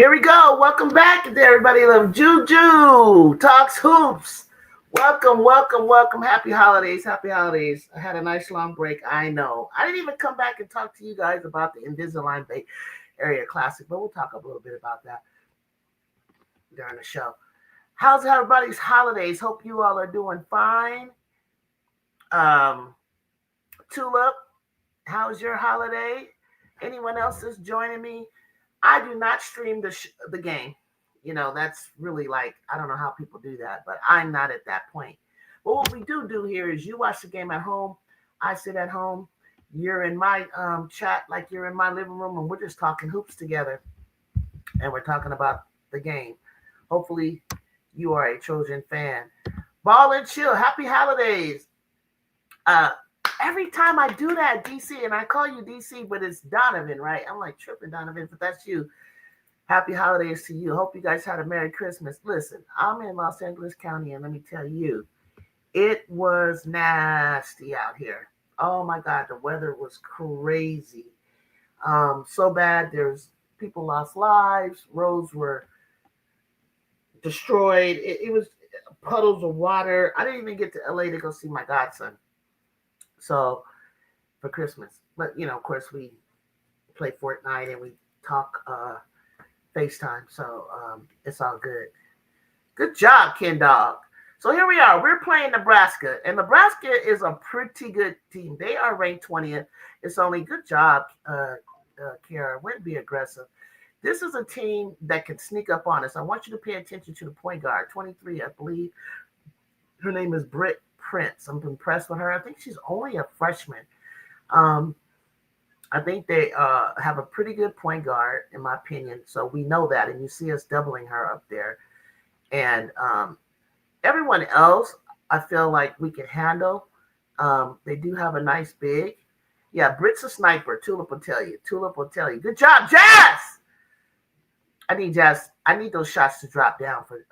Here we go. Welcome back to everybody. Love Juju Talks Hoops. Welcome, welcome, welcome. Happy holidays. Happy holidays. I had a nice long break. I know. I didn't even come back and talk to you guys about the Invisalign Bay Area Classic, but we'll talk a little bit about that during the show. How's everybody's holidays? Hope you all are doing fine. Um, Tulip, how's your holiday? Anyone else that's joining me? I do not stream the game. You know, that's really like, I don't know how people do that, but I'm not at that point. But what we do here is you watch the game at home. I sit at home. You're in my chat like you're in my living room, and we're just talking hoops together. And we're talking about the game. Hopefully, you are a Trojan fan. Ball and chill. Happy holidays. Every time I do that, DC, and I call you DC, but it's Donovan, right? I'm like tripping, Donovan, but that's you. Happy holidays to you. Hope you guys had a Merry Christmas. Listen, I'm in Los Angeles County, and let me tell you, it was nasty out here. Oh my God, the weather was crazy. So bad. There's people lost lives. Roads were destroyed. It was puddles of water. I didn't even get to LA to go see my godson. So for Christmas, but of course, we play Fortnite and we talk FaceTime. So it's all good. Good job, Ken Dog. So here we are. We're playing Nebraska, and Nebraska is a pretty good team. They are ranked 20th. It's only good job, Kara. Wouldn't be aggressive. This is a team that can sneak up on us. I want you to pay attention to the point guard, 23, I believe. Her name is Britt Prince. I'm impressed with her. I think she's only a freshman. I think they have a pretty good point guard, in my opinion. So we know that, and you see us doubling her up there. And everyone else, I feel like we can handle. They do have a nice big. Yeah, Britt's a sniper. Tulip will tell you. Tulip will tell you. Good job, Jazz! I need Jazz. I need those shots to drop down for.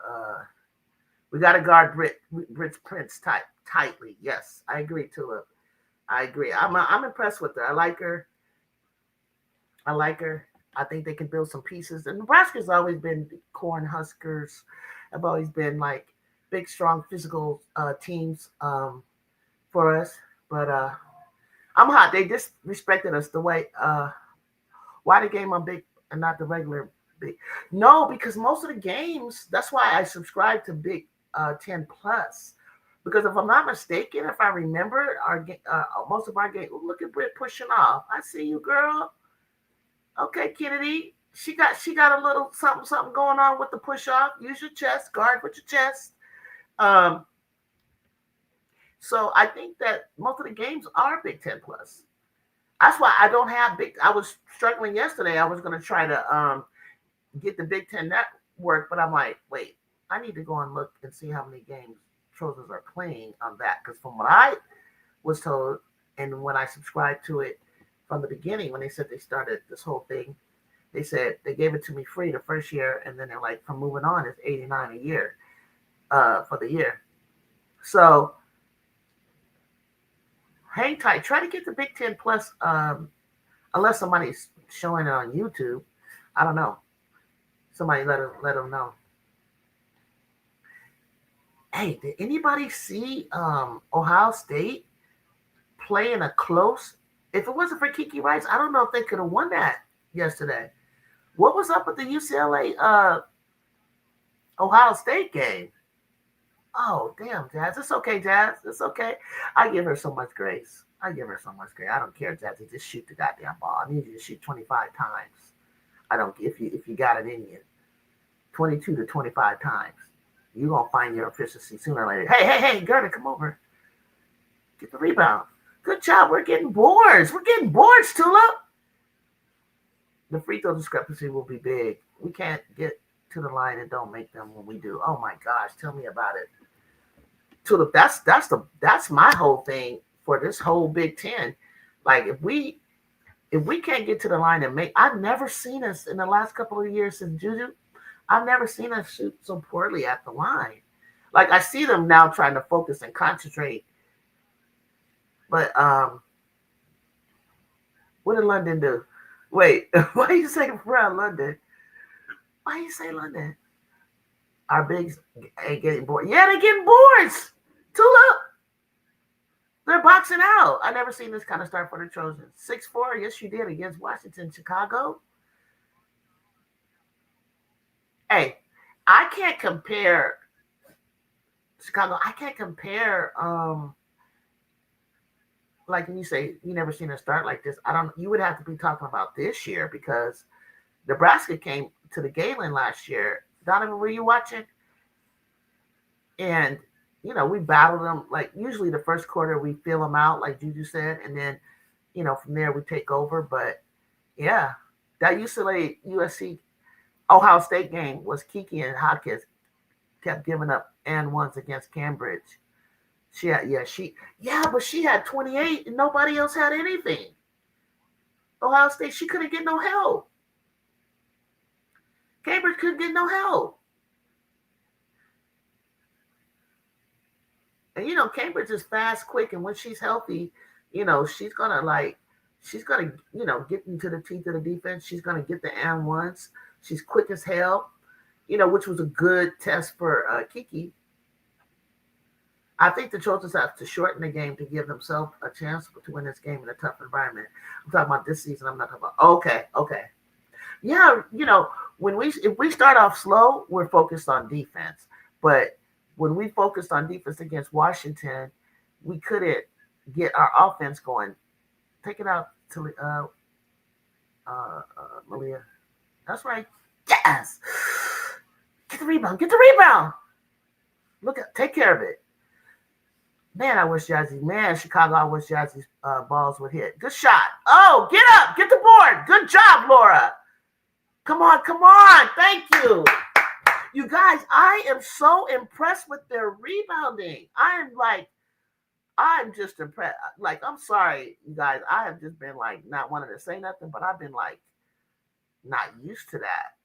We got to guard Britt's Prince tightly. Yes, I agree, Tulip. I agree. I'm impressed with her. I like her. I think they can build some pieces. And Nebraska's always been corn huskers. Have always been like big, strong, physical teams for us. But I'm hot. They disrespected us the way. Why the game on big and not the regular big? No, because most of the games. That's why I subscribe to Big 10 Plus. Because if I'm not mistaken, if I remember, our most of our game. Look at Britt pushing off. I see you, girl. Okay, Kennedy. She got a little something going on with the push off. Use your chest, guard with your chest. So I think that most of the games are Big 10 Plus. That's why I don't have big. I was struggling yesterday. I was going to try to get the Big 10 network, but I'm like, wait, I need to go and look and see how many games Trojans are playing on that. Because from what I was told, and when I subscribed to it from the beginning, when they said they started this whole thing, they said they gave it to me free the first year, and then they're like, from moving on, it's $89 a year for the year. So hang tight. Try to get the Big 10 Plus, unless somebody's showing it on YouTube. I don't know. Somebody let them know. Hey, did anybody see Ohio State playing a close? If it wasn't for Kiki Rice, I don't know if they could have won that yesterday. What was up with the UCLA Ohio State game? Oh, damn, Jazz. It's okay, Jazz. It's okay. I give her so much grace. I don't care, Jazz. Just shoot the goddamn ball. I need you to shoot 25 times. I don't if you got it in you. 22 to 25 times. You're going to find your efficiency sooner or later. Hey, Gerda, come over. Get the rebound. Good job. We're getting boards. Tulip. The free throw discrepancy will be big. We can't get to the line and don't make them when we do. Oh, my gosh. Tell me about it. Tulip, that's my whole thing for this whole Big Ten. Like, if we can't get to the line and make – I've never seen us in the last couple of years since Juju – I've never seen us shoot so poorly at the line. Like, I see them now trying to focus and concentrate. But what did London do? Wait, why are you saying Brown London? Why you say London? Our bigs ain't getting bored. Yeah, they're getting boards. Tulip. They're boxing out. I never seen this kind of start for the Trojans. 6-4, yes, you did against Washington, Chicago. Hey, I can't compare Chicago. I can't compare. Like when you say you never seen a start like this, I don't. You would have to be talking about this year because Nebraska came to the Galen last year. Donovan, were you watching? And we battled them. Like usually the first quarter we feel them out, like Juju said, and then from there we take over. But yeah, that UCLA USC Ohio State game was Kiki and Watkins kept giving up and ones against Cambridge. But she had 28 and nobody else had anything. Ohio State, she couldn't get no help. Cambridge couldn't get no help. And Cambridge is fast, quick, and when she's healthy, she's gonna get into the teeth of the defense. She's gonna get the and ones. She's quick as hell, which was a good test for Kiki. I think the Trojans have to shorten the game to give themselves a chance to win this game in a tough environment. I'm talking about this season. I'm not talking about okay. Yeah, if we start off slow, we're focused on defense. But when we focused on defense against Washington, we couldn't get our offense going. Take it out to Malia. That's right. Yes. Get the rebound. Take care of it. Man, I wish Chicago, I wish Jazzy's balls would hit. Good shot. Oh, get up. Get the board. Good job, Laura. Come on. Thank you. You guys, I am so impressed with their rebounding. I'm just impressed. Like, I'm sorry, you guys. I have just been like not wanting to say nothing, but I've been like not used to that.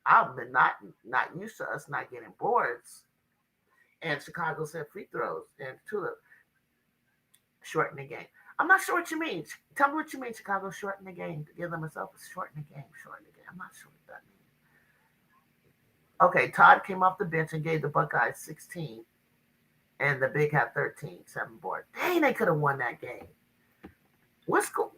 I've been not used to us not getting boards. And Chicago said free throws and Tulip shorten the game. I'm not sure what you mean. Tell me what you mean, Chicago shorten the game to give them a shorten the game. I'm not sure what that means. Okay, Todd came off the bench and gave the Buckeyes 16. And the Big had 13, 7 board. Dang, they could have won that game. What's cool?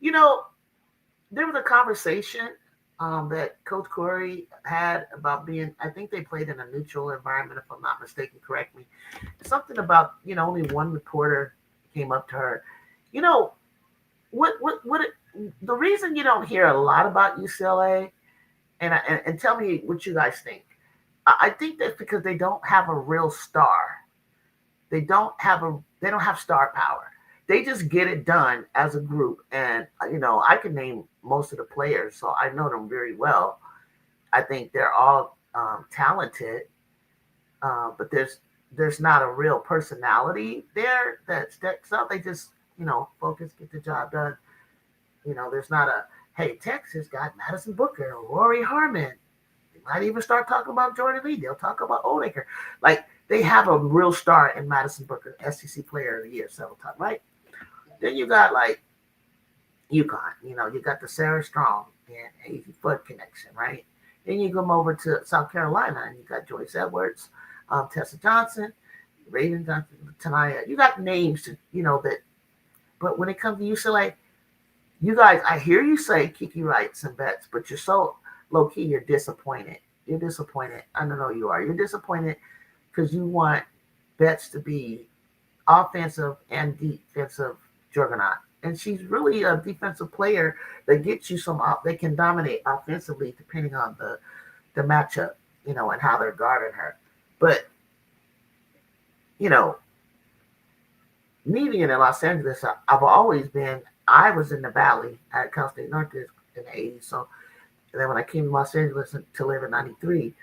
There was a conversation that Coach Corey had about being, I think they played in a neutral environment, if I'm not mistaken, correct me. Something about, only one reporter came up to her. The reason you don't hear a lot about UCLA, and tell me what you guys think. I think that's because they don't have a real star. They don't have star power. They just get it done as a group. And, I can name most of the players, so I know them very well. I think they're all talented, but there's not a real personality there that sticks out. They just, focus, get the job done. There's not hey, Texas got Madison Booker, Rory Harmon. They might even start talking about Jordan Lee. They'll talk about Oldacre. Like, they have a real star in Madison Booker, SEC Player of the Year several times, right? Then you got like UConn, you got the Sarah Strong and Easy Foot connection, right? Then you come over to South Carolina and you got Joyce Edwards, Tessa Johnson, Raven Johnson, Tanaya. You got names that, but when it comes to UCLA, you guys, I hear you say Kiki writes and bets, but you're so low key, you're disappointed. You're disappointed. I don't know you are. You're disappointed because you want Betts to be offensive and defensive juggernaut. And she's really a defensive player that gets you they can dominate offensively depending on the matchup, and how they're guarding her. But, me being in Los Angeles, I was in the Valley at Cal State North in the 80s. So, and then when I came to Los Angeles to live in 93,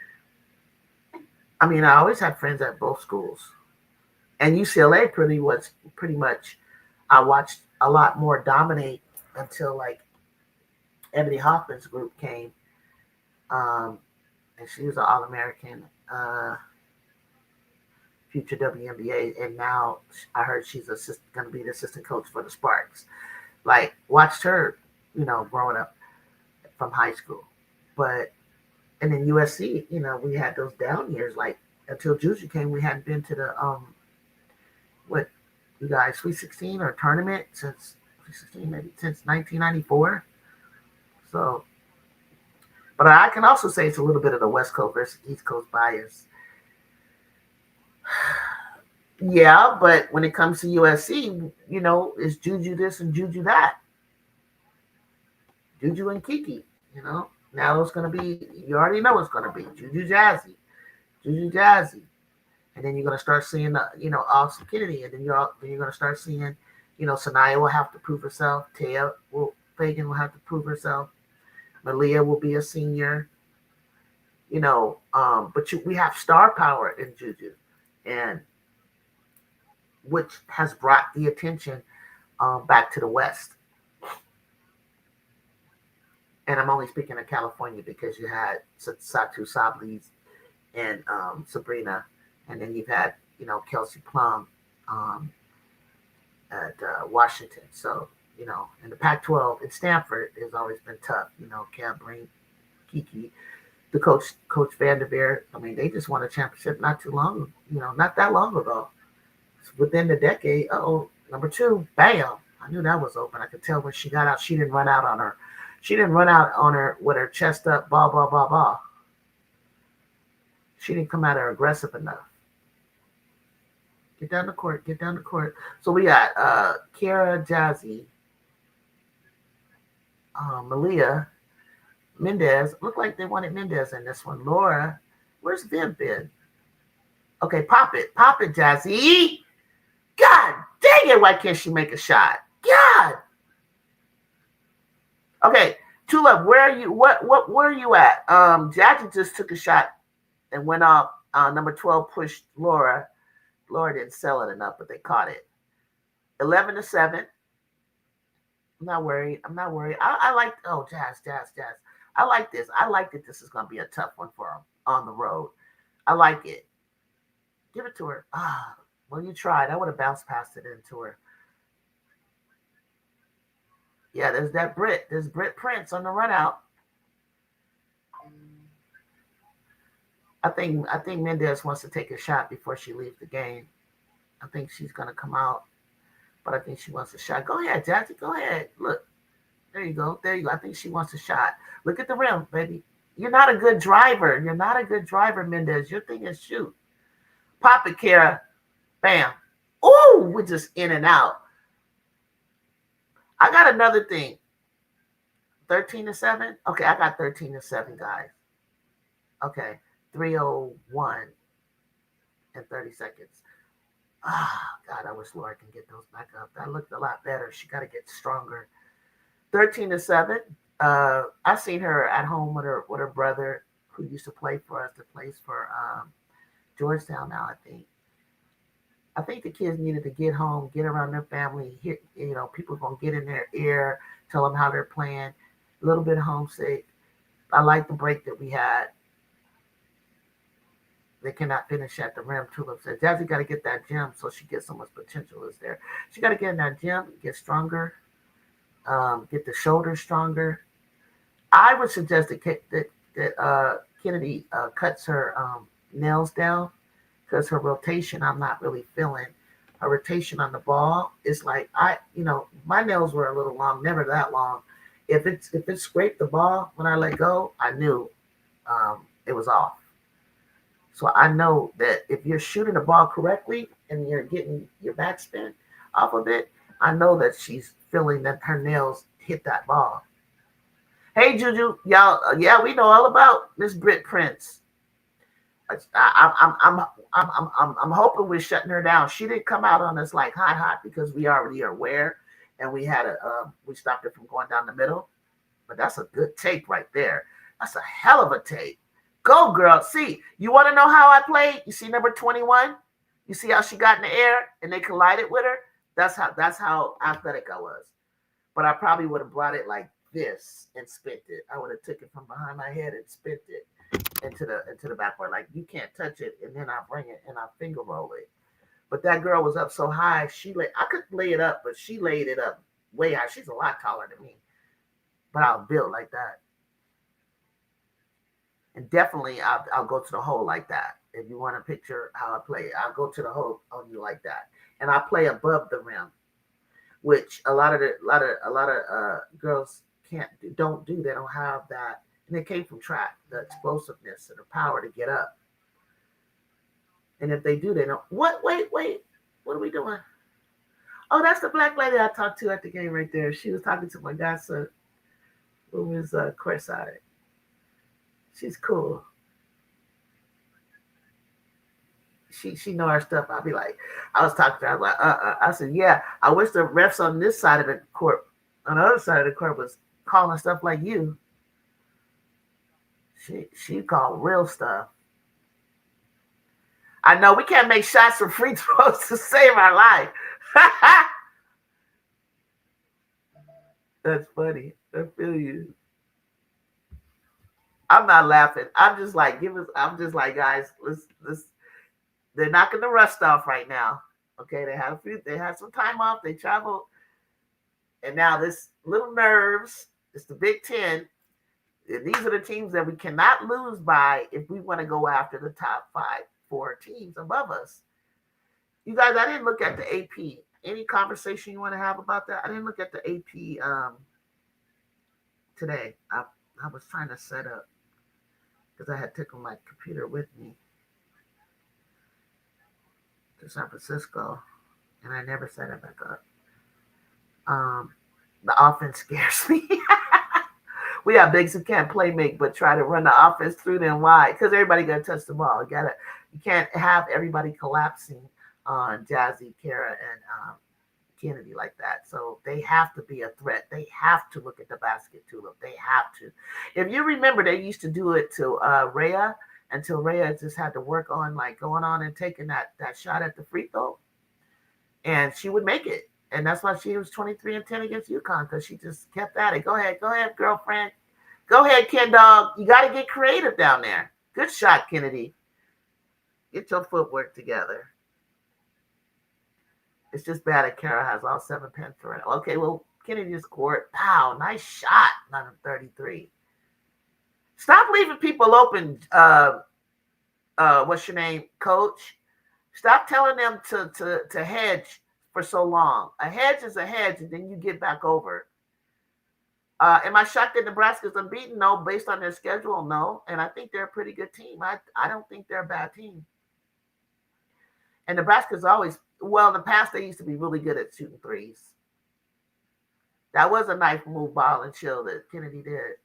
I always had friends at both schools. And UCLA pretty much, I watched a lot more dominate until like Ebony Hoffman's group came. And she was an All-American, future WNBA. And now I heard she's going to be the assistant coach for the Sparks. Like, watched her, growing up from high school. But And then USC, we had those down years. Like until Juju came, we hadn't been to the what you guys Sweet 16 or tournament since Sweet 16 maybe since 1994. So, but I can also say it's a little bit of the West Coast versus East Coast bias. Yeah, but when it comes to USC, it's Juju this and Juju that. Juju and Kiki, Now it's going to be, you already know it's going to be Juju Jazzy. Juju Jazzy. And then you're going to start seeing, Austin Kennedy. And then you're going to start seeing, Sanaya will have to prove herself. Fagan will have to prove herself. Malia will be a senior. But we have star power in Juju. And which has brought the attention back to the West. And I'm only speaking of California because you had Satu Sablis and Sabrina, and then you've had Kelsey Plum at Washington. So in the Pac-12 in Stanford, it's always been tough. Can't bring Kiki, the Coach Vanderveer. I mean, they just won a championship not that long ago. Within the decade, number 2, bam! I knew that was open. I could tell when she got out, she didn't run out on her. She didn't run out on her with her chest up, blah, blah, blah, blah. She didn't come at her aggressive enough. Get down the court. So we got Kiara, Jazzy, Malia, Mendez. Looked like they wanted Mendez in this one. Laura, where's Viv been? Okay, pop it, Jazzy. God dang it, why can't she make a shot? God. Okay, Tulip, where are you? Where are you at? Jackie just took a shot and went off. Number 12 pushed Laura. Laura didn't sell it enough, but they caught it. 11-7. I'm not worried. I like. Oh, Jazz. I like this. I like that this is going to be a tough one for them on the road. I like it. Give it to her. Well, you tried. I would have bounced past it into her. Yeah, there's that Brit. There's Brit Prince on the run out. I think Mendez wants to take a shot before she leaves the game. I think she's gonna come out, but I think she wants a shot. Go ahead, Jazzy. Go ahead. Look, there you go. I think she wants a shot. Look at the rim, baby. You're not a good driver. Mendez. Your thing is shoot. Pop it, Kara. Bam. Ooh, we're just in and out. I got another thing. 13-7? Okay, I got 13-7, guys. Okay, 3:01 and 30 seconds. God, I wish Laura can get those back up. That looked a lot better. She got to get stronger. 13-7. I seen her at home with her brother who used to play for us, that plays for Georgetown now, I think. I think the kids needed to get home, get around their family. People going to get in their ear, tell them how they're playing. A little bit homesick. I like the break that we had. They cannot finish at the rim. Tulip said, Jazzy got to get that gym so she gets so much potential is there. She got to get in that gym, get stronger, get the shoulders stronger. I would suggest that Kennedy cuts her nails down, because her rotation, I'm not really feeling. Her rotation on the ball is like, my nails were a little long, never that long. If it scraped the ball when I let go, I knew it was off. So I know that if you're shooting the ball correctly and you're getting your backspin off of it, I know that she's feeling that her nails hit that ball. Hey, Juju, y'all, yeah, we know all about Miss Brit Prince. I'm hoping we're shutting her down. She didn't come out on us like hot because we already are aware, and we stopped it from going down the middle. But that's a good tape right there. That's a hell of a tape. Go, girl. See, you want to know how I played? You see number 21? You see how she got in the air and they collided with her? That's how athletic I was. But I probably would have brought it like this and spent it. I would have took it from behind my head and spent it into the backboard. Like, you can't touch it, and then I bring it and I finger roll it. But that girl was up so high, I could lay it up, but she laid it up way high. She's a lot taller than me, but I was built like that. And definitely, I'll go to the hole like that. If you want to picture how I play, I'll go to the hole on you like that, and I play above the rim, which a lot of girls don't do. They don't have that, and it came from track, the explosiveness and the power to get up. And if they do, they don't. What? Wait. What are we doing? Oh, that's the black lady I talked to at the game right there. She was talking to my godson, who was courtside. She's cool. She know our stuff. I'll be like, I was talking to her. I was like, I said, yeah. I wish the refs on this side of the court, on the other side of the court, was calling stuff like you. She called real stuff. I know we can't make shots or free throws to save our life. That's funny. I feel you. I'm not laughing. I'm just like, I'm just like, guys, let's. They're knocking the rust off right now. Okay, they had some time off. They traveled, and now this little nerves. It's the Big Ten. And these are the teams that we cannot lose by if we want to go after the top 4 teams above us. You guys, I didn't look at the AP. Any conversation you want to have about that? I didn't look at the AP today. I was trying to set up because I had taken my computer with me to San Francisco, and I never set it back up. The offense scares me. We have bigs who can't play make, but try to run the offense through them. Why? Because everybody got to touch the ball. You can't have everybody collapsing on Jazzy, Kara, and Kennedy like that. So they have to be a threat. They have to look at the basket tulip. They have to. If you remember, they used to do it to Rhea until Rhea just had to work on like going on and taking that shot at the free throw, and she would make it. And that's why she was 23-10 against UConn, because she just kept at it. Go ahead, girlfriend. Go ahead, Ken Dog. You got to get creative down there. Good shot, Kennedy. Get your footwork together. It's just bad that Kara has all 7 pens for it. Okay, well, Kennedy just scored. Pow, nice shot. 9-33. Stop leaving people open, what's your name, coach? Stop telling them to hedge for so long. A hedge is a hedge, and then you get back over. Am I shocked that Nebraska's unbeaten? No. Based on their schedule, no. And I think they're a pretty good team. I don't think they're a bad team. And Nebraska's always, well, in the past, they used to be really good at shooting threes. That was a nice move, ball and chill that Kennedy did.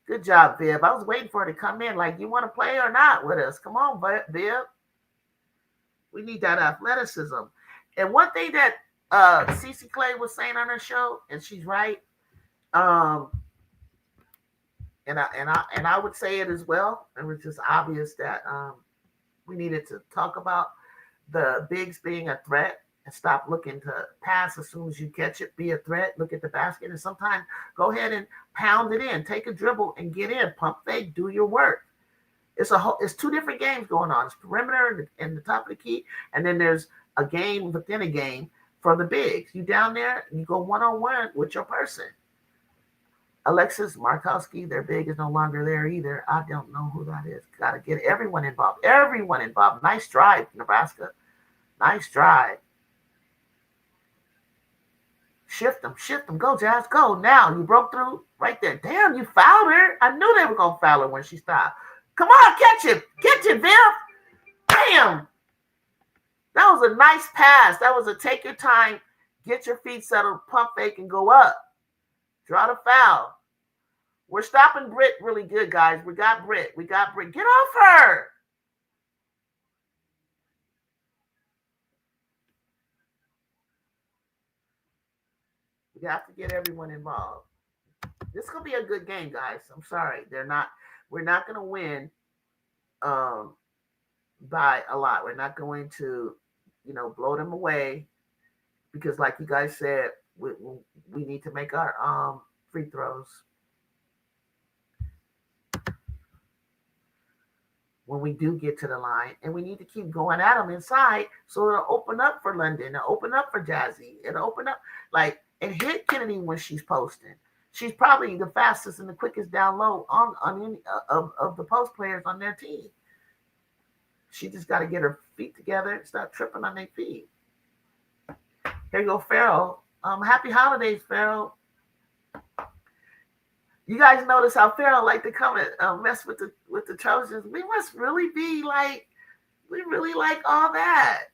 Good job, Viv. I was waiting for her to come in. Like, you want to play or not with us? Come on, Viv. We need that athleticism. And one thing that Cece Clay was saying on her show, and she's right, and I would say it as well. It was just obvious that we needed to talk about the bigs being a threat and stop looking to pass as soon as you catch it. Be a threat. Look at the basket, and sometimes go ahead and pound it in. Take a dribble and get in. Pump fake. Do your work. It's 2 different games going on. It's perimeter and the top of the key, and then there's a game within a game for the bigs. You down there, you go one-on-one with your person. Alexis Markowski, their big, is no longer there either. I don't know who that is. Got to get everyone involved. Everyone involved. Nice drive, Nebraska. Nice drive. Shift them. Go, Jazz. Go now. You broke through right there. Damn, you fouled her. I knew they were going to foul her when she stopped. Come on, catch it. Catch it, Viv. Damn. That was a nice pass. That was a take your time, get your feet settled, pump fake, and go up. Draw the foul. We're stopping Britt really good, guys. We got Britt. Get off her. We have to get everyone involved. This is going to be a good game, guys. I'm sorry. We're not going to win by a lot. We're not going to, blow them away, because like you guys said, we need to make our free throws. When we do get to the line, and we need to keep going at them inside, so it'll open up for London, it'll open up for Jazzy, it'll open up, and hit Kennedy when she's posting. She's probably the fastest and the quickest down low on any of the post players on their team. She just got to get her feet together and start tripping on their feet. Here you go, Farrell. Happy holidays, Farrell. You guys notice how Farrell like to come and mess with the Trojans. We must really be like, we really like all that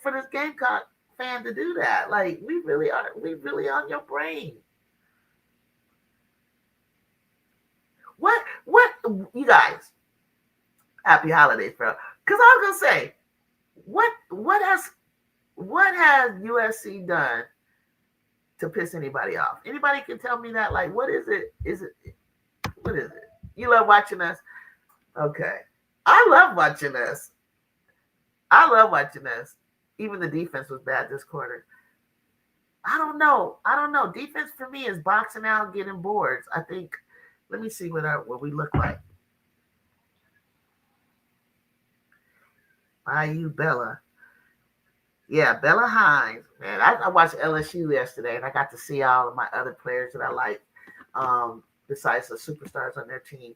for this Gamecock fan to do that. Like we really on your brain. What you guys? Happy holidays, Farrell. Because I was gonna say, what has USC done to piss anybody off? Anybody can tell me that? Like, what is it? What is it? You love watching us? Okay. I love watching us. Even the defense was bad this quarter. I don't know. Defense for me is boxing out, getting boards. I think. Let me see what we look like. IU Bella. Yeah, Bella Hines. Man, I watched LSU yesterday, and I got to see all of my other players that I like, besides the superstars on their team.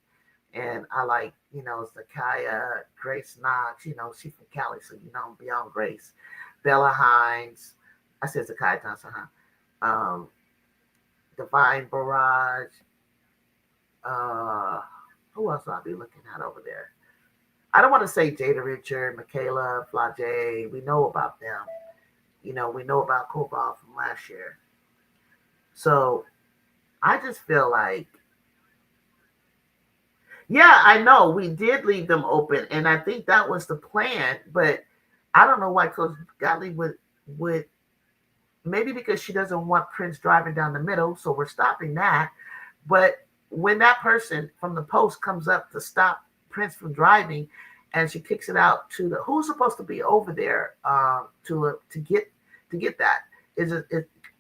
And I like, Zakaya, Grace Knox. She's from Cali, so beyond Grace. Bella Hines. I said Zakaya Johnson, huh? Divine Barrage. Who else will I be looking at over there? I don't want to say Jada Richard, Michaela, Flage. We know about them. We know about Cobalt from last year. So I just feel like, yeah, I know we did leave them open, and I think that was the plan. But I don't know why Coach Gottlieb would maybe because she doesn't want Prince driving down the middle, so we're stopping that. But when that person from the post comes up to stop Prince from driving, and she kicks it out to who's supposed to be over there to get that.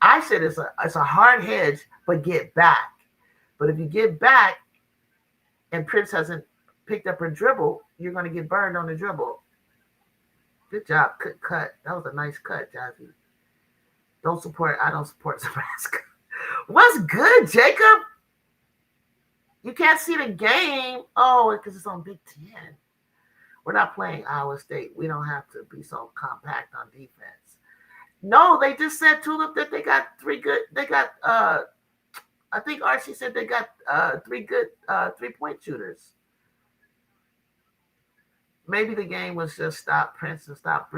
I said it's a hard hedge, but get back. But if you get back and Prince hasn't picked up her dribble, you're going to get burned on the dribble. Good job, good cut. That was a nice cut, Jazzy. I don't support Nebraska. What's good, Jacob? You can't see the game. Oh, because it's on Big Ten. We're not playing Iowa State. We don't have to be so compact on defense. No, they just said, Tulip, that they got I think Archie said they got 3 good 3-point shooters. Maybe the game was just stop Prince and stop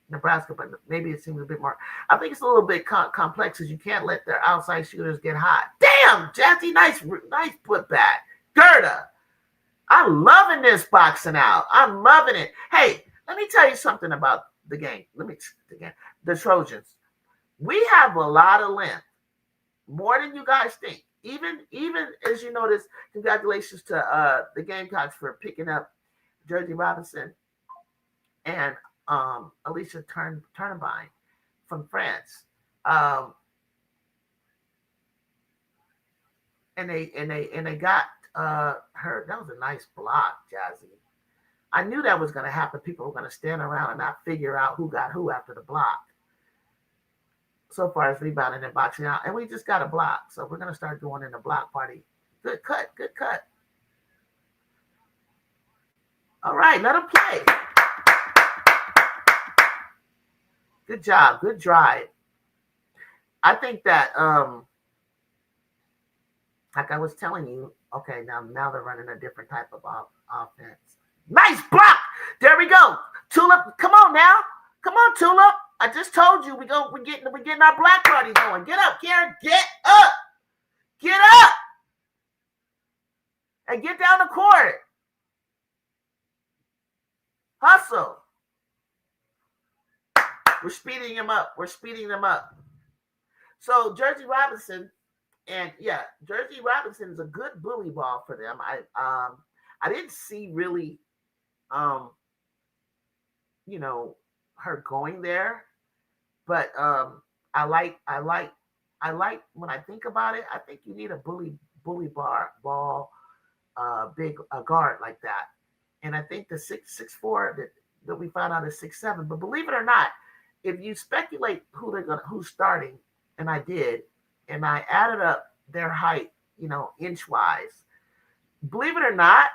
Nebraska, but maybe it seems a bit more. I think it's a little bit complex because you can't let their outside shooters get hot. Damn, Jazzy, nice putback. Gerda, I'm loving this boxing out. I'm loving it. Hey, let me tell you something about the game. The Trojans. We have a lot of length, more than you guys think. Even as you notice, congratulations to the Gamecocks for picking up Jazzy Davidson and Alicia Turnabine from France. And they got her. That was a nice block, Jazzy. I knew that was going to happen. People were going to stand around and not figure out who got who after the block. So far as rebounding and boxing out, and we just got a block, so we're going to start going in the block party. Good cut. All right, let them play. Good job, good drive. I think that, like I was telling you, okay, now they're running a different type of offense. Nice block. There we go. Tulip, come on now. Come on, Tulip. I just told you we're getting our black party going. Get up, Karen. Get up. Get up. And get down the court. Hustle. We're speeding them up. So Jazzy Robinson, and yeah, Jazzy Robinson is a good bully ball for them. I didn't see really her going there, but I like when I think about it, I think you need a bully ball big guard like that. And I think the 6'4" that we found out is 6'7". But believe it or not, if you speculate who's starting, and I did, and I added up their height, inch wise. Believe it or not,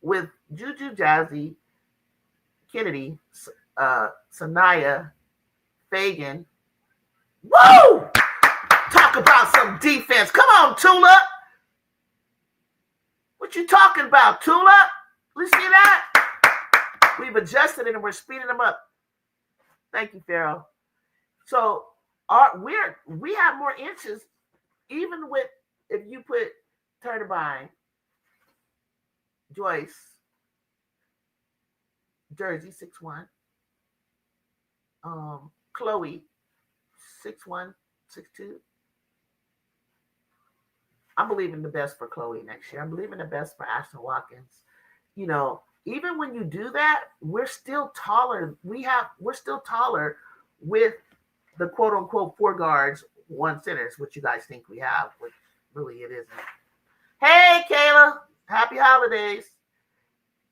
with Juju, Jazzy, Kennedy, Sanaya, Fagan. Woo! Talk about some defense. Come on, Tula. What you talking about, Tula? You see that? We've adjusted it and we're speeding them up. Thank you, Pharaoh. So we have more inches, even with if you put Turbine, Joyce, Jersey 6'1", Chloe 6'1", 6'2". I'm believing the best for Chloe next year. I'm believing the best for Ashton Watkins. Even when you do that, we're still taller. We're still taller with the quote unquote 4 guards, 1 centers, which you guys think we have, which really it isn't. Hey, Kayla, happy holidays.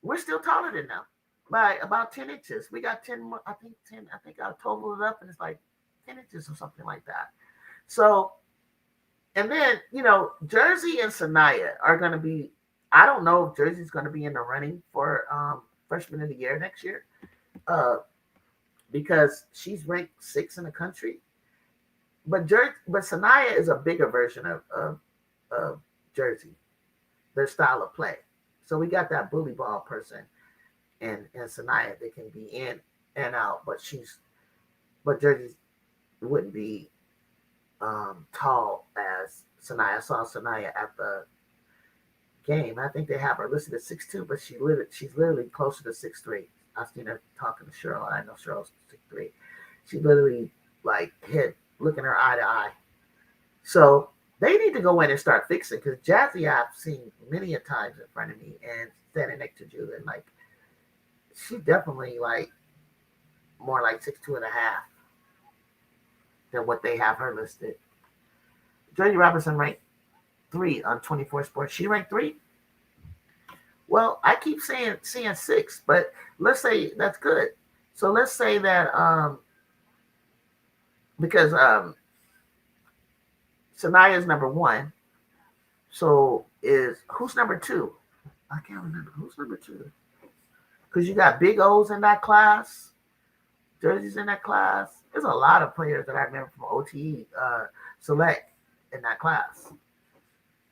We're still taller than them by about 10 inches. We got 10 more, I think I totaled it up and it's like 10 inches or something like that. So, and then, Jersey and Sanaya are going to be, I don't know if Jersey's going to be in the running for freshman of the year next year because she's ranked 6th in the country. But Sanaya is a bigger version of Jersey, their style of play. So we got that bully ball person and Sanaya that can be in and out, but Jersey wouldn't be tall as Sanaya. I saw Sanaya at the game. I think they have her listed at 6'2", but she's literally closer to 6'3". I've seen her talking to Cheryl. I know Cheryl's 6'3". She literally looking her eye to eye. So they need to go in and start fixing because Jazzy I've seen many a times in front of me and standing next to Julia, and she's definitely more like 6'2.5" than what they have her listed. Jody Robinson ranked 3 on 24 Sports. She ranked 3? Well, I keep seeing 6, but let's say that's good. So let's say that because Sanaya is number 1. So who's number 2? I can't remember. Who's number 2? Because you got Big O's in that class. Jersey's in that class. There's a lot of players that I remember from OTE Select in that class.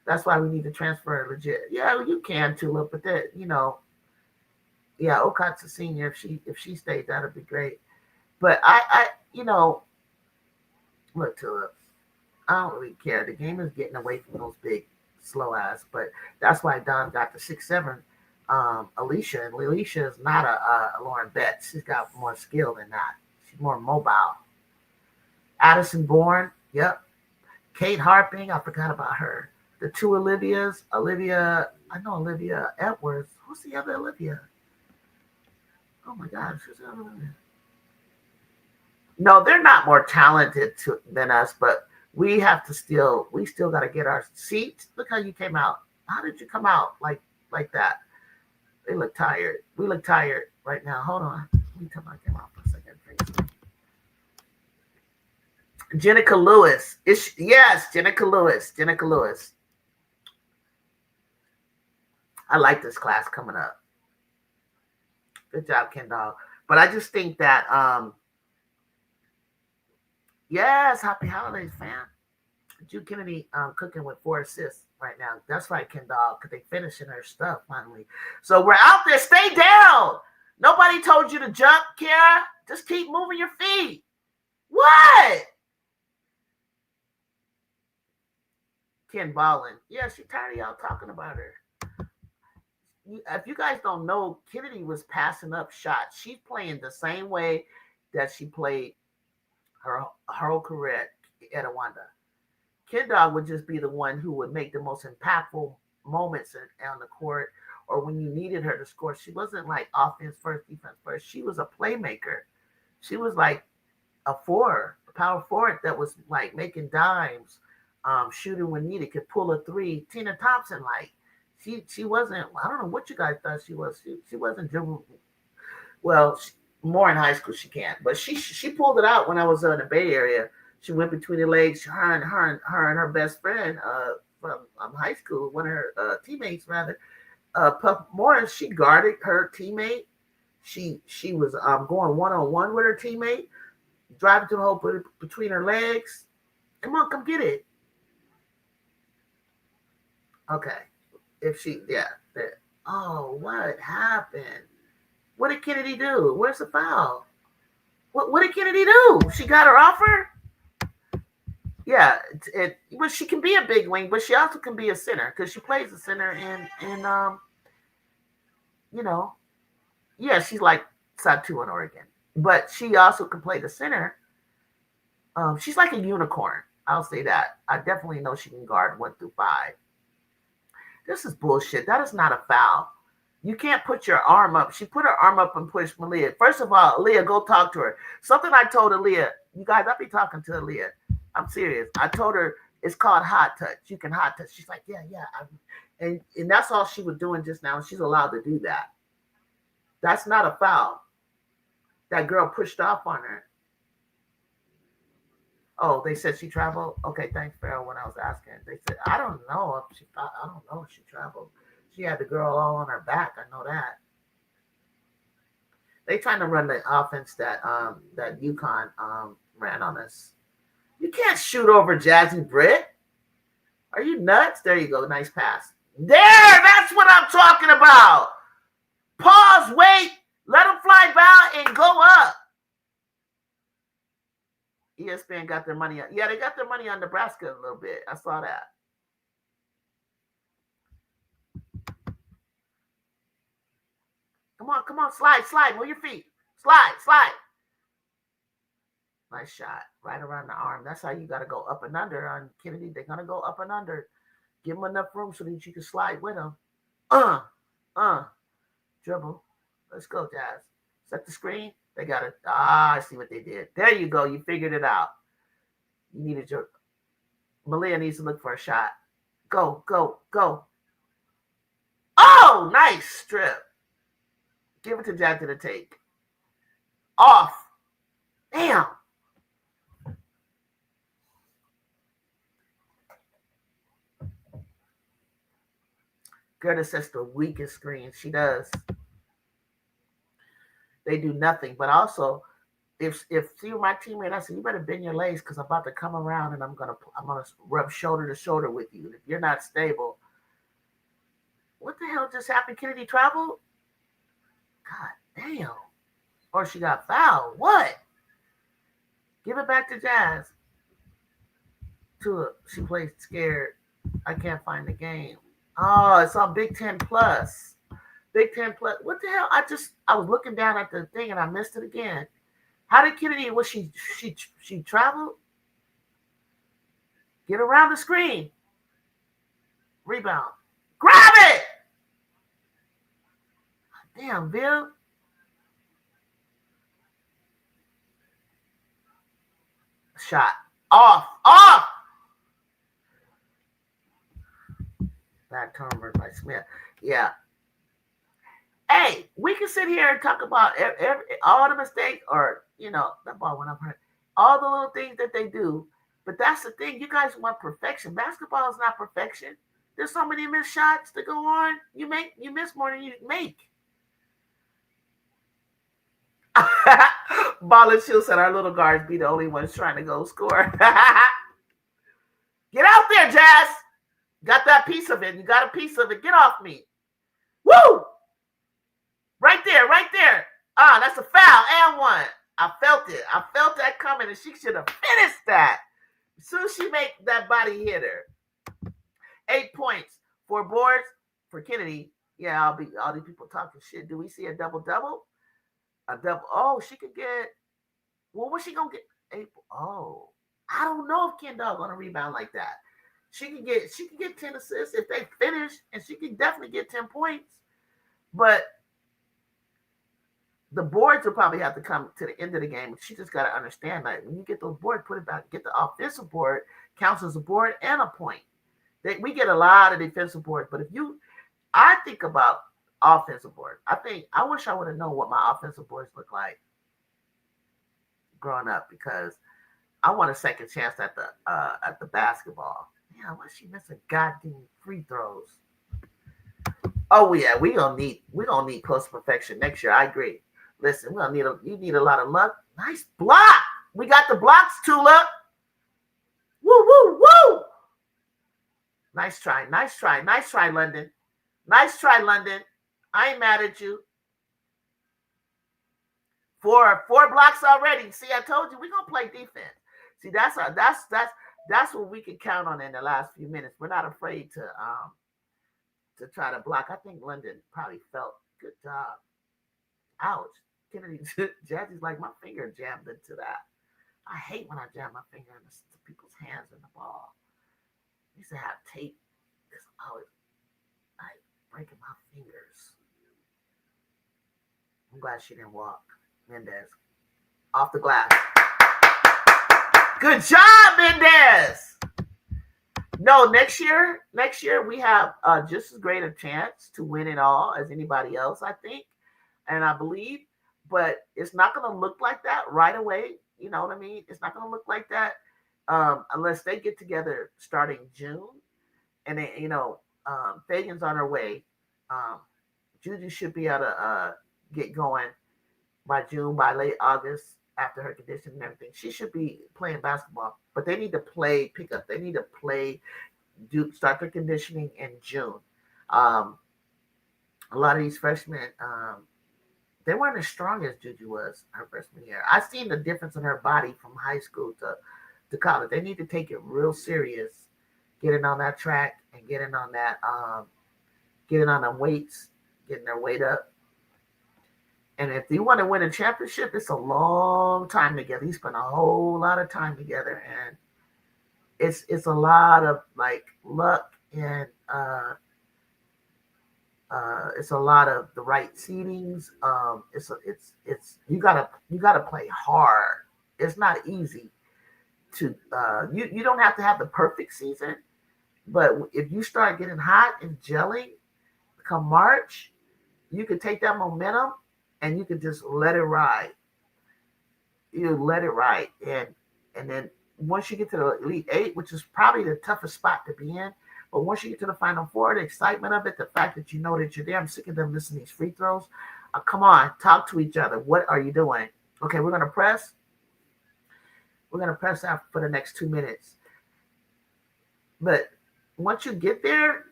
That's why we need to transfer legit. Yeah, you can Tulip, but that yeah, Okat's a senior. If she stayed, that'd be great. But I look, Tulip, I don't really care. The game is getting away from those big, slow ass. But that's why Don got the 6'7". Alicia, and Alicia is not a Lauren Betts. She's got more skill than that. She's more mobile. Addison Bourne, yep. Kate Harping, I forgot about her. The 2 Olivias, I know Olivia Edwards. Who's the other Olivia? Oh my God, who's the other Olivia? No, they're not more talented than us, but we still got to get our seats. Look how you came out. How did you come out like that? They look tired. We look tired right now. Hold on. Let me turn my camera off for a second. Jenica Lewis. Yes, Jenica Lewis. I like this class coming up. Good job, Kendall. But I just think that, yes, happy holidays, fam. Jude Kennedy cooking with 4 assists right now. That's right, Kendall, because they finishing their stuff finally. So we're out there. Stay down. Nobody told you to jump, Kara. Just keep moving your feet. What? Ken Ballin. Yeah, she's tired of y'all talking about her. If you guys don't know, Kennedy was passing up shots. She's playing the same way that she played her whole career at Awanda. Kid Dog would just be the one who would make the most impactful moments on the court or when you needed her to score. She wasn't like offense first, defense first. She was a playmaker. She was like a power forward that was like making dimes, shooting when needed, could pull a 3. Tina Thompson, she wasn't, I don't know what you guys thought she was. She wasn't dribbling. Well, more in high school she can't, but she pulled it out when I was in the Bay Area. She went between the legs. Her and her best friend from high school, one of her teammates rather, Puff Morris. She guarded her teammate. She was going one on one with her teammate, driving to the hole, put it between her legs. Come on, come get it. Okay, if she oh, what happened? What did Kennedy do? Where's the foul? What did Kennedy do? She got her offer. Yeah, well, she can be a big wing, but she also can be a center because she plays a center and you know, yeah, she's like side two in Oregon, but she also can play the center. She's like a unicorn. I'll say that. I definitely know she can guard 1 through 5. This is bullshit. That is not a foul. You can't put your arm up. She put her arm up and pushed Malia. First of all, Aaliyah, go talk to her. Something I told Aaliyah, you guys, I'll be talking to Aaliyah. I'm serious. I told her it's called hot touch. You can hot touch. She's like, yeah. And that's all she was doing just now. She's allowed to do that. That's not a foul. That girl pushed off on her. Oh, they said she traveled? Okay, thanks, Farrell, when I was asking. They said, I don't know if she traveled. She had the girl all on her back. I know that. They trying to run the offense that UConn ran on us. You can't shoot over Jazzy Britt. Are you nuts? There you go. Nice pass. There, that's what I'm talking about. Pause, wait, let them fly by and go up. ESPN got their money on. Yeah, they got their money on Nebraska a little bit. I saw that. Come on, slide, move your feet. Slide. Nice shot, right around the arm. That's how you got to go up and under on Kennedy. They're going to go up and under. Give them enough room so that you can slide with them. Dribble. Let's go, Jazz. Set the screen. They got it. I see what they did. There you go. You figured it out. You needed your... Malia needs to look for a shot. Go. Oh, nice strip. Give it to Jazz to the take. Off. Damn. Gerda says the weakest screen. She does. They do nothing. But also, if she were my teammate, I said, you better bend your legs because I'm about to come around and I'm gonna rub shoulder to shoulder with you. And if you're not stable, what the hell just happened? Kennedy traveled? God damn. Or she got fouled. What? Give it back to Jazz. She plays scared. I can't find the game. Oh, it's on Big Ten Plus. Big Ten Plus. What the hell? I was looking down at the thing and I missed it again. How did Kennedy? Was she traveled? Get around the screen. Rebound. Grab it. Damn, Bill. Shot. Off. Bad turnover by Smith. Yeah. Hey, we can sit here and talk about all the mistakes, or that ball went up her. All the little things that they do, but that's the thing. You guys want perfection. Basketball is not perfection. There's so many missed shots to go on. You miss more than you make. Ball and Shield said our little guards be the only ones trying to go score. Get out there, Jazz. Got that piece of it. You got a piece of it. Get off me. Woo! Right there. That's a foul and one. I felt it. I felt that coming, and she should have finished that. As soon as she make that body hit her. 8 points. 4 boards for Kennedy. Yeah, all these people talking shit. Do we see a double-double? A double. Oh, she could get. Well, what's she gonna get? 8. Oh, I don't know if Kendall gonna rebound like that. She can get 10 assists if they finish, and she can definitely get 10 points. But the boards will probably have to come to the end of the game. She just got to understand that when you get those boards, put it back. Get the offensive board counts as a board and a point. We get a lot of defensive boards, but I think about offensive boards. I wish I would have known what my offensive boards look like growing up, because I want a second chance at the basketball. Yeah, why she missing goddamn free throws? Oh yeah, we gonna need close to perfection next year. I agree. Listen, you need a lot of luck. Nice block. We got the blocks, Tula. Woo woo woo. Nice try, nice try, nice try, London. Nice try, London. I ain't mad at you. Four blocks already. See, I told you we're gonna play defense. See, that's what we can count on in the last few minutes. We're not afraid to try to block. I think London probably felt good job. Ouch. Kennedy Jazzy's like my finger jammed into that. I hate when I jam my finger into people's hands in the ball. I used to have tape. It's always like breaking my fingers. I'm glad she didn't walk. Mendez. Off the glass. Good job, Mendez. No, next year we have just as great a chance to win it all as anybody else, I think, and I believe. But it's not going to look like that right away. You know what I mean? It's not going to look like that unless they get together starting June, and they, Fagan's on her way. Juju should be able to get going by June, by late August, after her condition and everything. She should be playing basketball, but they need to pick up. They need to start their conditioning in June. A lot of these freshmen, they weren't as strong as Juju was her freshman year. I've seen the difference in her body from high school to college. They need to take it real serious, getting on that track and getting on the weights, getting their weight up. And if you want to win a championship, it's a long time together. You spend a whole lot of time together, and it's a lot of like luck and it's a lot of the right seedings. It's you gotta play hard. It's not easy to you don't have to have the perfect season, but if you start getting hot and gelling come March, you can take that momentum and you can just let it ride. You let it ride, and then once you get to the Elite Eight, which is probably the toughest spot to be in, but once you get to the Final Four, the excitement of it, the fact that you know that you're there. I'm sick of them missing these free throws. Come on, talk to each other. What are you doing? Okay, we're gonna press. We're gonna press out for the next 2 minutes. But once you get there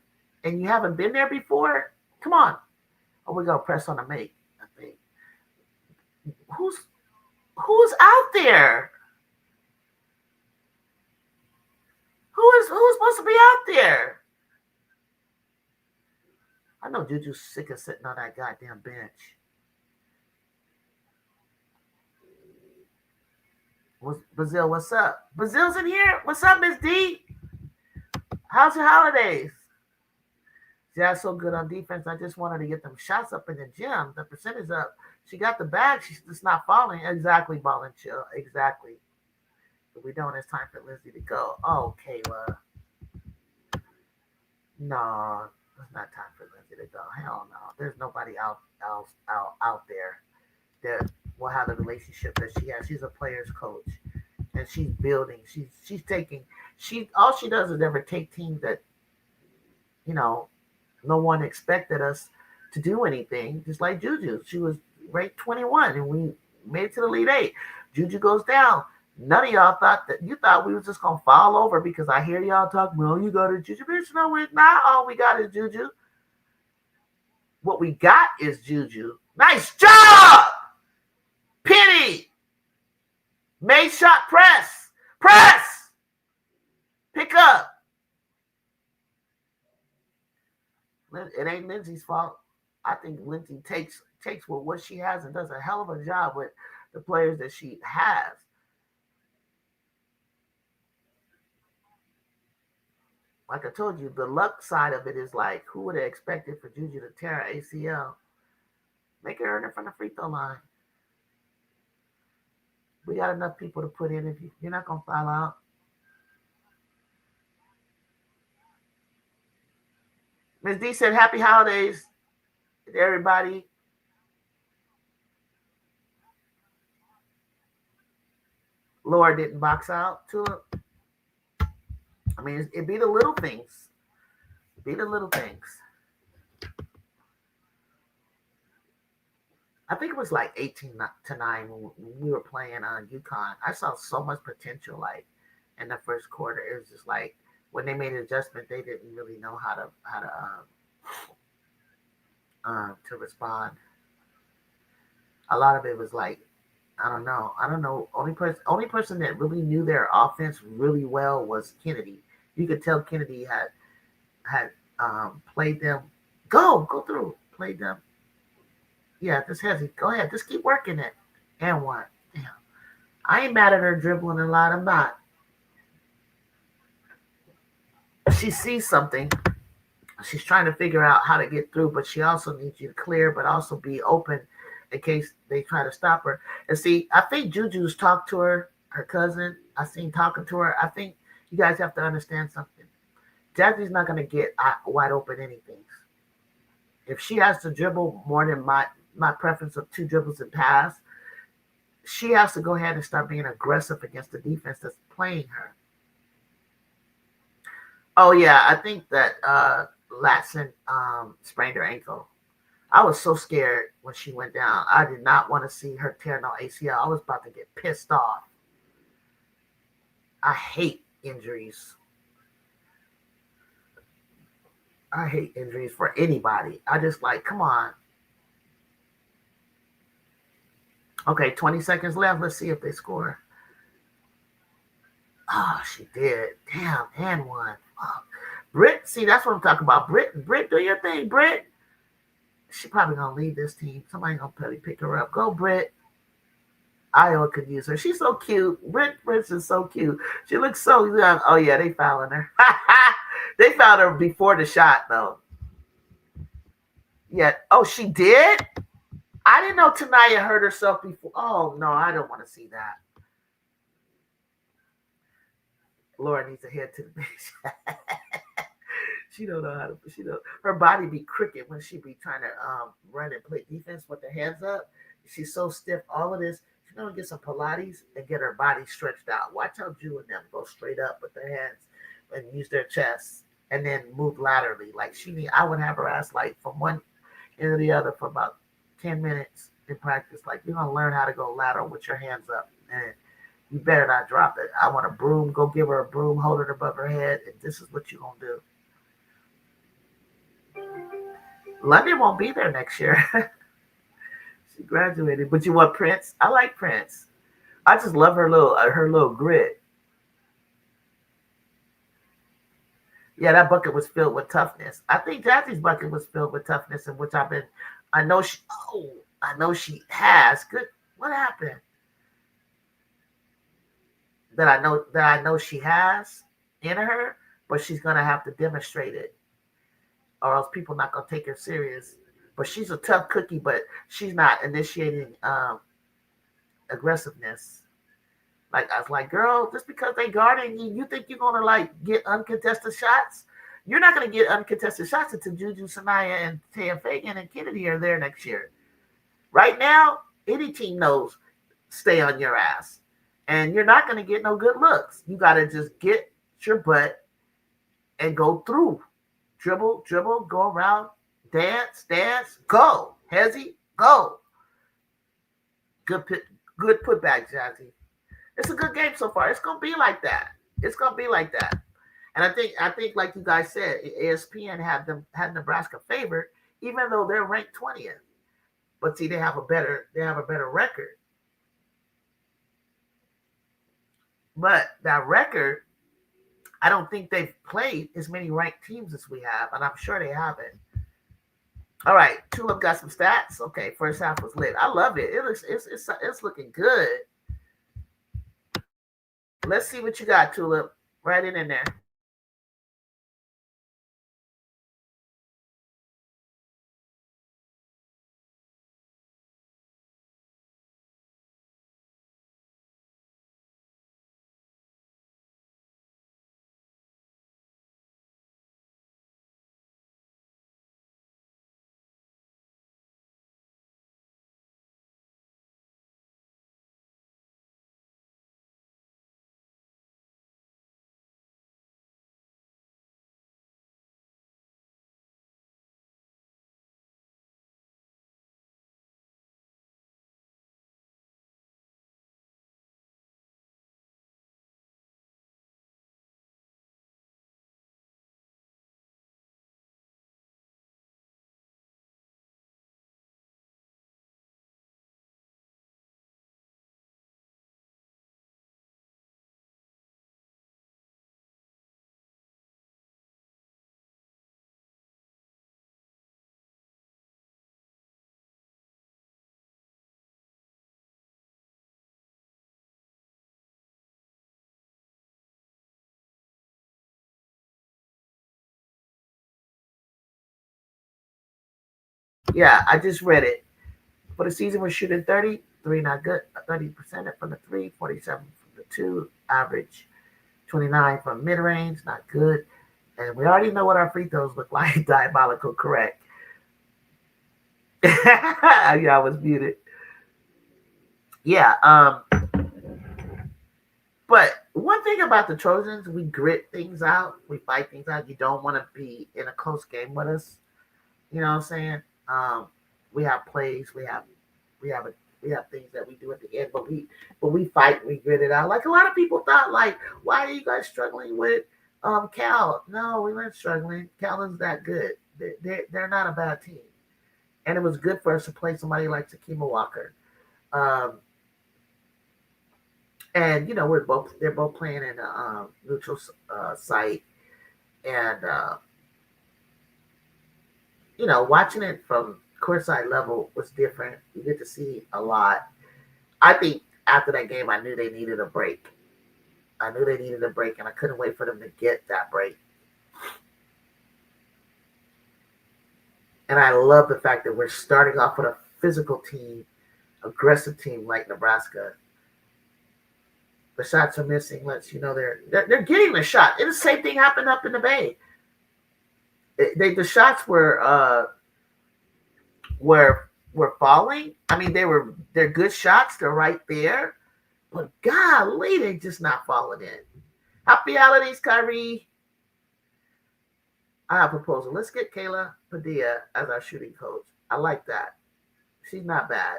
and you haven't been there before, come on. Oh, we're gonna press on the make. I think. Who's out there? Who's supposed to be out there? I know Juju's sick of sitting on that goddamn bench. Brazil, what's up? Brazil's in here. What's up, Miss D? How's your holidays? Jazz so good on defense. I just wanted to get them shots up in the gym. The percentage up. She got the bag. She's just not falling. Exactly, ball and chill. Exactly. If we don't, it's time for Lindsay to go. Oh, Kayla. No, it's not time for Lindsay to go. Hell no. There's nobody out there that will have the relationship that she has. She's a player's coach, and she's building. She's taking. All she does is ever take teams that, no one expected us to do anything. Just like Juju, she was ranked 21, and we made it to the Elite Eight. Juju goes down. None of y'all thought we was just gonna fall over because I hear y'all talking. Well, you got a Juju, bitch. No, we're not. All we got is Juju. What we got is Juju. Nice job, Penny. Made shot, press, pick up. It ain't Lindsay's fault. I think Lindsay takes what she has and does a hell of a job with the players that she has. Like I told you, the luck side of it is like, who would have expected for Juju to tear an ACL? Make her earn it from the free throw line. We got enough people to put in. If you're not going to foul out. Ms. D said, happy holidays to Laura didn't box out to it. I mean, it'd be the little things. Be the little things. I think it was like 18-9 when we were playing on UConn. I saw so much potential, like in the first quarter. It was just like when they made an adjustment, they didn't really know how to respond. A lot of it was like I don't know. I don't know. Only person that really knew their offense really well was Kennedy. You could tell Kennedy had played them. Go through. Played them. Yeah, just hesitate. Go ahead. Just keep working it. And one. Damn. I ain't mad at her dribbling a lot. I'm not. She sees something. She's trying to figure out how to get through, but she also needs you to clear, but also be open in case they try to stop her. And see, I think Juju's talked to her cousin. I seen talking to her. I think you guys have to understand something. Jazzy's not going to get wide open anything. If she has to dribble more than my preference of two dribbles and pass, she has to go ahead and start being aggressive against the defense that's playing her. Oh yeah, I think that Latson sprained her ankle. I was so scared when she went down. I did not want to see her tear no ACL. I was about to get pissed off. I hate injuries. I hate injuries for anybody. I just like, come on. Okay, 20 seconds left. Let's see if they score. Oh, she did. Damn, and one. Oh. Britt, see, that's what I'm talking about. Britt, do your thing, Britt. She probably gonna leave this team. Somebody gonna probably pick her up. Go, Britt. Iowa could use her. She's so cute. Britt is so cute. She looks so young. Oh yeah, they fouling her. They found her before the shot though. Yeah. Oh, she did? I didn't know Tanaya hurt herself before. Oh no, I don't want to see that. Laura needs to head to the bench. She don't know how to. She don't. Her body be crooked when she be trying to run and play defense with her hands up. She's so stiff. All of this. She gonna get some Pilates and get her body stretched out. Watch how Jew and them go straight up with their hands and use their chest and then move laterally. Like she need. I would have her ass like from one end to the other for about 10 minutes in practice. Like you're gonna learn how to go lateral with your hands up and you better not drop it. I want a broom. Go give her a broom, hold it above her head, and this is what you're gonna do. London won't be there next year. She graduated, but you want Prince? I like Prince. I just love her little grit. Yeah, that bucket was filled with toughness. I think Jazzy's bucket was filled with toughness, in which I've been. I know she. Oh, I know she has. Good. What happened? That I know she has in her, but she's gonna have to demonstrate it, or else people not gonna take her serious. But she's a tough cookie, but she's not initiating aggressiveness. Like I was like, girl, just because they guarding you, you think you're gonna like get uncontested shots? You're not gonna get uncontested shots until Juju Sanaya and Taya Fagan and Kennedy are there next year. Right now, any team knows stay on your ass. And you're not gonna get no good looks. You gotta just get your butt and go through. Dribble, go around, dance, go. Hezzy, go. Good good putback, Jazzy. It's a good game so far. It's gonna be like that. It's gonna be like that. And I think like you guys said, ESPN had Nebraska favored, even though they're ranked 20th. But see, they have a better record. But that record, I don't think they've played as many ranked teams as we have, and I'm sure they haven't. All right, Tulip got some stats. Okay, first half was lit. I love it. It's looking good. Let's see what you got, Tulip. Right in there. Yeah, I just read it. For the season, we're shooting 30, three not good, 30% from the three, 47 from the two, average 29 from mid range, not good. And we already know what our free throws look like. Diabolical, correct. Yeah, I was muted. Yeah. But one thing about the Trojans, we grit things out, we fight things out. You don't want to be in a close game with us. You know what I'm saying? Um, we have plays, we have a we have things that we do at the end, but we fight, we grit it out. Like a lot of people thought, like, why are you guys struggling with Cal? No, we weren't struggling. Cal is that good. They're not a bad team, and it was good for us to play somebody like Takima Walker. Um, and they're both playing in a neutral site, and watching it from courtside level was different. You get to see a lot. I think after that game, I knew they needed a break. I knew they needed a break, and I couldn't wait for them to get that break. And I love the fact that we're starting off with a physical team, aggressive team like Nebraska. The shots are missing. Lets you know they're getting the shot. And the same thing happened up in the Bay. The shots were falling. I mean, they're good shots. They're right there, but golly, they just not falling in. Happy holidays, Kyrie. I have a proposal. Let's get Kayla Padilla as our shooting coach. I like that. She's not bad,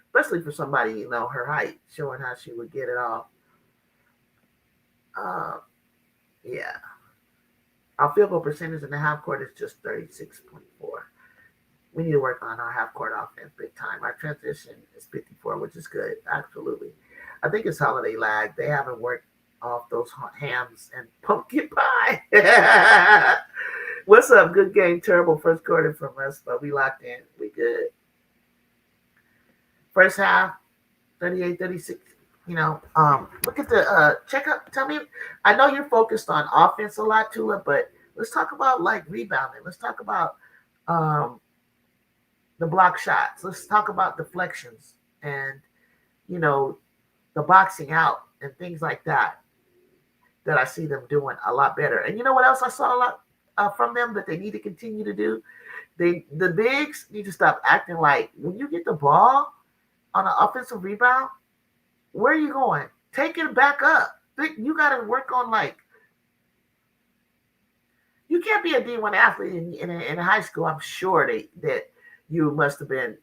especially for somebody her height, showing how she would get it off. Yeah. Our field goal percentage in the half court is just 36.4. We need to work on our half court offense big time. Our transition is 54, which is good. Absolutely. I think it's holiday lag. They haven't worked off those hams and pumpkin pie. What's up? Good game. Terrible first quarter from us, but we locked in. We good. First half, 38-36. Look at the check up. Tell me, I know you're focused on offense a lot, Tula, but let's talk about like rebounding. Let's talk about the block shots. Let's talk about deflections and the boxing out and things like that. That I see them doing a lot better. And you know what else I saw a lot from them that they need to continue to do? The bigs need to stop acting like when you get the ball on an offensive rebound, where are you going? Take it back up. You got to work on you can't be a D1 athlete in high school. I'm sure that you must have been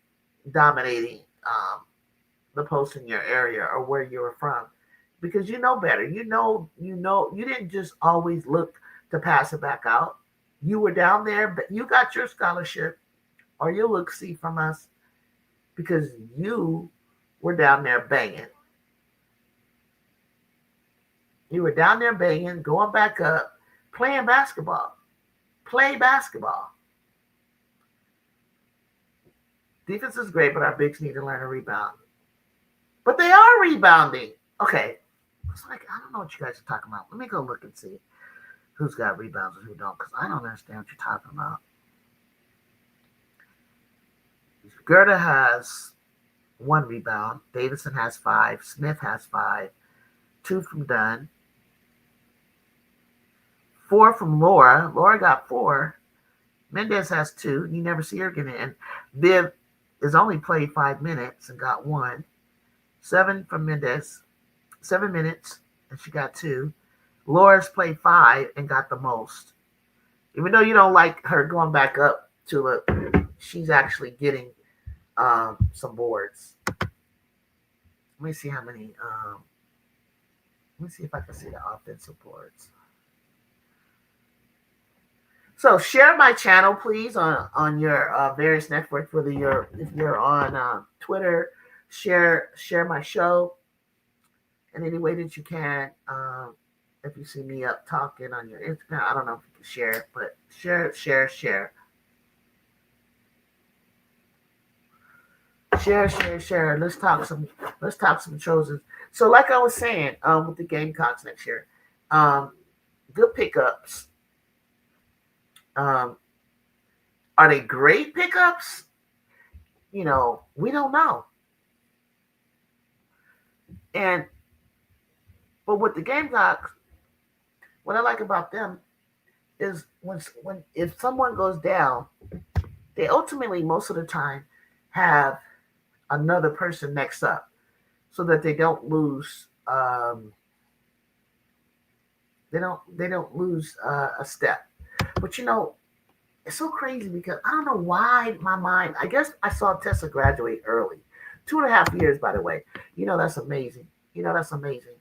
dominating the post in your area or where you were from, because you know better. You didn't just always look to pass it back out. You were down there, but you got your scholarship or your look-see from us because you were down there banging. You were down there banging, going back up, playing basketball. Play basketball. Defense is great, but our bigs need to learn to rebound. But they are rebounding. Okay. It's like, I don't know what you guys are talking about. Let me go look and see who's got rebounds and who don't, because I don't understand what you're talking about. Gerda has 1 rebound. Davidson has 5. Smith has 5. 2 from Dunn. 4 from Laura. Laura got 4. Mendez has 2. You never see her get in. Viv has only played 5 minutes and got 1. 7 from Mendez. 7 minutes and she got 2. Laura's played 5 and got the most. Even though you don't like her going back up to she's actually getting some boards. Let me see how many. Let me see if I can see the offensive boards. So share my channel, please, on your various networks. Whether if you're on Twitter, share my show in any way that you can. If you see me up talking on your Instagram, I don't know if you can share it, but share. Share. Let's talk some Trojans. So like I was saying, with the Gamecocks next year, good pickups. Are they great pickups? we don't know. And but with the Gamecocks, what I like about them is when if someone goes down, they ultimately most of the time have another person next up, so that they don't lose. They don't lose a step. But it's so crazy because I don't know why my mind. I guess I saw Tessa graduate early, 2.5 years, by the way. That's amazing. That's amazing.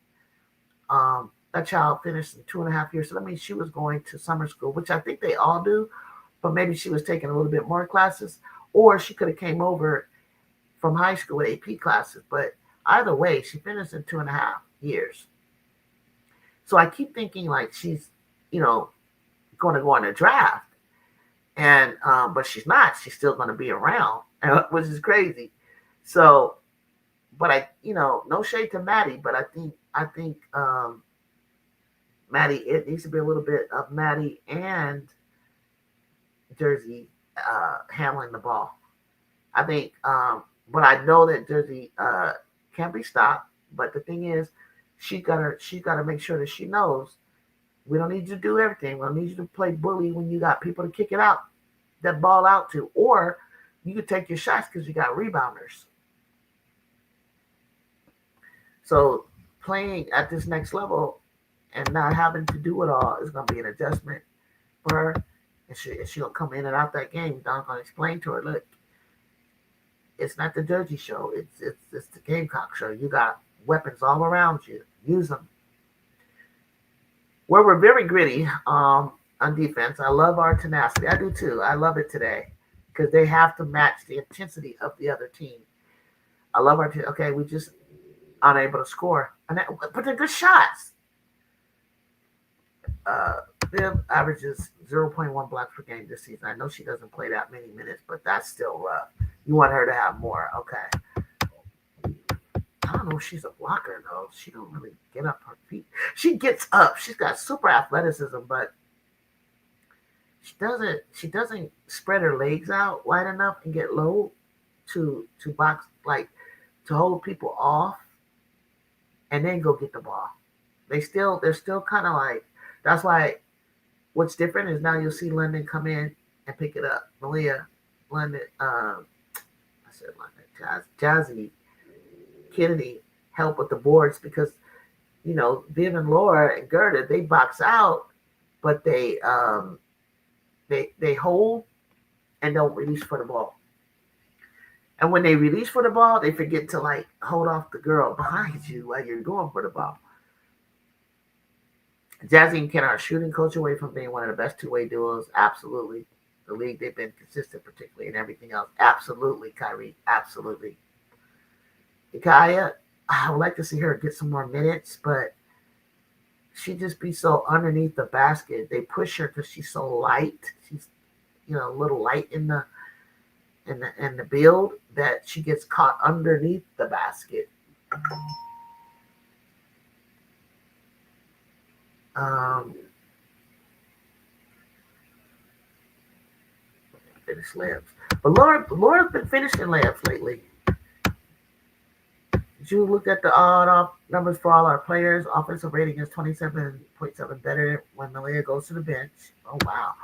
That child finished in 2.5 years, so that means she was going to summer school, which I think they all do. But maybe she was taking a little bit more classes, or she could have came over from high school with AP classes. But either way, she finished in 2.5 years. So I keep thinking like she's, you know, going to go on a draft, and but she's not. She's still going to be around, which is crazy. So, but no shade to Maddie, but I think Maddie, it needs to be a little bit of Maddie and Jersey handling the ball. I think, but I know that Jersey can be stopped. But the thing is, she gotta make sure that she knows we don't need you to do everything. We don't need you to play bully when you got people to kick it out, that ball out to, or you could take your shots because you got rebounders. So playing at this next level and not having to do it all is gonna be an adjustment for her. And she'll come in and out that game. Don's gonna explain to her, look, it's not the Jersey show. It's the Gamecock show. You got weapons all around you. Use them. Where we're very gritty on defense. I love our tenacity. I do too. I love it today because they have to match the intensity of the other team. I love our team. Okay, we just unable to score, but they're good shots. Uh, Viv averages 0.1 blocks per game this season. I know she doesn't play that many minutes, but that's still rough. You want her to have more. Okay. I don't know if she's a blocker though. She don't really get up her feet. She gets up. She's got super athleticism, but she doesn't spread her legs out wide enough and get low to box, like to hold people off and then go get the ball. They're still kind of like, that's why what's different is now you'll see London come in and pick it up. Malia, London, I said London, Jazzy, Kennedy help with the boards because Viv and Laura and Gerda, they box out, but they hold and don't release for the ball. And when they release for the ball, they forget to like hold off the girl behind you while you're going for the ball. Jazzy and Ken are a shooting coach away from being one of the best two-way duos. Absolutely. The league, they've been consistent, particularly in everything else. Absolutely, Kyrie. Absolutely. Ikaya, I would like to see her get some more minutes, but she just be so underneath the basket. They push her because she's so light. She's a little light in the build that she gets caught underneath the basket. Finish layups, but Laura's been finishing layups lately. You looked at the off numbers for all our players. Offensive rating is 27.7, better when Malia goes to the bench. Oh wow,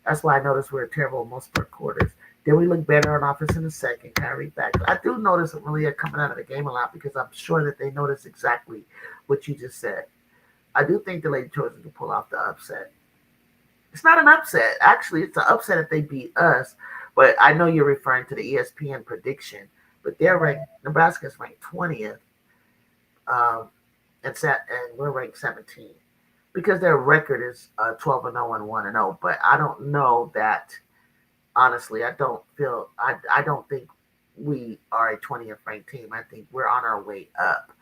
that's why I noticed we're terrible most per quarters. Then we look better on offense in the second. Kyrie back. I do notice Malia coming out of the game a lot because I'm sure that they notice exactly what you just said. I do think the Lady Trojans will pull off the upset. It's not an upset. Actually, it's an upset if they beat us. But I know you're referring to the ESPN prediction. But they're ranked. Nebraska's ranked 20th, and we're ranked 17th because their record is 12-0 and 1-0. But I don't know that. Honestly, I don't think we are a 20th ranked team. I think we're on our way up.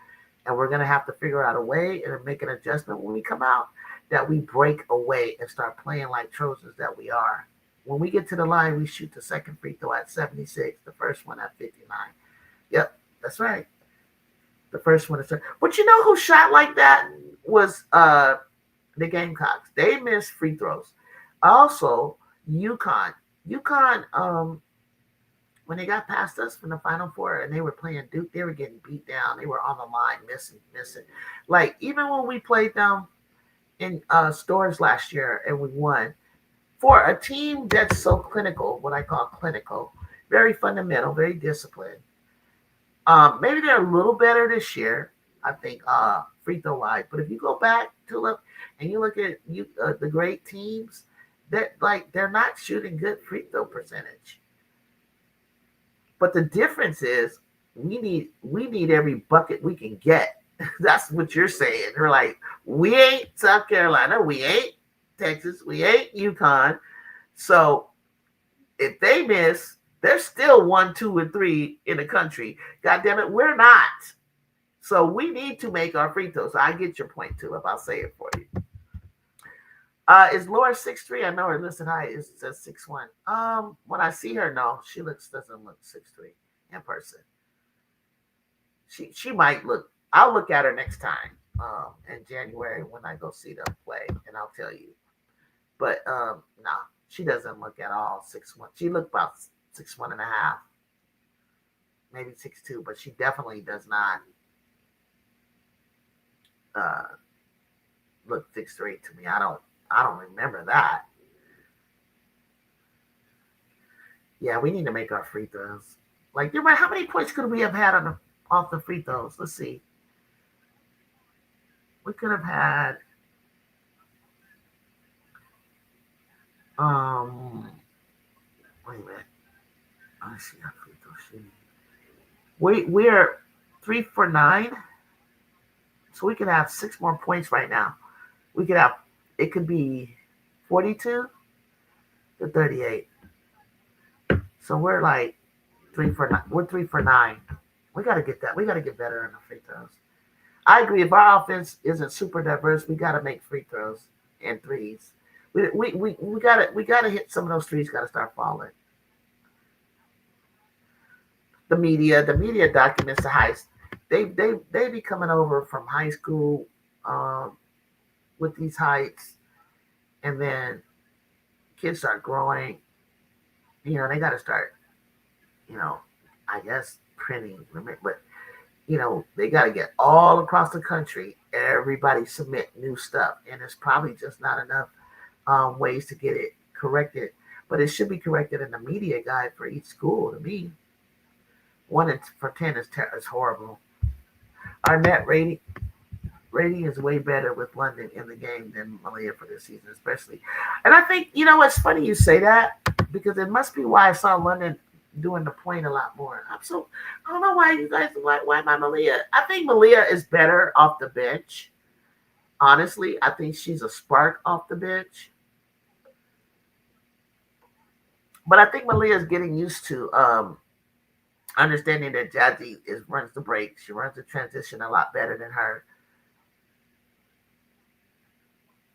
And we're going to have to figure out a way and make an adjustment when we come out that we break away and start playing like Trojans that we are. When we get to the line, we shoot the second free throw at 76, the first one at 59. Yep, that's right. The first one is. But you know who shot like that was the Gamecocks. They missed free throws. Also, UConn when they got past us from the Final Four and they were playing Duke, they were getting beat down. They were on the line, missing. Like even when we played them in stores last year and we won, for a team that's so clinical, what I call clinical, very fundamental, very disciplined. Maybe they're a little better this year, I think, free throw wise. But if you go back to look and you look at the great teams, that like they're not shooting good free throw percentage. But the difference is we need every bucket we can get. That's what you're saying. They're like, we ain't South Carolina, we ain't Texas, we ain't UConn. So if they miss, they're still 1, 2, and 3 in the country. God damn it, we're not. So we need to make our free throws. I get your point too, if I'll say it for you. Is Laura 6'3"? I know her listed height is says 6'1". When I see her, no, she doesn't look 6'3" in person. She might look. I'll look at her next time in January when I go see them play, and I'll tell you. But no, she doesn't look at all 6'1". She looked about 6'1 and a half, maybe 6'2", but she definitely does not look 6'3" to me. I don't remember that. Yeah, we need to make our free throws. Like, how many points could we have had off the free throws? Let's see. We could have had wait a minute. Let's see how free throws shooting. We're 3 for 9. So we could have 6 more points right now. We could have it could be 42 to 38. So we're like 3 for 9. We're 3 for 9. We gotta get that. We gotta get better in the free throws. I agree. If our offense isn't super diverse, we gotta make free throws and threes. We gotta hit some of those threes. Gotta start falling. The media documents the highs. They be coming over from high school with these heights, and then kids start growing. They got to start. I guess printing, but they got to get all across the country. Everybody submit new stuff, and it's probably just not enough ways to get it corrected. But it should be corrected in the media guide for each school. To me, 1 for 10 is horrible. Our net rating is way better with London in the game than Malia for this season, especially. And I think it's funny you say that because it must be why I saw London doing the point a lot more. I don't know why you guys why my Malia. I think Malia is better off the bench. Honestly, I think she's a spark off the bench. But I think Malia is getting used to understanding that Jazzy runs the break. She runs the transition a lot better than her.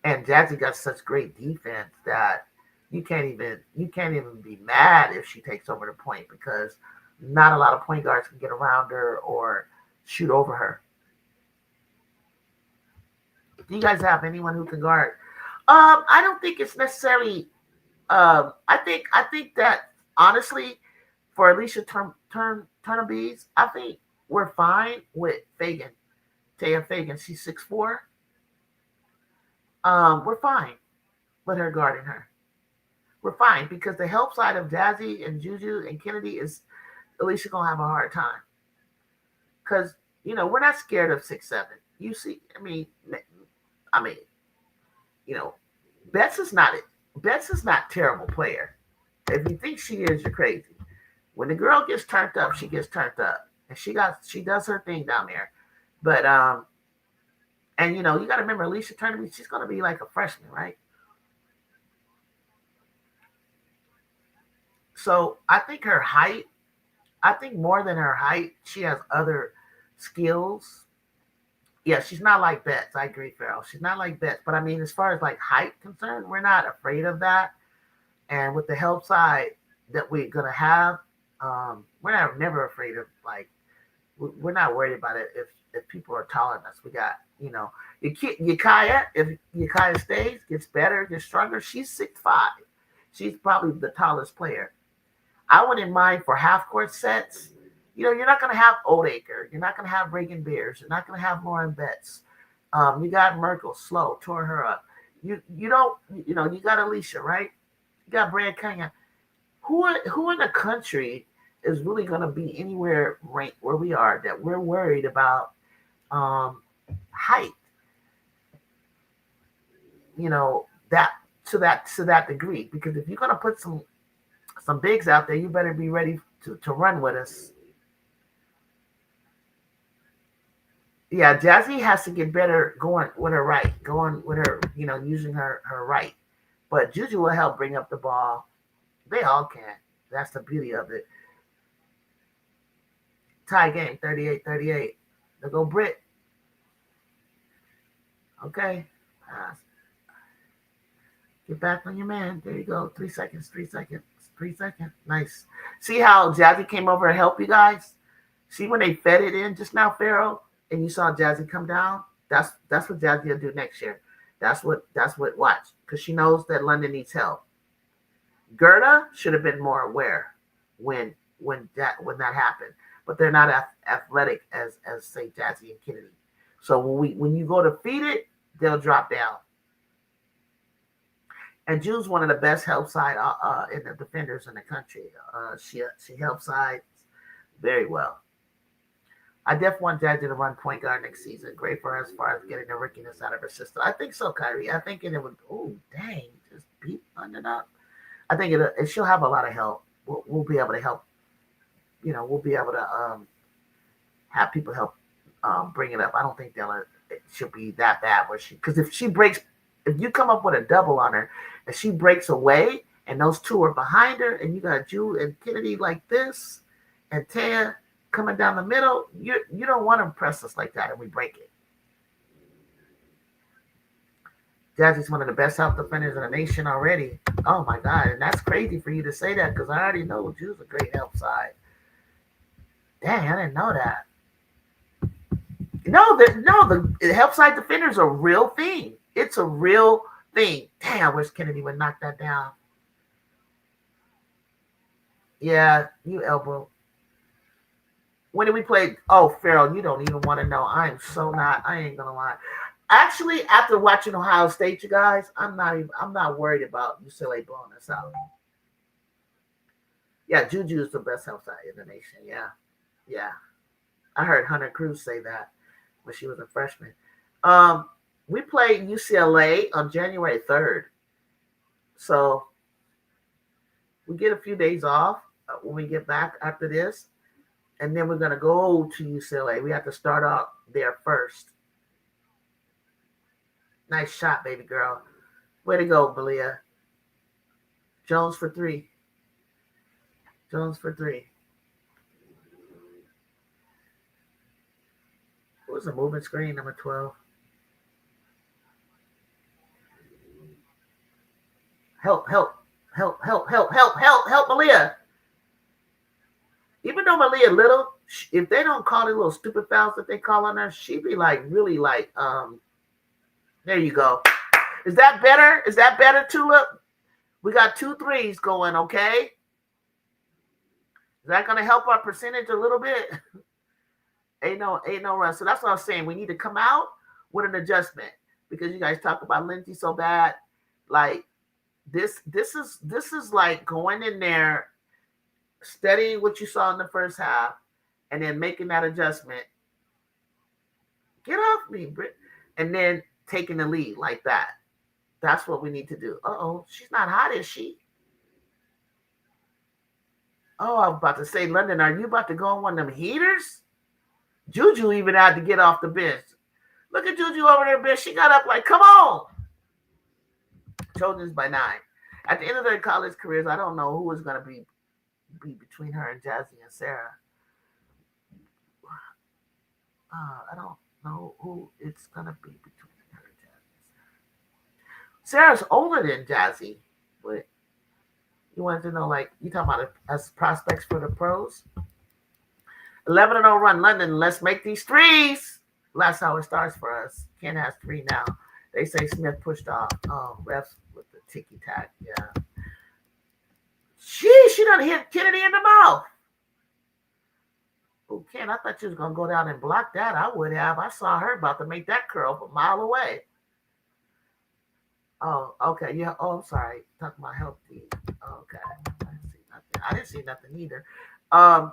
And Jazzy got such great defense that you can't even be mad if she takes over the point because not a lot of point guards can get around her or shoot over her. Do you guys have anyone who can guard? I don't think it's necessarily. I think that honestly, for Alicia Turnabees, I think we're fine with Fagan, Taya Fagan. She's 6'4". We're fine with her guarding her. We're fine because the help side of Jazzy and Juju and Kennedy is Alicia gonna have a hard time because we're not scared of 6'7". You see, I mean, Betts is not a terrible player. If you think she is, you're crazy. When the girl gets turned up, she gets turned up, and she does her thing down there. But and you got to remember Alicia Turnaby, she's gonna be like a freshman, right? So I think her height, I think more than her height, she has other skills. Yeah, she's not like Betts. I agree, Farrell. She's not like Betts. But I mean, as far as like height concerned, we're not afraid of that. And with the help side that we're gonna have, we're never afraid of we're not worried about it if people are taller than us. We got Yakaya. If Yakaya stays, gets better, gets stronger, she's 6'5". She's probably the tallest player. I wouldn't mind for half court sets. You're not going to have Oldacre. You're not going to have Reagan Beers. You're not going to have Lauren Betts. You got Merkel, slow, tore her up. You don't, you got Alicia, right? You got Brad Cunningham. Who in the country is really going to be anywhere ranked where we are that we're worried about height? That to that degree, because if you're going to put some bigs out there, you better be ready to run with us. Yeah, Jazzy has to get better going with her right, going with her, using her right. But Juju will help bring up the ball. They all can. That's the beauty of it. Tie game, 38-38. They'll go Brit. Okay. Get back on your man. There you go. 3 seconds, 3 seconds, 3 seconds. Nice. See how Jazzy came over and helped you guys? See when they fed it in just now, Pharaoh, and you saw Jazzy come down? That's what Jazzy will do next year. That's what watch. Because she knows that London needs help. Gerda should have been more aware when that happened. But they're not athletic as say Jazzy and Kennedy. So when you go to feed it, they'll drop down. And June's one of the best help side in the defenders in the country. She helps sides very well. I definitely want Jazzy to run point guard next season. Great for her as far as getting the rickiness out of her system. I think so, Kyrie. I think it would. Oh, dang! Just beat London up. I think she'll have a lot of help. We'll be able to help. We'll be able to have people help bring it up. I don't think she'll be that bad because if you come up with a double on her and she breaks away and those two are behind her and you got Ju and Kennedy like this and Taya coming down the middle, you don't want to press us like that and we break it. Jazzy's one of the best help defenders in the nation already. Oh my God. And that's crazy for you to say that because I already know Ju's a great help side. Dang, I didn't know that. The help side defenders are a real thing. It's a real thing. Dang, I wish Kennedy would knock that down. Yeah, you elbow. When did we play? Oh, Farrell, you don't even want to know. I ain't going to lie. Actually, after watching Ohio State, you guys, I'm not worried about UCLA blowing us out. Yeah, Juju is the best help side in the nation. Yeah. I heard Hunter Cruz say that when she was a freshman. We played UCLA on January 3rd. So we get a few days off when we get back after this. And then we're going to go to UCLA. We have to start off there first. Nice shot, baby girl. Way to go, Belia. Jones for three. It was a moving screen, number 12. Help, Malia. Even though Malia little, if they don't call the little stupid fouls that they call on her, she be like, really like, there you go. Is that better? Is that better, Tulip? We got 2 threes going, okay? Is that going to help our percentage a little bit? Ain't no run. So that's what I was saying. We need to come out with an adjustment because you guys talk about Lindsay so bad. Like, this is like going in there, studying what you saw in the first half, and then making that adjustment. Get off me, Britt. And then taking the lead like that. That's what we need to do. Uh-oh, she's not hot, is she? Oh, I was about to say, London, are you about to go on one of them heaters? Juju even had to get off the bench. Look at Juju over there, bitch. She got up like, come on. Trojans by 9. At the end of their college careers, I don't know who is going to be between her and Jazzy and Sarah. I don't know who it's going to be between her and Jazzy. Sarah's older than Jazzy, but you wanted to know, like, you talking about as prospects for the pros? 11-0 run, London. Let's make these threes. That's how it starts for us. Ken has 3 now. They say Smith pushed off. Oh, refs with the ticky tack. Yeah. She done hit Kennedy in the mouth. Oh, Ken, I thought you was gonna go down and block that. I would have. I saw her about to make that curl a mile away. Oh, okay. Yeah. Oh, I'm sorry. Talking about health team. Okay. I didn't see nothing. I didn't see nothing either. Um,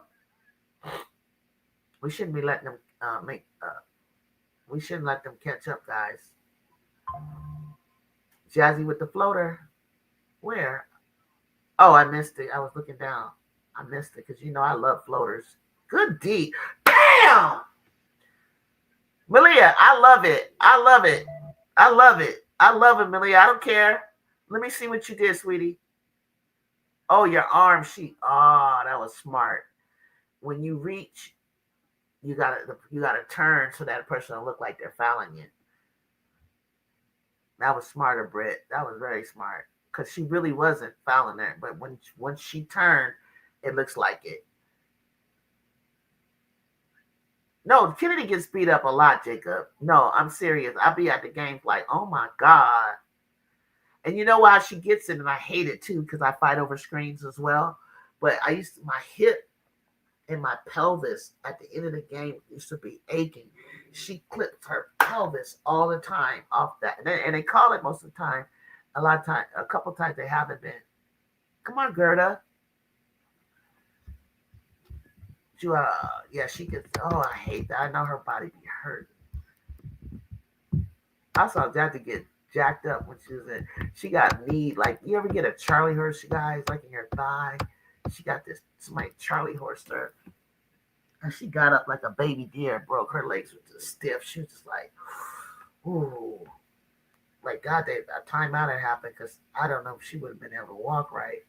we shouldn't be letting them make. We shouldn't let them catch up, guys. Jazzy with the floater. Where? Oh, I missed it. I was looking down. I missed it because I love floaters. Good D. Damn! Malia, I love it. I love it. I love it. I love it, Malia. I don't care. Let me see what you did, sweetie. Oh, your arm sheet. Oh, that was smart. When you reach, you gotta turn so that person will look like they're fouling you. That was smarter, Britt. That was very smart. Because she really wasn't fouling there. But once she turned, it looks like it. No, Kennedy gets beat up a lot, Jacob. No, I'm serious. I'll be at the games like, oh my God. And you know why she gets it, and I hate it too, because I fight over screens as well. But my hip and my pelvis at the end of the game used to be aching. She clipped her pelvis all the time off that. And they call it most of the time. A couple times they haven't been. Come on, Gerda. Yeah, she gets. Oh, I hate that. I know her body be hurt. I saw Jazzy get jacked up when she was in. She got knee. Like, you ever get a Charlie horse, you guys, like in your thigh? She got this. Somebody Charlie horsed her. And she got up like a baby deer, broke. Her legs were just stiff. She was just like, ooh. Like, God, a timeout had happened because I don't know if she would have been able to walk right.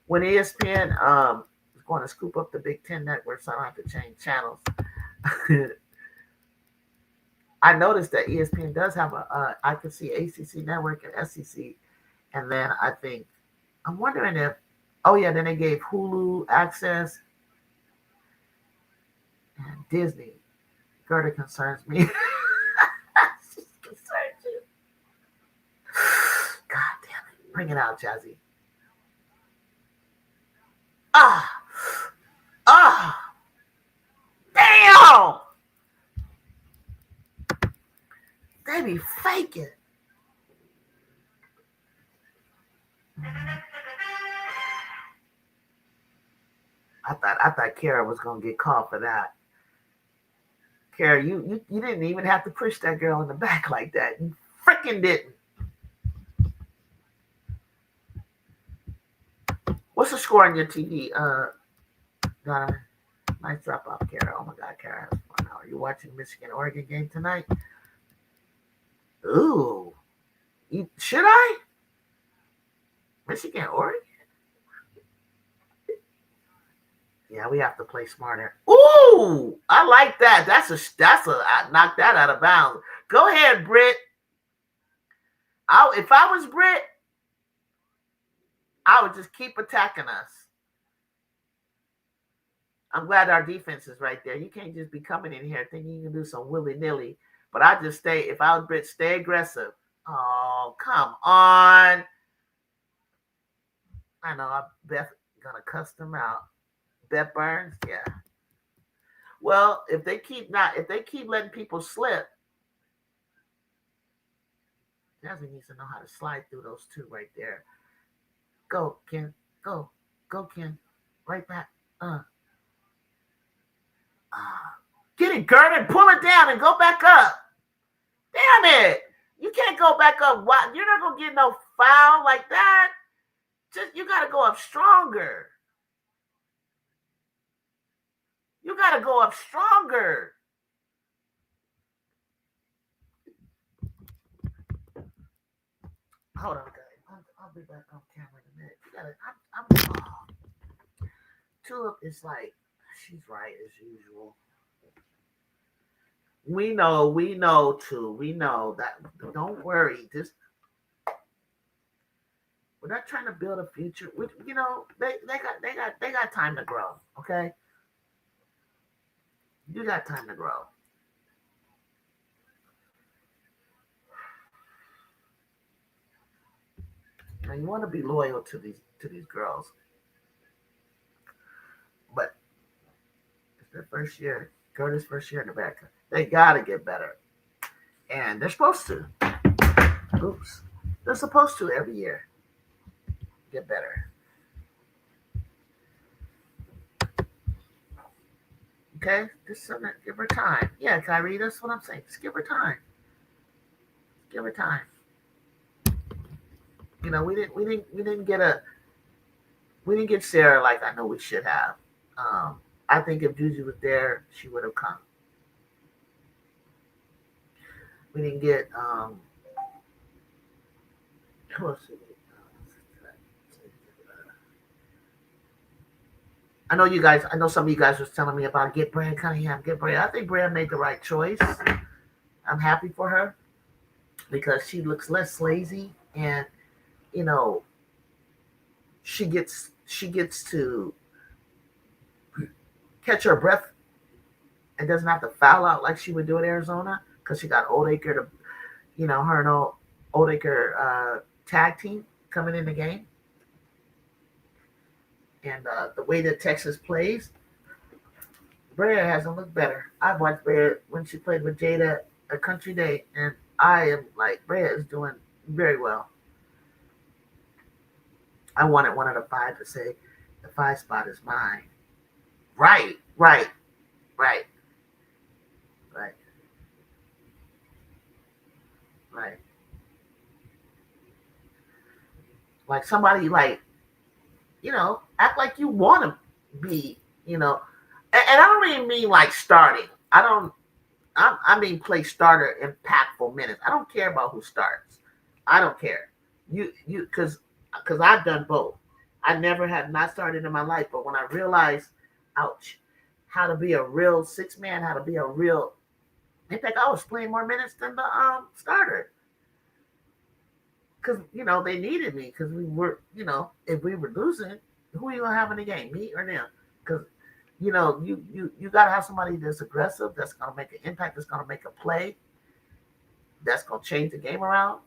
When ESPN was going to scoop up the Big Ten network, so I don't have to change channels. I noticed that ESPN does have I can see ACC network and SEC, and then I'm wondering if, oh yeah, then they gave Hulu access and Disney. Gerda concerns me. She concerns you. God damn it. Bring it out, Jazzy. Ah! Ah! Damn! They be faking. I thought Kara was gonna get called for that. Kara, you didn't even have to push that girl in the back like that. You freaking didn't. What's the score on your TV? Donna, nice drop off, Kara. Oh my God, Kara has fun. Are you watching Michigan Oregon game tonight? Ooh, should I? Michigan Oregon? Yeah, we have to play smarter. Ooh, I like that. I knocked that out of bounds. Go ahead, Britt. If I was Britt, I would just keep attacking us. I'm glad our defense is right there. You can't just be coming in here thinking you can do some willy-nilly. But I just if I was Britt, stay aggressive. Oh, come on. I know Beth gonna cuss them out. Beth Burns, yeah. Well, if they keep letting people slip, Jazzy needs to know how to slide through those two right there. Go, Ken. Go. Go, Ken. Right back. Get it, Gert, and pull it down and go back up. Damn it. You can't go back up. You're not going to get no foul like that. You got to go up stronger. You got to go up stronger. Hold on, guys. I'll be back on camera in a minute. Tulip is like, she's right as usual. We know too. We know that. Don't worry. We're not trying to build a future. They got time to grow. Okay, you got time to grow. Now you want to be loyal to these girls. Their first year. Curtis' first year in Nebraska. They got to get better. And they're supposed to. Oops. They're supposed to every year get better. Okay? Just give her time. Yeah, Kyrie, that's what I'm saying. Just give her time. Give her time. You know, we didn't get Sarah like I know we should have. I think if Juju was there, she would have come. We didn't get who else did we, I know you guys. I know some of you guys was telling me about get Brand Cunningham, get Brand. I think Brand made the right choice. I'm happy for her because she looks less lazy, and you know she gets to catch her breath and doesn't have to foul out like she would do in Arizona because she got Oldacre to, her and Oldacre tag team coming in the game. And the way that Texas plays, Brea hasn't looked better. I've watched Brea when she played with Jada at Country Day, and I am like, Brea is doing very well. I wanted one of the five to say, the 5 spot is mine. Right. Like somebody act like you want to be, and I don't even mean like starting. I mean play starter, impactful minutes. I don't care about who starts. I don't care. Because I've done both. I never have not started in my life, but when I realized, ouch, how to be a real 6-man, how to be a real, in fact, I was playing more minutes than the starter. Because they needed me because we were, if we were losing, who are you gonna have in the game, me or them? Because you gotta have somebody that's aggressive, that's gonna make an impact, that's gonna make a play, that's gonna change the game around.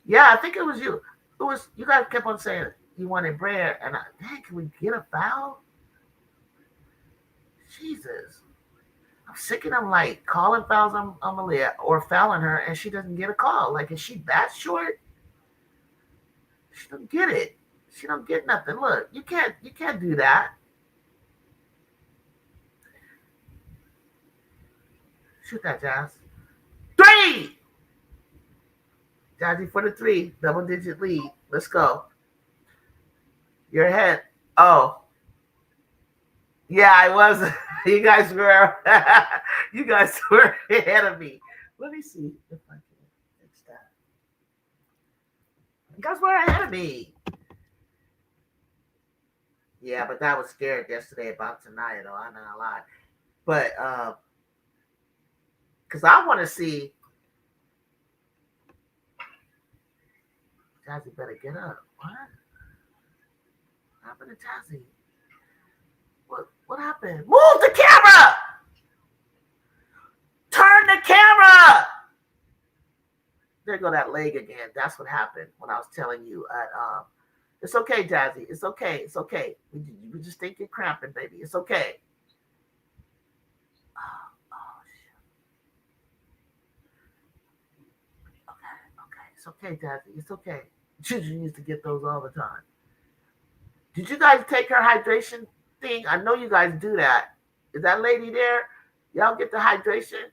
Yeah, I think it was you. It was you guys kept on saying you wanted Brea, and dang, can we get a foul? Jesus. I'm sick of them like calling fouls on Malia or fouling her and she doesn't get a call. Like, is she that short? She don't get it. She don't get nothing. Look, you can't do that. Shoot that, Jazz. 3! Jazzy for the 3. Double-digit lead. Let's go. You're ahead. Oh. Yeah, I was. You guys were ahead of me. Let me see if I can fix that. You guys were ahead of me. Yeah, but that was scared yesterday about tonight, though. I'm not gonna lie. But because I want to see. Jazzy better get up. What happened to Jazzy? What happened? Move the camera! Turn the camera! There go that leg again. That's what happened when I was telling you at it's okay, Jazzy. It's okay. It's okay. We just think you're cramping, baby. It's okay. Okay. It's okay, Jazzy. It's okay. Juju used to get those all the time. Did you guys take her hydration thing? I know you guys do that. Is that lady there? Y'all get the hydration?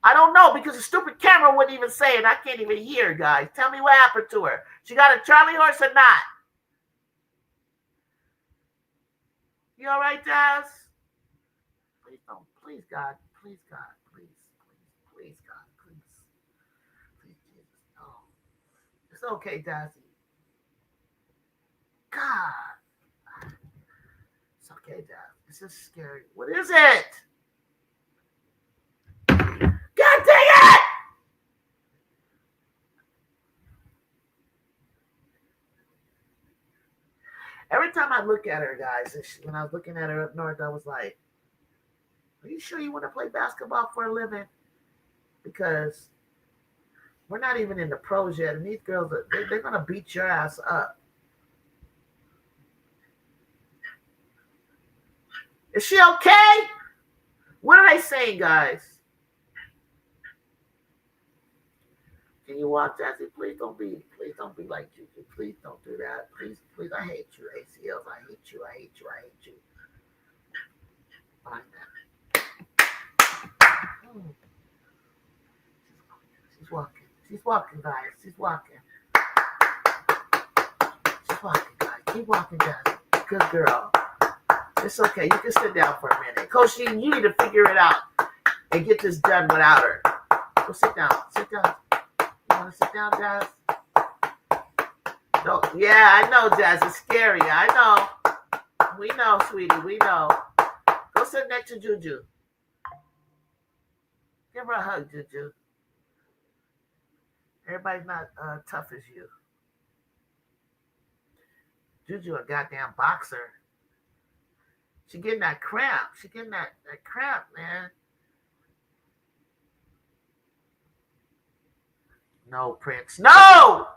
I don't know because the stupid camera wouldn't even say it. I can't even hear, guys. Tell me what happened to her. She got a Charlie horse or not? You all right, Jazz? Please don't. Please, God. Please, God. Please, God. Please, Jesus. No. It's okay, Jazzy. God. It's okay, Jazz. It's just scary. What is it? God dang it! Every time I look at her, guys, when I was looking at her up north, I was like, are you sure you want to play basketball for a living? Because we're not even in the pros yet, and these girls, they're going to beat your ass up. Is she okay? What are they saying, guys? Can you watch Jazzy? Please don't be like Juju. Please don't do that. Please, I hate you, ACLs. I hate you. I hate you. I hate you. Find that. She's walking. She's walking, guys. She's walking. She's walking, guys. Keep walking, Jazzy. Good girl. It's okay. You can sit down for a minute. Coach, you need to figure it out and get this done without her. Go sit down. Sit down. You want to sit down, Jazz? No. Yeah, I know, Jazz. It's scary. I know. We know, sweetie. We know. Go sit next to Juju. Give her a hug, Juju. Everybody's not tough as you. Juju, a goddamn boxer. She getting that cramp. She getting that cramp, man. No, Prince. No!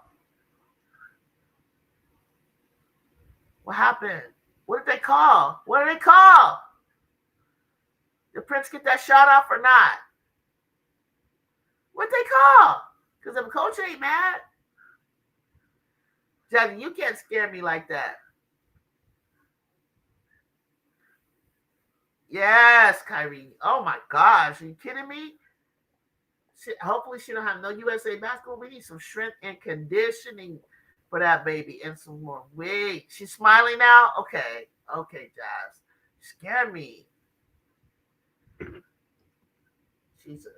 What happened? What did they call? What did they call? Did Prince get that shot off or not? What did they call? Because the coach ain't mad. Jazzy, you can't scare me like that. Yes, Kyrie. Oh my gosh, are you kidding me? Hopefully she don't have no USA basketball. We need some strength and conditioning for that baby and some more weight. She's smiling now? Okay, Jazz. Scare me. Jesus.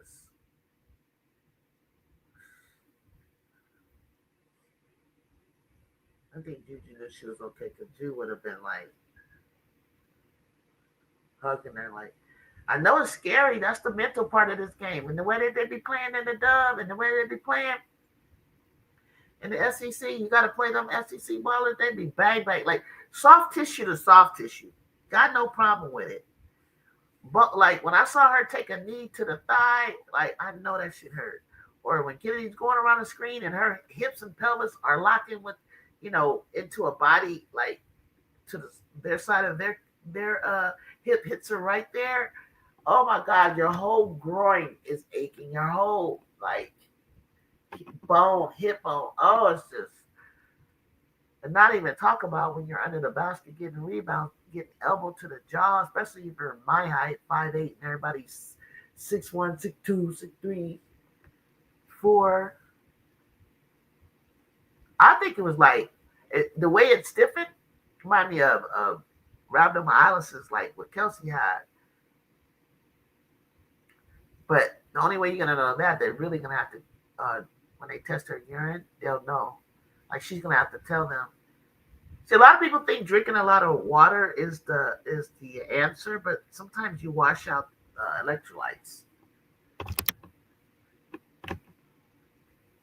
I think Juju knew she was okay because Ju would have been like hugging her like, I know it's scary. That's the mental part of this game. And the way that they be playing in the dub and the way they be playing in the SEC, you got to play them SEC ballers. They be bang, bang. Like soft tissue to soft tissue. Got no problem with it. But like when I saw her take a knee to the thigh, like I know that shit hurt. Or when Kennedy's going around the screen and her hips and pelvis are locking with, into a body, like to their side of their hip hits her right there. Oh my God, your whole groin is aching. Your whole like bone, hip bone. Oh, it's just, and not even talk about when you're under the basket getting rebounds, getting elbow to the jaw, especially if you're my height, 5'8", and everybody's 6'1", 6'2", 6'3", 4. I think it was like the way it stiffened reminded me of rhabdomyolysis, like what Kelsey had. But the only way you're gonna know that, they're really gonna have to, when they test her urine, they'll know. Like she's gonna have to tell them. See, a lot of people think drinking a lot of water is the answer, but sometimes you wash out electrolytes.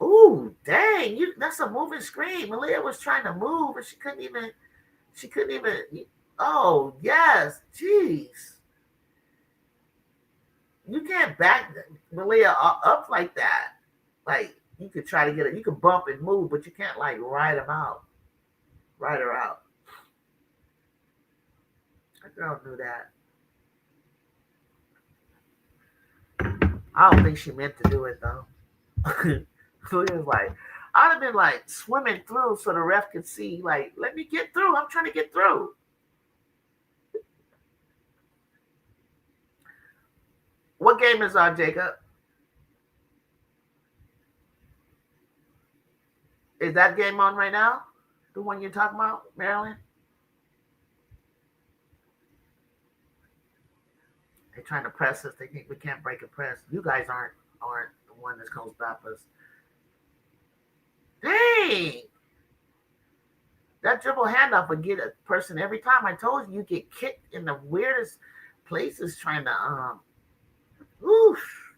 Ooh, dang! That's a moving screen. Malia was trying to move, and she couldn't even. Oh yes, jeez. You can't back Malia up like that. Like you could try to get it. You could bump and move, but you can't like ride her out. That girl knew that. I don't think she meant to do it though. So it was like, I'd have been like swimming through so the ref could see, like, let me get through. I'm trying to get through. What game is on, Jacob? Is that game on right now? The one you're talking about, Maryland? They're trying to press us. They think we can't break a press. You guys aren't the one that's going to stop us. Dang! That dribble handoff would get a person every time. I told you get kicked in the weirdest places trying to oof.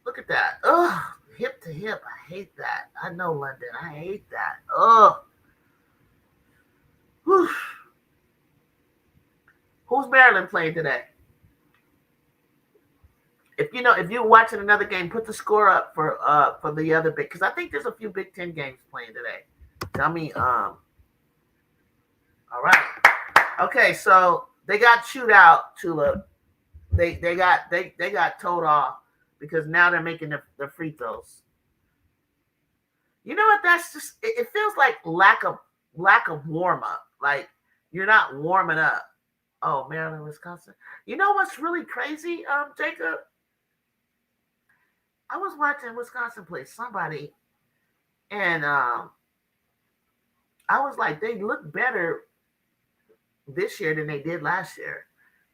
Look at that. Ugh. Hip to hip. I hate that. I know, London. I hate that. Ugh. Oof. Who's Maryland playing today? If you're watching another game, put the score up for the other big, because I think there's a few Big Ten games playing today. Tell me, all right. Okay, so they got chewed out, Tulip. They got told off because now they're making the free throws. You know what? That's just it feels like lack of warm up. Like you're not warming up. Oh, Maryland, Wisconsin. You know what's really crazy, Jacob? I was watching Wisconsin play somebody, and I was like, they look better this year than they did last year.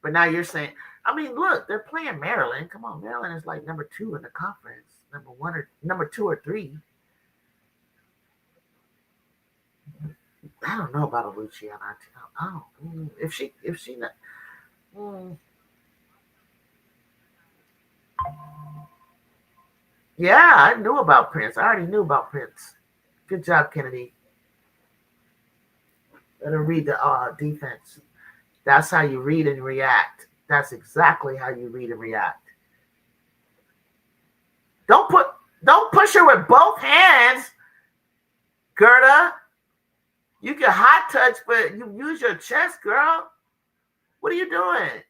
But now you're saying, I mean, look, they're playing Maryland. Come on, Maryland is like number 2 in the conference, number 1 or number 2 or 3. I don't know about Alucci on our team. Oh, if she not, mm, yeah, I knew about Prince. I already knew about Prince. Good job, Kennedy. Let her read the defense. That's how you read and react. That's exactly how you read and react. Don't push her with both hands, Gerda. You can hot touch, but you use your chest, girl. What are you doing?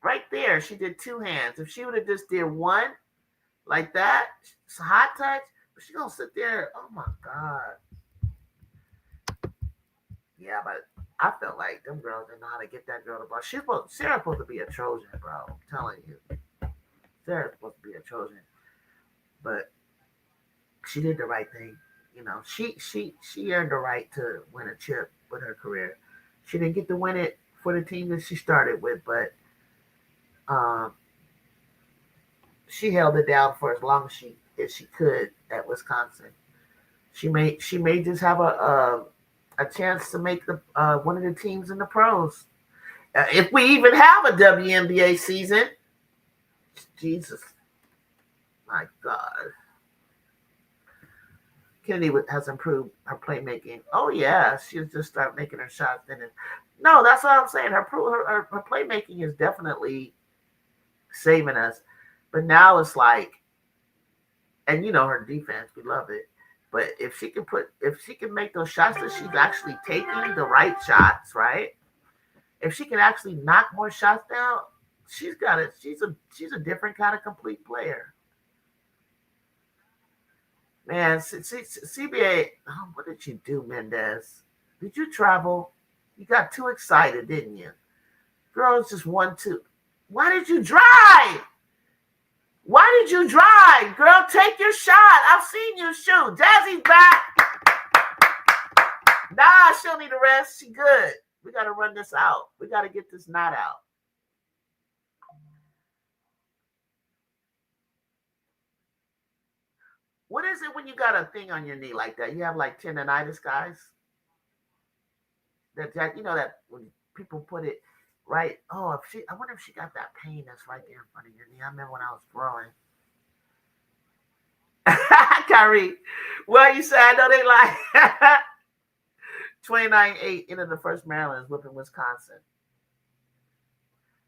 Right there, she did 2 hands. If she would have just did one like that, it's a hot touch, but she gonna sit there. Oh my God. Yeah, but I felt like them girls didn't know how to get that girl the ball. Sarah's supposed to be a Trojan, bro. I'm telling you. Sarah's supposed to be a Trojan. But she did the right thing. You know, she earned the right to win a chip with her career. She didn't get to win it for the team that she started with, but um, she held it down for as long as she could at Wisconsin. She may just have a chance to make the one of the teams in the pros. If we even have a WNBA season, Jesus, my God. Kennedy has improved her playmaking. Oh yeah, she'll just start making her shots. No, that's what I'm saying. Her playmaking is definitely saving us. But now it's like, and you know her defense, we love it. But if she can make those shots that she's actually taking, the right shots, right? If she can actually knock more shots down, she's got it. She's a different kind of complete player. Man, CBA, what did you do, Mendez? Did you travel? You got too excited, didn't you? Girl, it's just 1-2. Why did you drive? Why did you drive? Girl, take your shot. I've seen you shoot. Jazzy's back. Nah, she'll need a rest. She good. We got to run this out. We got to get this knot out. What is it when you got a thing on your knee like that? You have like tendonitis, guys? That you know that when people put it right. Oh, I wonder if she got that pain that's right there in front of your knee. I remember when I was growing. Kyrie, well, you said I know they like 29-8 into the first Maryland is whipping Wisconsin.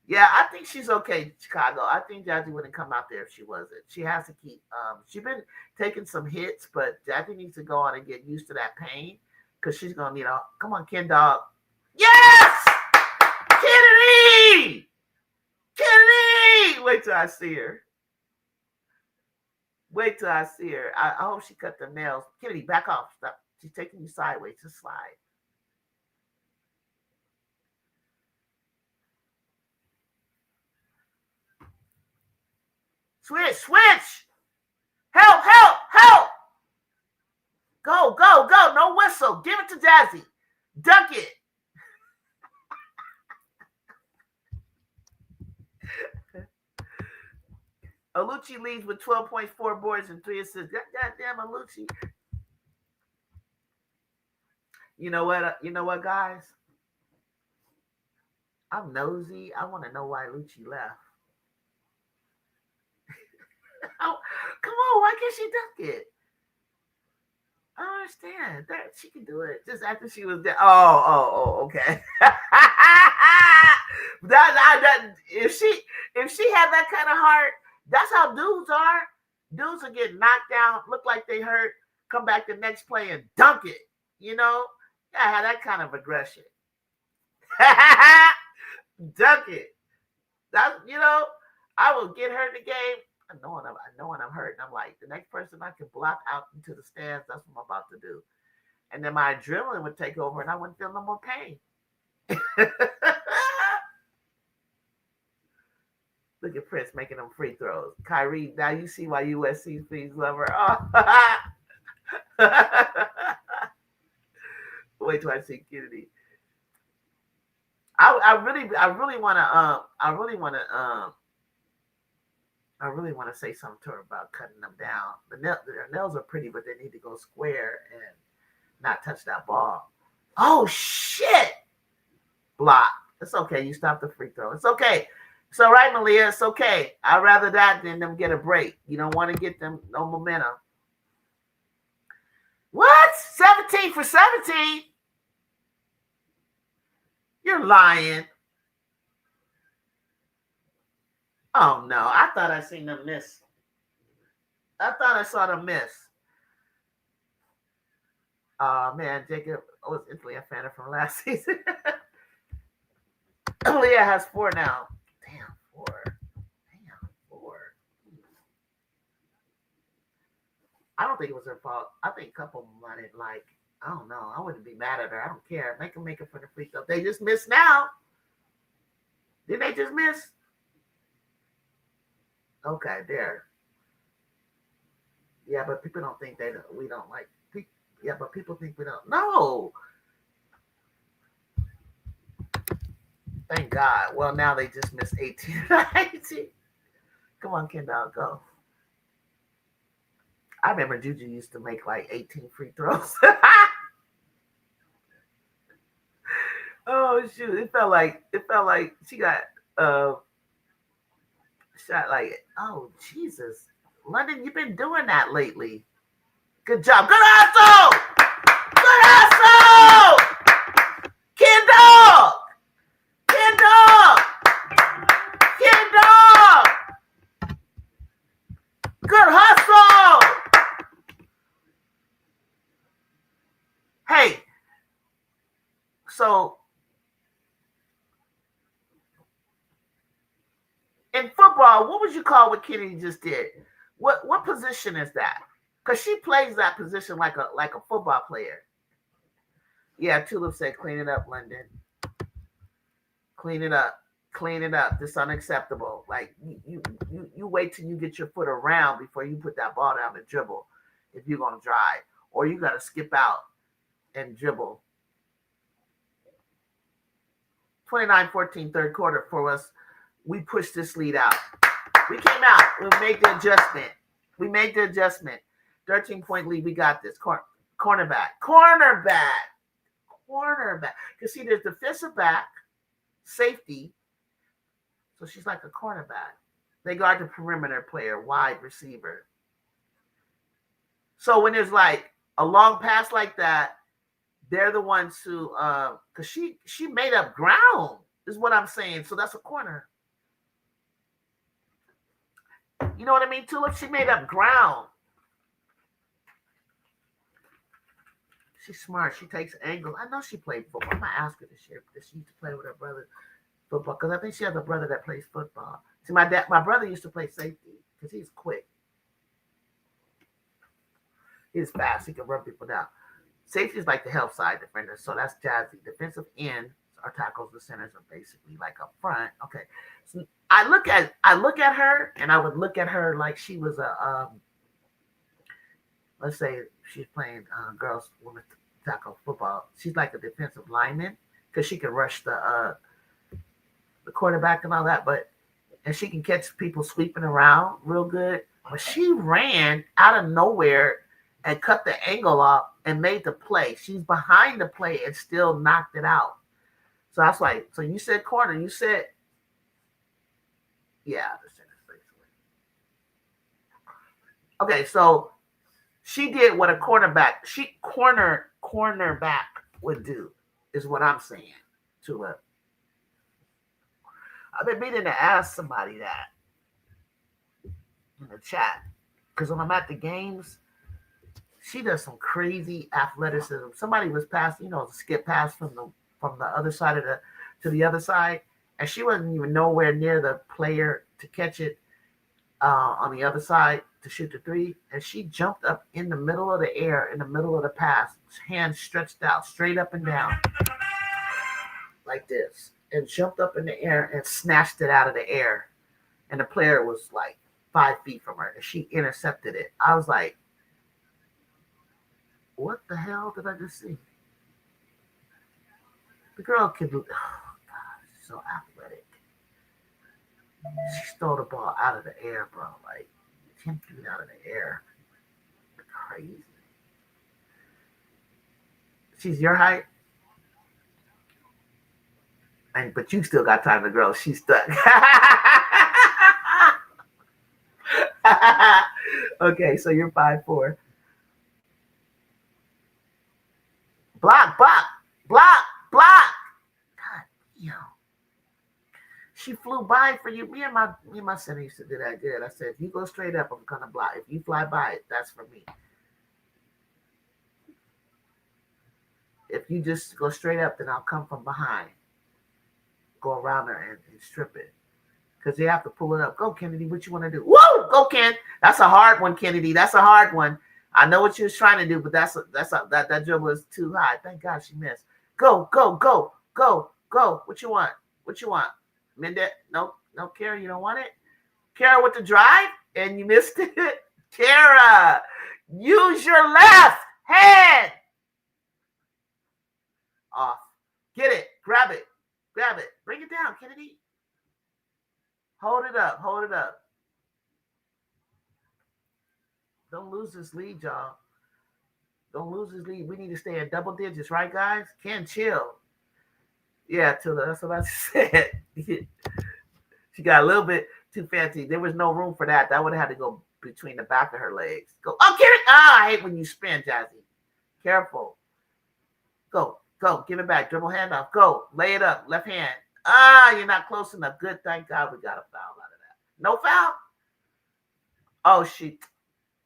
Yeah, I think she's okay, Chicago. I think Jazzy wouldn't come out there if she wasn't. She has to keep. She's been taking some hits, but Jazzy needs to go on and get used to that pain because she's gonna need a. Come on, Ken Dog. Yes, Kennedy. Kennedy. Wait till I see her. Wait till I see her. I hope she cut the nails. Kennedy, back off. Stop. She's taking you sideways. Just slide. Switch. Help. Go. No whistle. Give it to Jazzy. Dunk it. Alucci leads with 12.4 boards and 3 assists. Goddamn Alucci. You know what, guys? I'm nosy. I want to know why Alucci left. Oh, come on, why can't she dunk it? I don't understand. That she can do it just after she was there. Oh, okay. If she had that kind of heart, that's how dudes are. Dudes will get knocked down, look like they hurt, come back the next play and dunk it. You know, gotta have that kind of aggression. Dunk it. That I will get her in the game. I know when I'm hurt. And I'm like, the next person I can block out into the stands, that's what I'm about to do. And then my adrenaline would take over and I wouldn't feel no more pain. Look at Prince making them free throws. Kyrie, now you see why USC fans love her. Oh. Wait till I see Kennedy. I really want to say something to her about cutting them down. Their nails are pretty, but they need to go square and not touch that ball. Oh shit! Block. It's okay. You stop the free throw. It's okay. It's all right, Malia. It's okay. I'd rather that than them get a break. You don't want to get them no momentum. What? 17 for 17? You're lying. Oh no, I thought I seen them miss. I thought I saw them miss. Oh man, Jacob was instantly a fan from last season. Leah has 4 now. Damn, 4. Damn, 4. I don't think it was her fault. I think a couple of them might have I don't know. I wouldn't be mad at her. I don't care. Make them make it for the free throw. They just missed now. Did they just miss? Okay, there. Yeah, but people don't think we don't like. Yeah, but people think we don't. No. Thank God. Well, now they just missed 18. 19. Come on, Kendall, go. I remember Juju used to make like 18 free throws. Oh shoot! It felt like she got shot like, oh Jesus, London, you've been doing that lately. Good job. Good hustle. Good hustle. Kendall. Good hustle. Hey, so in football, what would you call what Kennedy just did? What position is that? Because she plays that position like a football player. Yeah, Tulip said, clean it up, London. Clean it up. Clean it up. This is unacceptable. Like you wait till you get your foot around before you put that ball down and dribble if you're gonna drive. Or you gotta skip out and dribble. 29-14 third quarter for us. We pushed this lead out. We came out. We made the adjustment. 13-point lead. We got this. Cornerback. Because see, there's defensive back, safety. So she's like a cornerback. They guard the perimeter player, wide receiver. So when there's like a long pass like that, they're the ones who, because she made up ground, is what I'm saying. So that's a corner. You know what I mean, Tulip? She made up ground. She's smart. She takes angles. I know she played football. I'm going to ask her this year because she used to play with her brother football because I think she has a brother that plays football. See, my brother used to play safety because he's quick. He's fast. He can run people down. Safety is like the help side defender. So that's Jazzy. Defensive end or tackles, the centers are basically like up front. Okay. So I look at her and I would look at her like she was a let's say she's playing girls women tackle football. She's like a defensive lineman because she can rush the quarterback and all that, and she can catch people sweeping around real good. But she ran out of nowhere and cut the angle off and made the play. She's behind the play and still knocked it out. So that's like, so you said corner, you said, yeah. Okay, so she did what a cornerback would do, is what I'm saying to her. I've been meaning to ask somebody that in the chat because when I'm at the games, she does some crazy athleticism. Somebody was passing, skip pass from the other side of to the other side, and she wasn't even nowhere near the player to catch it on the other side to shoot the three, and she jumped up in the middle of the air, in the middle of the pass, hands stretched out, straight up and down, like this, and jumped up in the air and snatched it out of the air, and the player was like 5 feet from her, and she intercepted it. I was like, what the hell did I just see? The girl could do, oh God, she's so athletic. She stole the ball out of the air, bro. Like, 10 feet out of the air. Crazy. She's your height, but you still got time to grow. She's stuck. Okay, so you're 5'4". Block, block, block, block. God, yo. She flew by for you. Me and my center used to do that good. I said, if you go straight up, I'm gonna block. If you fly by it, that's for me. If you just go straight up, then I'll come from behind. Go around her and strip it. Because they have to pull it up. Go, Kennedy. What you want to do? Whoa! Go, Ken. That's a hard one, Kennedy. That's a hard one. I know what you was trying to do, but that dribble was too high. Thank God she missed. Go, go, go, go, go. What you want? What you want? Mendez? No, Kara, you don't want it? Kara with the drive, and you missed it. Kara, use your left hand. Off. Get it. Grab it. Grab it. Bring it down, Kennedy. Hold it up. Hold it up. Don't lose this lead, y'all. Don't lose this lead. We need to stay in double digits, right, guys? Can't chill. Yeah, Tula, that's what I said. She got a little bit too fancy. There was no room for that. That would have had to go between the back of her legs. Go. Oh, get it. I hate when you spin, Jazzy. Careful. Go. Go. Give it back. Dribble hand off. Go. Lay it up. Left hand. You're not close enough. Good. Thank God we got a foul out of that. No foul? Oh, shoot.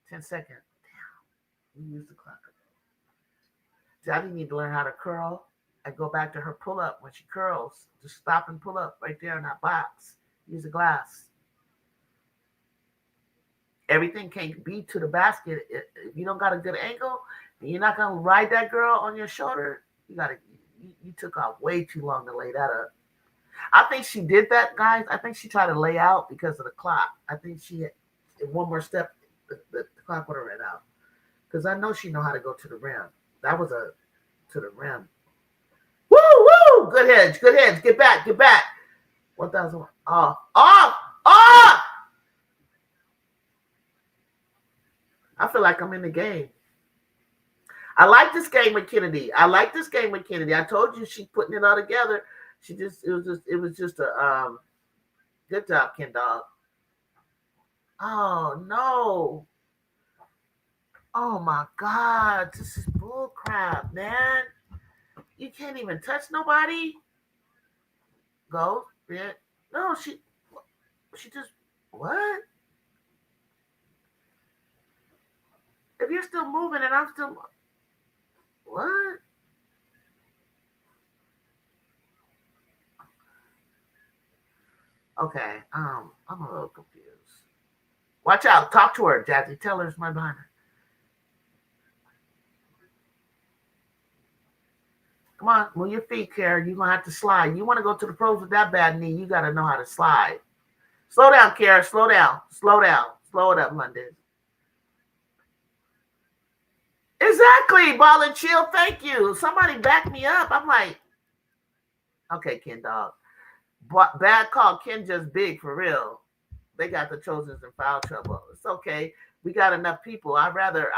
10 seconds. Damn. We used the clock. Jazzy need to learn how to curl and go back to her pull-up when she curls. Just stop and pull up right there in that box. Use the glass. Everything can't be to the basket. If you don't got a good angle, and you're not going to ride that girl on your shoulder, you took off way too long to lay that up. I think she did that, guys. I think she tried to lay out because of the clock. I think she had one more step, the clock would have ran out. Because I know she know how to go to the rim. That was to the rim. Woo, woo! Good heads, good heads. Get back, get back. 1,000. Off, off, off! I feel like I'm in the game. I like this game with Kennedy. I told you she's putting it all together. It was just a good job, Ken Dog. Oh no. Oh my God, this is bull crap, man. You can't even touch nobody. Go, yeah. No, she just what? If you're still moving and I'm still what? Okay, I'm a little confused. Watch out, talk to her, Jazzy. Tell her it's my behind her. Come on, move your feet, Kara. You're gonna have to slide. You want to go to the pros with that bad knee, you gotta know how to slide. Slow down, Kara. Slow down. Slow down. Slow it up, London. Exactly, ball and chill. Thank you. Somebody back me up. I'm like, okay, Ken Dog. Bad call. Ken just big for real. They got the Trojans in foul trouble. It's okay. We got enough people. I'd rather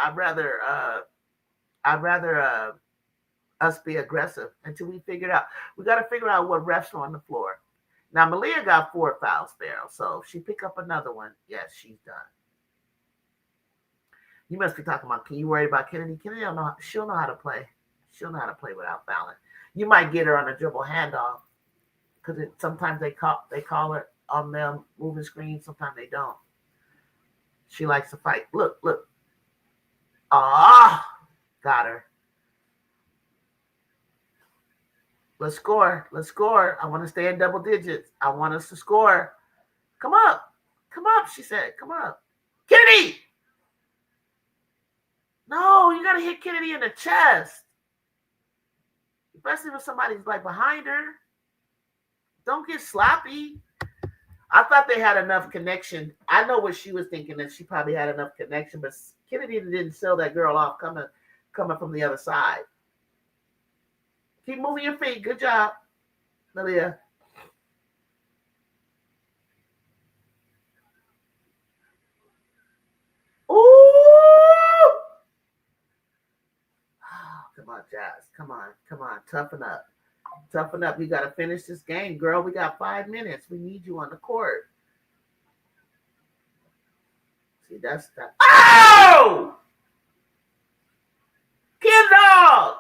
us be aggressive until we figure it out. We got to figure out what refs are on the floor. Now Malia got 4 fouls, Sparrow. So if she pick up another one, yes, she's done. You must be talking about, can you worry about Kennedy? Kennedy don't know. She'll know how to play. She'll know how to play without fouling. You might get her on a dribble handoff because sometimes they call her on them moving screens. Sometimes they don't. She likes to fight. Look. Got her. Let's score. Let's score. I want to stay in double digits. I want us to score. Come up. Come up, she said. Come up. Kennedy! No, you got to hit Kennedy in the chest. Especially when somebody's like behind her. Don't get sloppy. I thought they had enough connection. I know what she was thinking, that she probably had enough connection, but Kennedy didn't sell that girl off coming from the other side. Keep moving your feet. Good job, Nalia. Ooh! Oh, come on, Jazz. Come on. Toughen up. Toughen up. We got to finish this game, girl. We got 5 minutes. We need you on the court. See, that's that. Oh! Kid dog!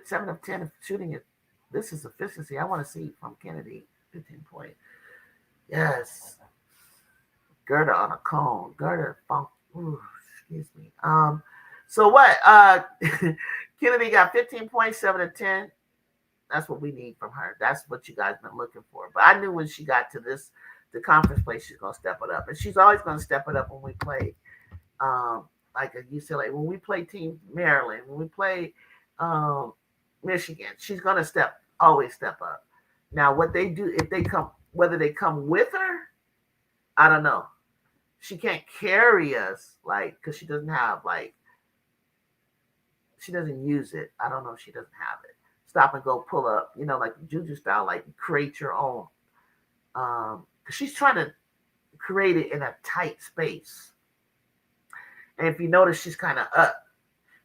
7 of 10 shooting it. This is efficiency. I want to see from Kennedy. 15 point. Yes. Gerda on a cone. Gerda funk. Ooh, excuse me. So what? Kennedy got 15 points, 7 of 10. That's what we need from her. That's what you guys been looking for. But I knew when she got to the conference play, she's gonna step it up. And she's always gonna step it up when we play like a UCLA, when we play Team Maryland, when we play Michigan, she's gonna always step up. Now, what they do, if they come, whether they come with her, I don't know. She can't carry us, like, because she doesn't have, like, she doesn't use it. I don't know if she doesn't have it. Stop and go pull up, like Juju style, like create your own. Because she's trying to create it in a tight space. And if you notice, she's kind of up.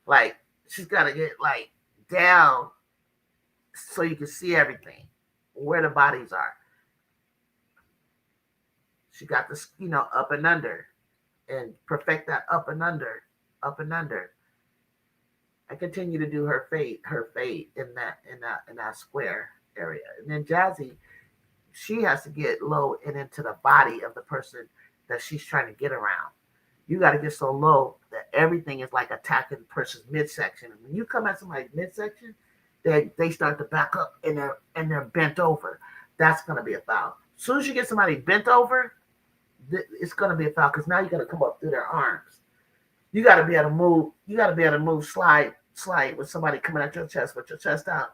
Like, she's got to get, like, down so you can see everything, where the bodies are. She got this, up and under, and perfect that up and under. I continue to do her fade in that square area. And then Jazzy, she has to get low and into the body of the person that she's trying to get around. You got to get so low that everything is like attacking the person's midsection. And when you come at somebody's midsection, they start to back up and they're bent over. That's going to be a foul. As soon as you get somebody bent over, it's going to be a foul, because now you got to come up through their arms. You got to be able to move. You got to be able to move, slide with somebody coming at your chest with your chest out.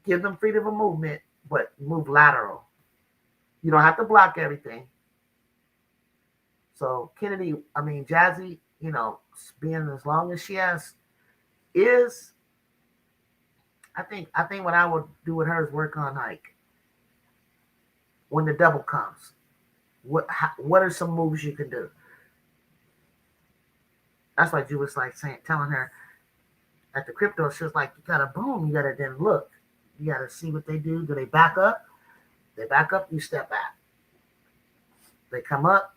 Give them freedom of movement, but move lateral. You don't have to block everything. So Jazzy, being as long as she has, I think what I would do with her is work on, like, when the double comes. What are some moves you can do? That's why Ju was like telling her at the crypto, she was like, you gotta boom, you gotta then look. You gotta see what they do. Do they back up? They back up, you step back. They come up.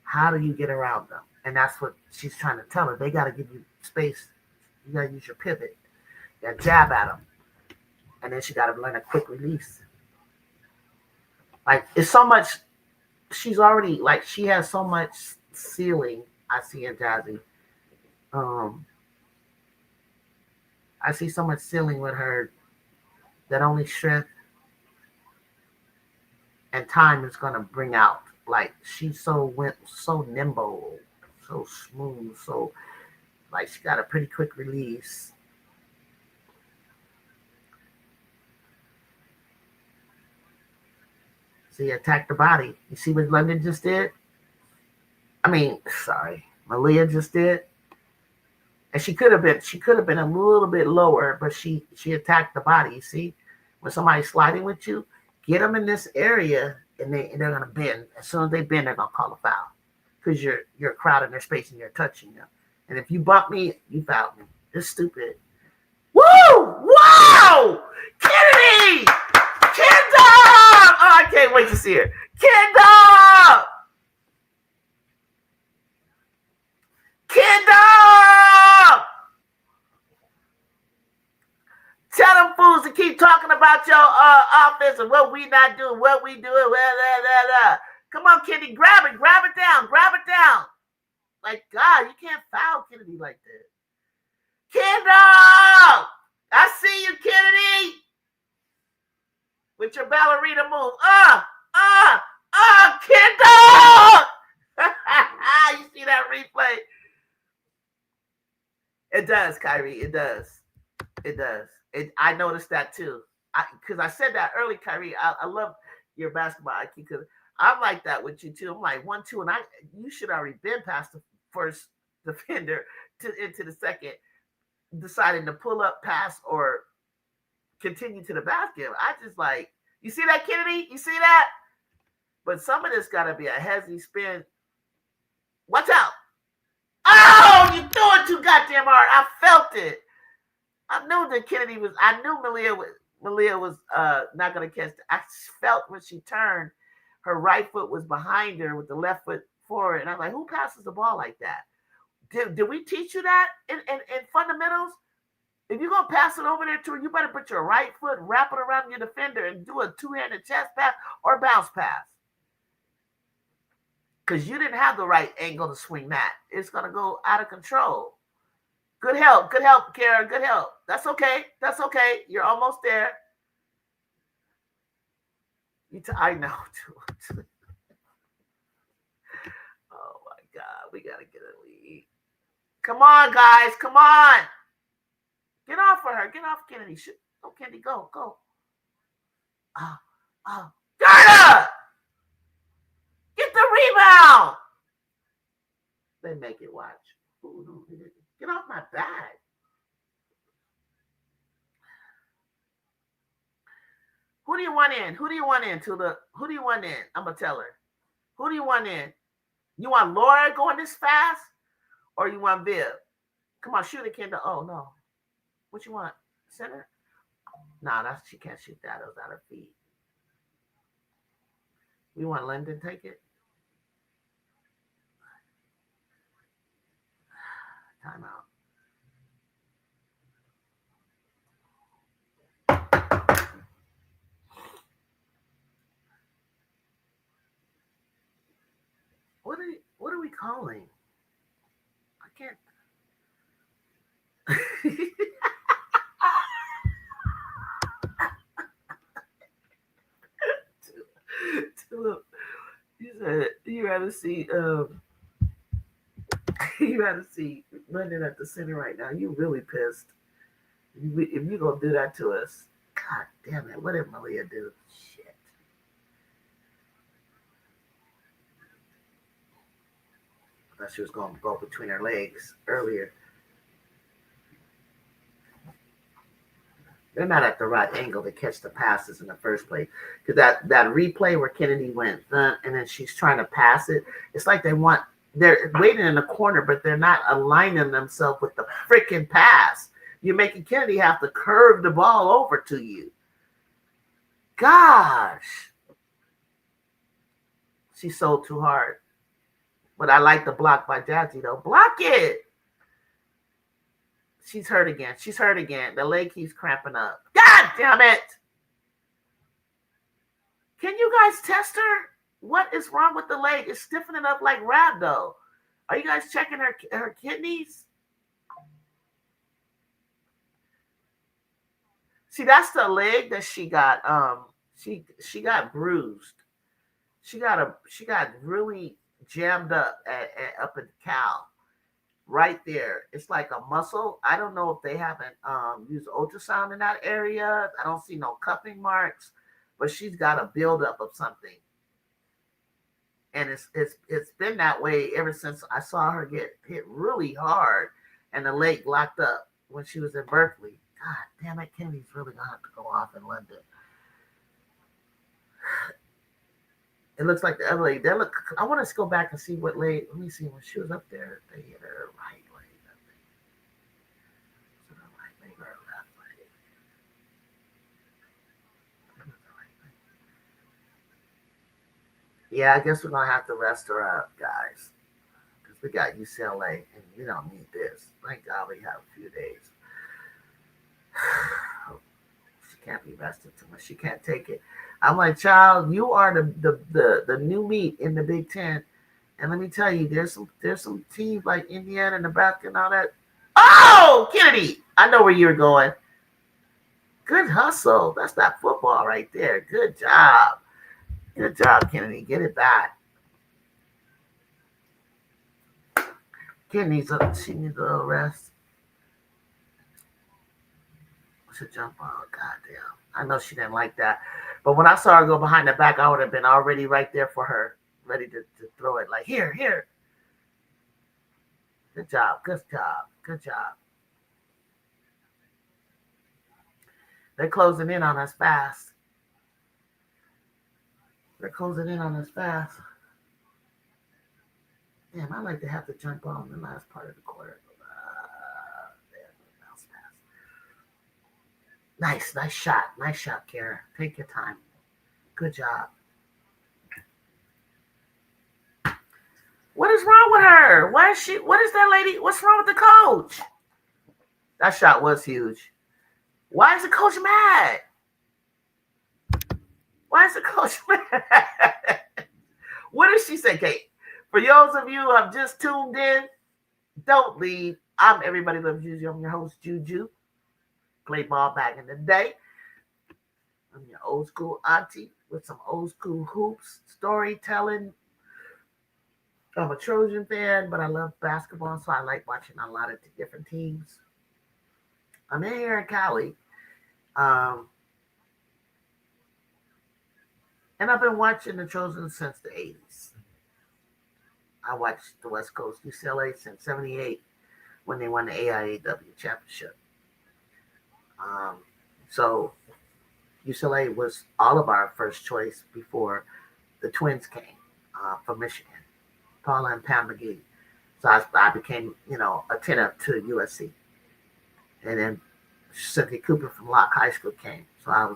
How do you get around them? And that's what she's trying to tell her. They gotta give you space. You gotta use your pivot. You gotta jab at them. And then she gotta learn a quick release. Like, it's so much, she's already, like, she has so much ceiling, I see in Jazzy. I see so much ceiling with her that only strength and time is going to bring out. Like, she's so nimble, so smooth, so, like, she got a pretty quick release. See, attack the body. You see what London just did? Malia just did. And she could have been a little bit lower, but she attacked the body. You see, when somebody's sliding with you, get them in this area, and they're gonna bend. As soon as they bend, they're gonna call a foul, because you're crowding their space and you're touching them. And if you bump me, you fouled me. It's stupid. Woo! Wow! Kennedy! Kendall! Oh, I can't wait to see her. Kendall! Kendall! Tell them fools to keep talking about your offense and what we not doing, what we doing. Blah, blah, blah, blah. Come on, Kennedy, grab it down. Like, God, you can't foul Kennedy like that. Kendall! I see you, Kennedy! With your ballerina move. Kendall! You see that replay? It does, Kyrie. It does. It does. I noticed that too. Because I said that early, Kyrie. I love your basketball IQ because I'm like that with you too. I'm like 1-2, and you should already been past the first defender into the second, deciding to pull up, pass, or continue to the basket. I just like, you see that, Kennedy? You see that? But some of this got to be a hezzy spin. Watch out. Oh, you threw it too goddamn hard. I felt it. I knew that Kennedy was, I knew Malia was not going to catch it. I felt when she turned, her right foot was behind her with the left foot forward. And I'm like, who passes the ball like that? Did we teach you that in fundamentals? If you're going to pass it over there to her, you better put your right foot, wrap it around your defender, and do a two-handed chest pass or bounce pass. Because you didn't have the right angle to swing that. It's going to go out of control. Good help, Kara. Good help. That's okay. You're almost there. I know, too. Oh, my God. We got to get a lead. Come on, guys. Come on. Get off of her. Get off Kennedy. Oh, Kennedy, go. Garda! Get the rebound. They make it, watch. Ooh, get off my bag. Who do you want in? Who do you want in? I'm going to tell her. Who do you want in? You want Laura going this fast? Or you want Viv? Come on, shoot it, Kendall. Oh, no. What you want? Center? No, she can't shoot that. It was out of feet. We want Lyndon take it? Timeout. What are we calling? I can't. Tulip, you said you rather see London at the center right now. You really pissed. If you gonna do that to us, God damn it! What did Malia do? Shit. I thought she was gonna go between her legs earlier. They're not at the right angle to catch the passes in the first place. Because that replay where Kennedy went, and then she's trying to pass it, it's like they're waiting in the corner, but they're not aligning themselves with the freaking pass. You're making Kennedy have to curve the ball over to you. Gosh. She sold too hard. But I like the block by Jazzy, though. Block it. She's hurt again. The leg keeps cramping up. God damn it. Can you guys test her? What is wrong with the leg? It's stiffening up like rhabdo. Are you guys checking her kidneys? See, that's the leg that she got. She got bruised. She got really jammed up up in the cow. Right there. It's like a muscle. I don't know if they haven't used ultrasound in that area. I don't see no cupping marks, but she's got a buildup of something. And it's been that way ever since I saw her get hit really hard and the leg locked up when she was in Berkeley. God damn it, Kennedy's really gonna have to go off in London. It looks like the other leg. I want to go back and see what leg. Let me see when she was up there. They hit her right leg. So the right leg or left leg. Yeah, I guess we're gonna have to rest her up, guys, because we got UCLA and we don't need this. Thank God we have a few days. She can't be rested too much. She can't take it. I'm like, child, you are the new meat in the Big Ten, and let me tell you, there's some teams like Indiana, Nebraska, and all that. Oh, Kennedy, I know where you're going. Good hustle. That's that football right there. Good job. Good job, Kennedy. Get it back. She needs a little rest. Should jump on. Goddamn. I know she didn't like that. But when I saw her go behind the back, I would have been already right there for her, ready to throw it. Like, here, here. Good job. Good job. Good job. They're closing in on us fast. They're closing in on us fast. Damn, I like to have to jump on the last part of the quarter. Nice, nice shot. Nice shot, Kara. Take your time. Good job. What is wrong with her? Why is she? What is that lady? What's wrong with the coach? That shot was huge. Why is the coach mad? Why is the coach mad? What did she say, Kate? For those of you who have just tuned in, don't leave. I'm Everybody Loves Juju. I'm your host, Juju. Played ball back in the day. I'm your old school auntie with some old school hoops, storytelling. I'm a Trojan fan, but I love basketball, so I like watching a lot of different teams. I'm in here in Cali, and I've been watching the Trojans since the 80s. I watched the West Coast UCLA since 78 when they won the AIAW championship. So UCLA was all of our first choice before the Twins came from Michigan, Paula and Pam McGee. So I became, attentive to USC. And then Cynthia Cooper from Locke High School came. So I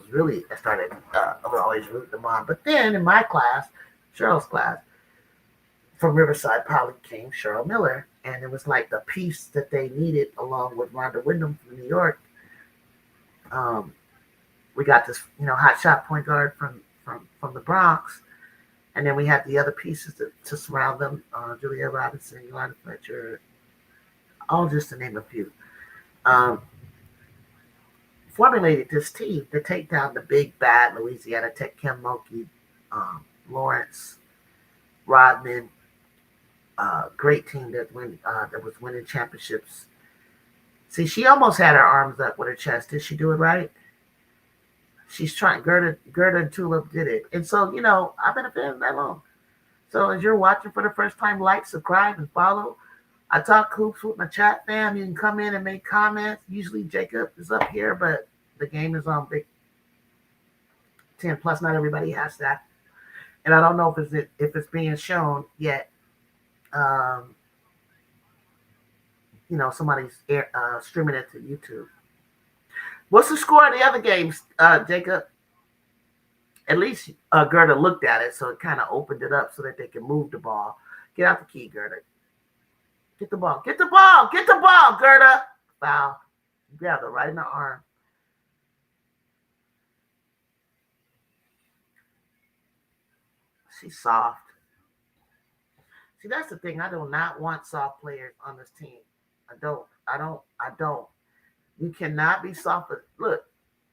started, I would always root them on. But then in my class, Cheryl's class, from Riverside Poly came Cheryl Miller. And it was like the piece that they needed along with Rhonda Wyndham from New York. We got this, hot shot point guard from the Bronx. And then we had the other pieces to surround them, Julia Robinson, Yolanda Fletcher, all just to name a few. Formulated this team to take down the big bad Louisiana Tech, Kim Mulkey, Lawrence, Rodman. Great team that was winning championships. See, she almost had her arms up with her chest. Did she do it right? She's trying. Gerda and Tulip did it. And so, I've been a fan that long. So as you're watching for the first time, like, subscribe, and follow. I talk hoops with my chat fam. You can come in and make comments. Usually Jacob is up here, but the game is on Big 10 Plus. Not everybody has that. And I don't know if it's being shown yet. Somebody's streaming it to YouTube. What's the score of the other games, Jacob? At least Gerda looked at it, so it kind of opened it up so that they can move the ball. Get out the key, Gerda. Get the ball. Get the ball. Get the ball, Gerda. Foul. Grabbed her right in the arm. She's soft. See, that's the thing. I do not want soft players on this team. I don't. You cannot be soft. Look,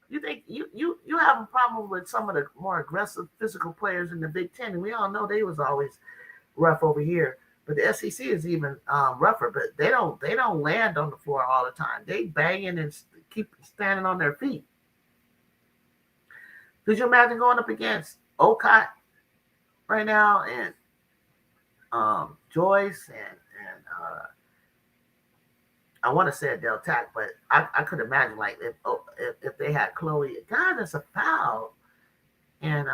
you think you have a problem with some of the more aggressive physical players in the Big Ten, and we all know they was always rough over here. But the SEC is even rougher. But they don't land on the floor all the time. They banging and keep standing on their feet. Could you imagine going up against Okot right now and Joyce and I want to say Del Tac, but I could imagine like if they had Chloe, God, that's a foul, and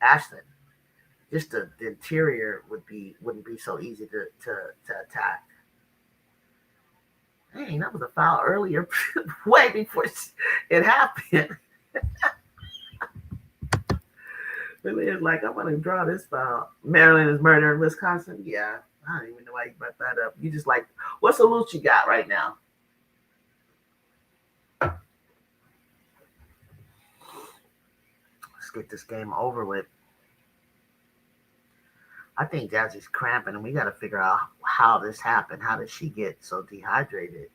Ashton. Just the interior wouldn't be so easy to attack. Dang, that was a foul earlier, way before it happened. It's like, I'm going to draw this foul. Maryland is murdering Wisconsin. Yeah, I don't even know why you brought that up. You just like, what's the loot you got right now? Let's get this game over with. I think Jazzy's cramping, and we got to figure out how this happened. How did she get so dehydrated?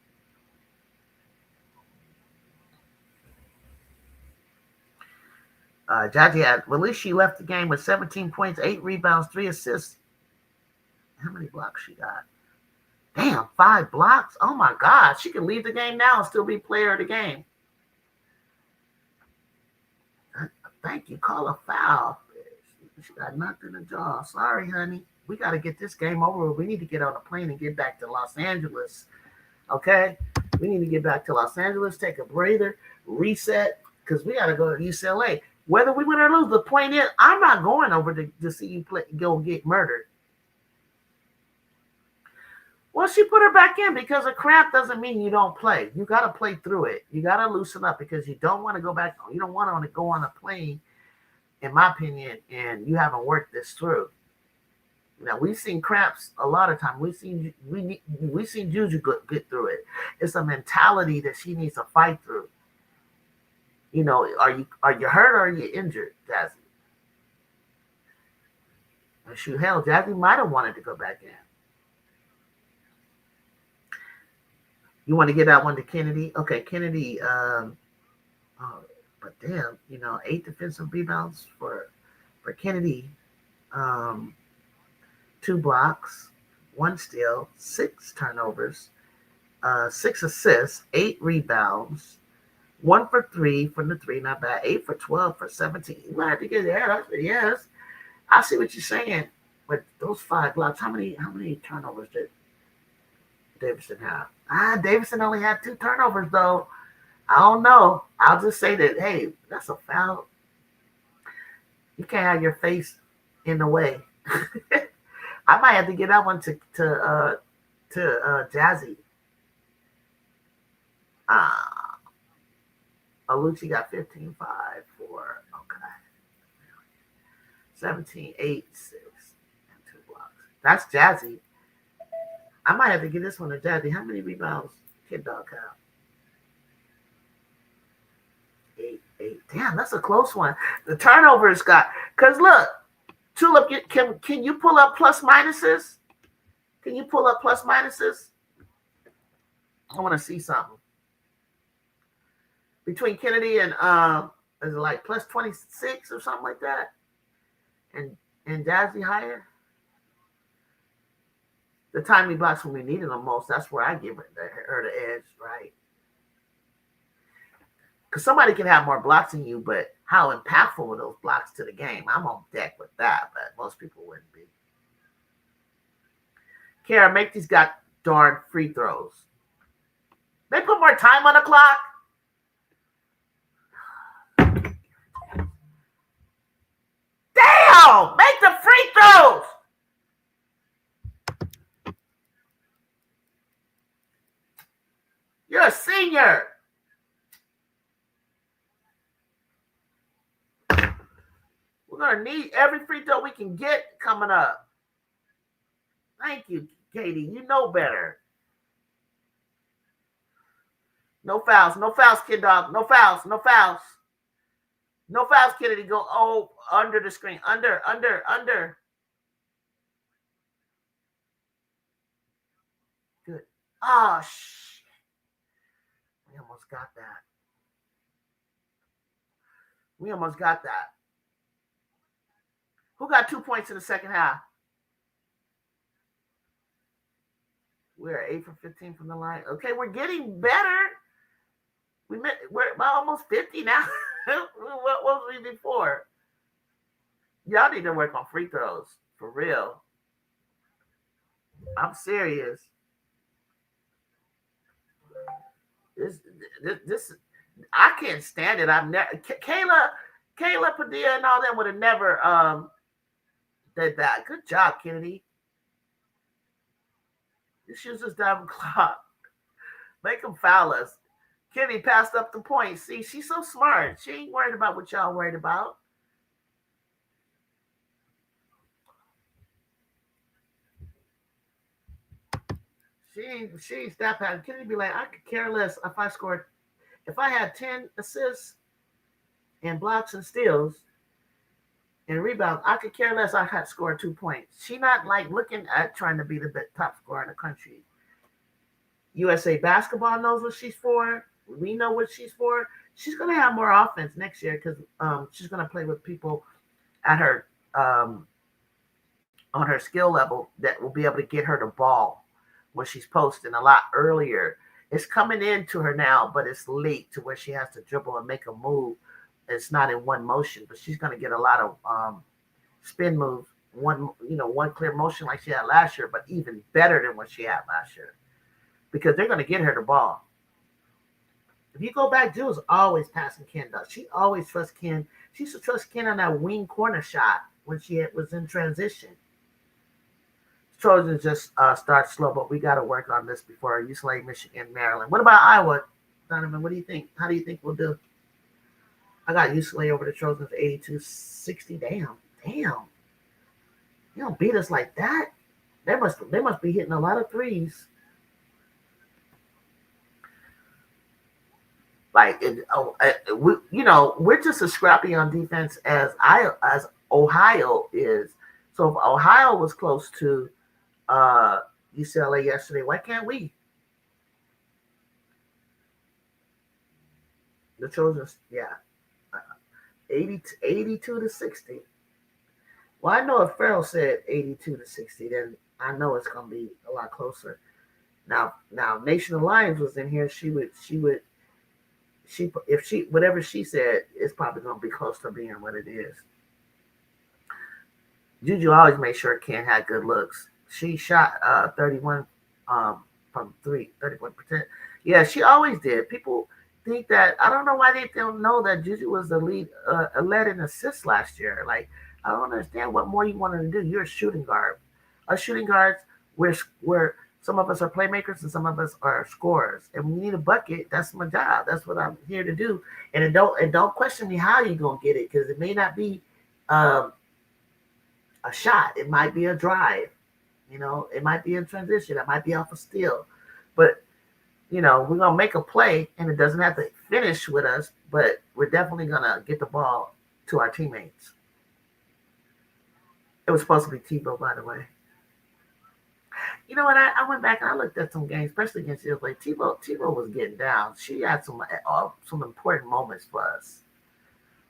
Jazzy had, well, at least she left the game with 17 points, 8 rebounds, 3 assists. How many blocks she got? Damn, 5 blocks? Oh my God. She can leave the game now and still be player of the game. Thank you. Call a foul. She got knocked in the jaw. Sorry, honey. We got to get this game over. We need to get on a plane and get back to Los Angeles. Okay? We need to get back to Los Angeles, take a breather, reset, because we got to go to UCLA. Whether we win or lose, the point is, I'm not going over to see you go get murdered. Well, she put her back in because a cramp doesn't mean you don't play. You got to play through it. You got to loosen up because you don't want to go back. You don't want to go on a plane, in my opinion, and you haven't worked this through. Now we've seen cramps a lot of times. We've seen Juju get through it. It's a mentality that she needs to fight through. You know, are you hurt or are you injured, Jazzy? Shoot, hell, Jazzy might have wanted to go back in. You want to get that one to Kennedy? Okay, Kennedy. But damn, 8 defensive rebounds for Kennedy. 2 blocks, 1 steal, 6 turnovers, 6 assists, 8 rebounds, 1 for 3 from the 3, not bad. 8 for 12 for 17. You might have to get there. Yes, I see what you're saying. But those 5 blocks, how many turnovers did Davidson have? Davidson only had 2 turnovers, though. I don't know. I'll just say that, hey, that's a foul. You can't have your face in the way. I might have to get that one to Jazzy. Alucci got 15, 5, 4. Okay. 17, 8, 6, and 2 blocks. That's Jazzy. I might have to get this one to Jazzy. How many rebounds Kid Dog have? 8. Damn, that's a close one. The turnovers got, because look, Tulip, can you pull up plus minuses? Can you pull up plus minuses? I want to see something. Between Kennedy and is it like plus 26 or something like that? And Jazzy higher? The timely blocks when we needed them most, that's where I give her the edge, right? Because somebody can have more blocks than you, but how impactful are those blocks to the game? I'm on deck with that, but most people wouldn't be. Kara, make these darn free throws. They put more time on the clock. Damn! Make the free throws! You're a senior. We're going to need every free throw we can get coming up. Thank you, Katie. You know better. No fouls. No fouls, Kid Dog. No fouls. No fouls. No fouls, Kennedy. Go under the screen. Under. Good. Oh, shit. We almost got that. Who got 2 points in the second half? We're 8 for 15 from the line. Okay, we're getting better. We're about almost 50 now. What was we before? Y'all need to work on free throws. For real. I'm serious. This I can't stand it. I've never Kayla Padilla and all them would have never did that. Good job, Kennedy. Just use this damn clock. Make them foul us. Kennedy passed up the point. See, she's so smart. She ain't worried about what y'all worried about. She ain't that bad. Kennedy be like, I could care less if I had 10 assists and blocks and steals And rebounds, I could care less. I had scored 2 points. She not like looking at trying to be the top scorer in the country. USA basketball knows what she's for. We know what she's for. She's gonna have more offense next year because she's gonna play with people at her on her skill level that will be able to get her the ball when she's posting a lot earlier. It's coming into her now, but it's late to where she has to dribble and make a move. It's not in one motion, but she's going to get a lot of spin moves, one clear motion like she had last year, but even better than what she had last year because they're going to get her the ball. If you go back, Jill was always passing Ken. Though. She always trusts Ken. She used to trust Ken on that wing corner shot when she was in transition. Trojans just start slow, but we got to work on this before UCLA, Michigan, Maryland. What about Iowa, Donovan? What do you think? How do you think we'll do? I got UCLA over the Trojans 82-60. Damn. You don't beat us like that. They must be hitting a lot of threes. Like, we're just as scrappy on defense as Ohio is. So if Ohio was close to UCLA yesterday, why can't we? The Trojans, 82-60. Well, I know if Farrell said 82-60, then I know it's going to be a lot closer. Now, Nation of Lions was in here. Whatever she said, it's probably going to be close to being what it is. Juju always made sure Ken had good looks. She shot 31 from 31%. Yeah, she always did. People think that, I don't know why they don't know that Juju was the lead, led in assists last year. Like, I don't understand what more you want her to do. You're a shooting guard. Us shooting guards, we're some of us are playmakers and some of us are scorers. And when you need a bucket, that's my job. That's what I'm here to do. And don't question me how you're gonna get it, because it may not be a shot. It might be a drive. It might be in transition. It might be off a steal. But we're gonna make a play, and it doesn't have to finish with us, but we're definitely gonna get the ball to our teammates. It was supposed to be Tebow, by the way. You know what? I went back and I looked at some games, especially against USC. Tebow was getting down. She had some important moments for us.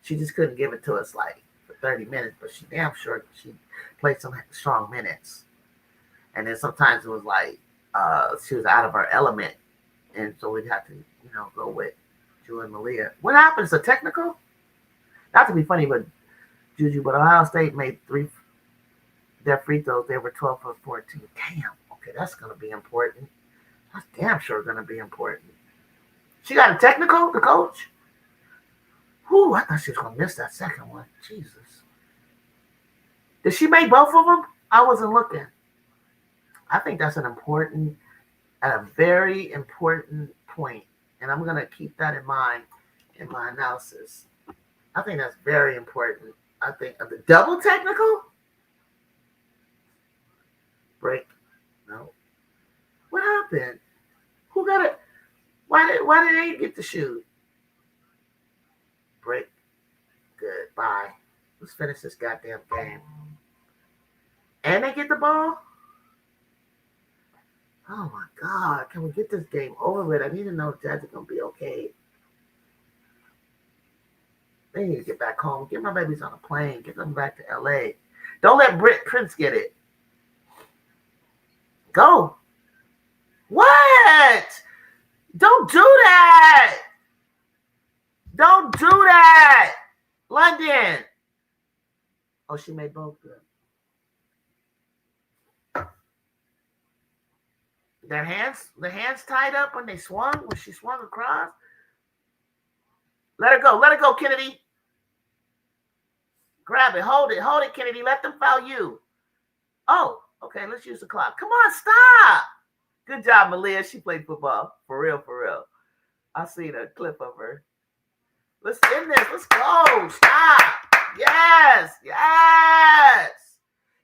She just couldn't give it to us like for 30 minutes, but she damn sure she played some strong minutes. And then sometimes it was like she was out of her element, and so we'd have to go with Drew and Malia. What happens? A technical? Not to be funny, but Juju, but Ohio State made their free throws. They were 12 for 14. Damn. Okay, that's going to be important. That's damn sure going to be important. She got a technical, the coach? Whew, I thought she was going to miss that second one. Jesus. Did she make both of them? I wasn't looking. I think that's a very important point, and I'm going to keep that in mind in my analysis. I think that's very important. I think of the double technical break. No. What happened? Who got it? Why did they get the shoot? Break. Good. Bye. Let's finish this goddamn game. And they get the ball? Oh my God. Can we get this game over with? I need to know if Jazzy's going to be okay. They need to get back home. Get my babies on a plane. Get them back to LA. Don't let Prince get it. Go. What? Don't do that. Don't do that. London. Oh, she made both good. The hands tied up when she swung across. Let her go, Kennedy. Grab it, hold it, Kennedy. Let them foul you. Oh, okay, let's use the clock. Come on, stop. Good job, Malia. She played football. For real. I seen a clip of her. Let's end this. Let's go. Stop. Yes.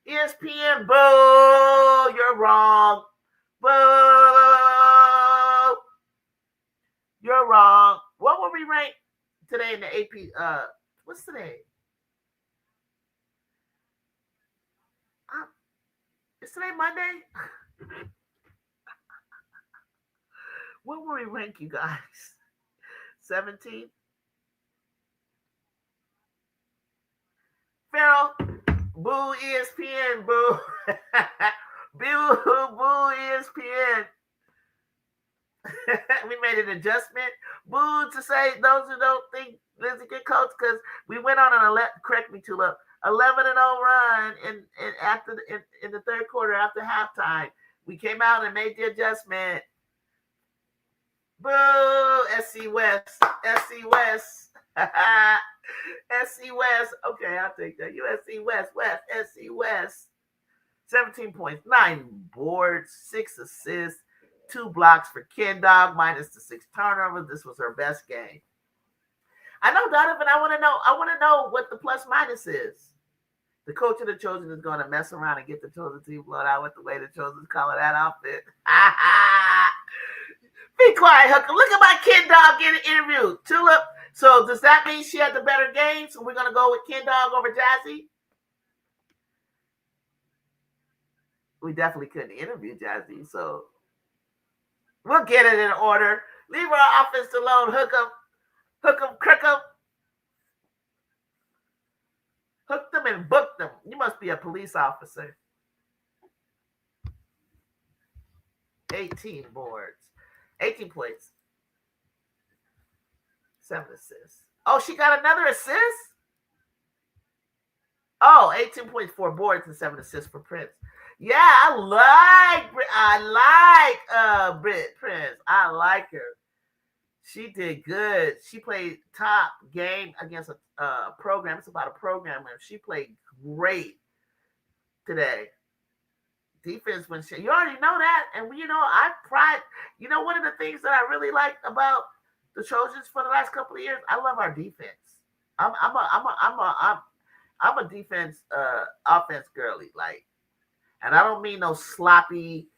ESPN, boo. You're wrong. Boo. You're wrong. What were we ranked today in the AP? What's today? Is today Monday? What will we rank you guys? 17? Farrell, boo ESPN, boo. boo, boo ESPN. We made an adjustment. Boo to say those who don't think Liz a good coach because we went on an 11-0 run in the third quarter after halftime. We came out and made the adjustment. Boo! SC West. SC West. SC West. Okay, I'll take that. USC West. SC West. 17 points, 9 boards, 6 assists, 2 blocks for Ken Dog, minus the 6 turnovers. This was her best game. I know, Donovan. I want to know what the plus minus is. The coach of the Trojans is going to mess around and get the Trojans team blown out with the way the Trojans color that outfit. Be quiet, Hooker. Look at my Ken Dog getting interviewed. Tulip. So does that mean she had the better game? So we're going to go with Ken Dog over Jazzy? We definitely couldn't interview Jazzy, so we'll get it in order. Leave our offense alone. Hook 'em, crick 'em. Hook them and book them. You must be a police officer. 18 boards. 18 points. 7 assists. Oh, she got another assist? Oh, 18 points, 4 boards, and 7 assists for Prince. Yeah, I like Britt Prince. I like her. She did good. She played top game against a program. It's about a program, and she played great today. Defense, when you already know that, and one of the things that I really like about the Trojans for the last couple of years, I love our defense. I'm a defense offense girly, like, and I don't mean no sloppy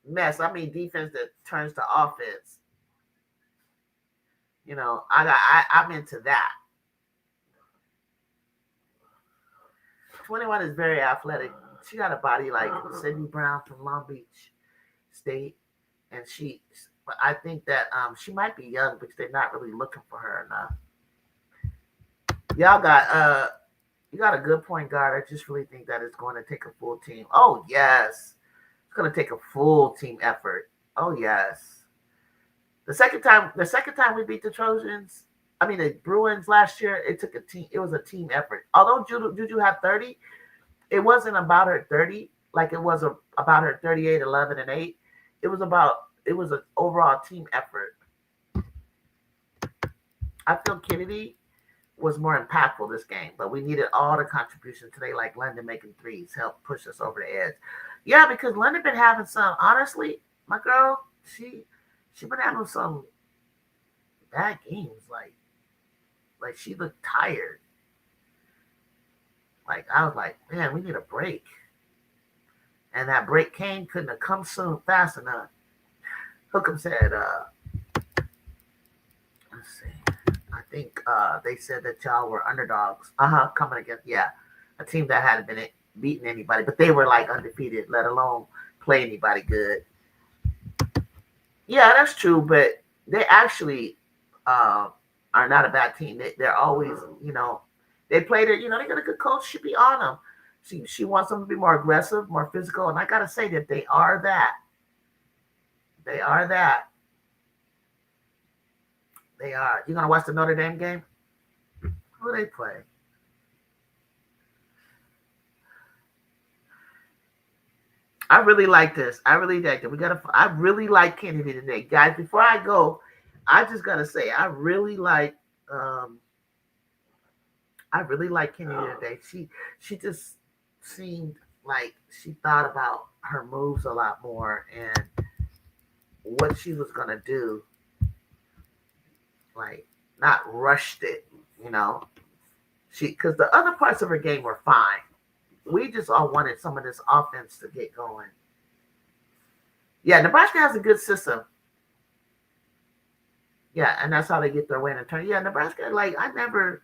mess. I mean defense that turns to offense. I'm into that. 21 is very athletic. She got a body like Sydney Brown from Long Beach State, and I think that she might be young because they're not really looking for her enough. Y'all got you got a good point guard. I just really think that it's going to take a full team. Oh yes, it's going to take a full team effort. Oh yes. The second time we beat the the Bruins last year, it took a team. It was a team effort. Although Juju had 30, it wasn't about her 30 like it was about her 38, 11, and 8. It was an overall team effort. I feel Kennedy was more impactful this game, but we needed all the contributions today, like London making threes, help push us over the edge. Yeah, because London been having some, honestly, my girl, she been having some bad games. Like she looked tired. Like, I was like, man, we need a break. And that break couldn't have come soon fast enough. Hookham said, let's see. I think they said that y'all were underdogs. Coming against, a team that hadn't been beating anybody, but they were like undefeated, let alone play anybody good. Yeah, that's true, but they actually are not a bad team. They're always, they play their, they got a good coach. She be on them. She wants them to be more aggressive, more physical, and I gotta say that they are that. They are that. They are. You gonna watch the Notre Dame game? Who they play? I really like this. I really like it. I really like Kennedy today, guys. Before I go, I just gotta say I really like Kennedy today. She just seemed like she thought about her moves a lot more and what she was gonna do. Like, not rushed it, because the other parts of her game were fine. We just all wanted some of this offense to get going. Yeah, Nebraska has a good system. Yeah, and that's how they get their win and turn. Yeah, Nebraska, like, I never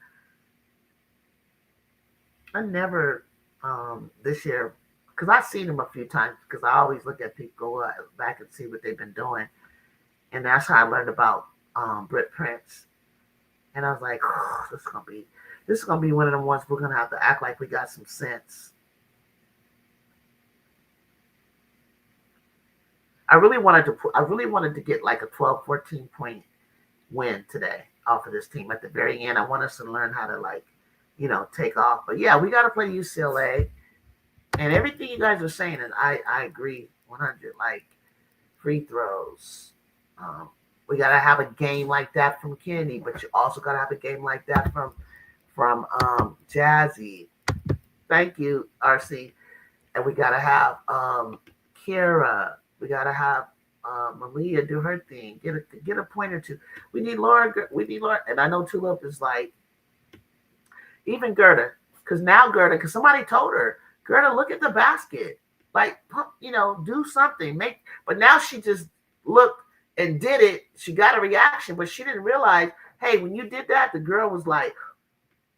this year because I've seen them a few times because I always look at people, go back and see what they've been doing. And that's how I learned about Britt Prince. And I was like, oh, this is gonna be one of them ones we're gonna have to act like we got some sense. I really wanted to get like a 12, 14 point win today off of this team at the very end. I want us to learn how to take off. But yeah, we got to play UCLA, and everything you guys are saying, and I agree 100. Like free throws, we got to have a game like that from Kennedy, but you also got to have a game like that from Jazzy. Thank you, RC. And we got to have Kira. We got to have Malia do her thing. Get a point or two. We need Laura. And I know Tulip is like, even Gerda, because somebody told her, Gerda, look at the basket. Like, do something. But now she just looked and did it. She got a reaction, but she didn't realize, hey, when you did that, the girl was like,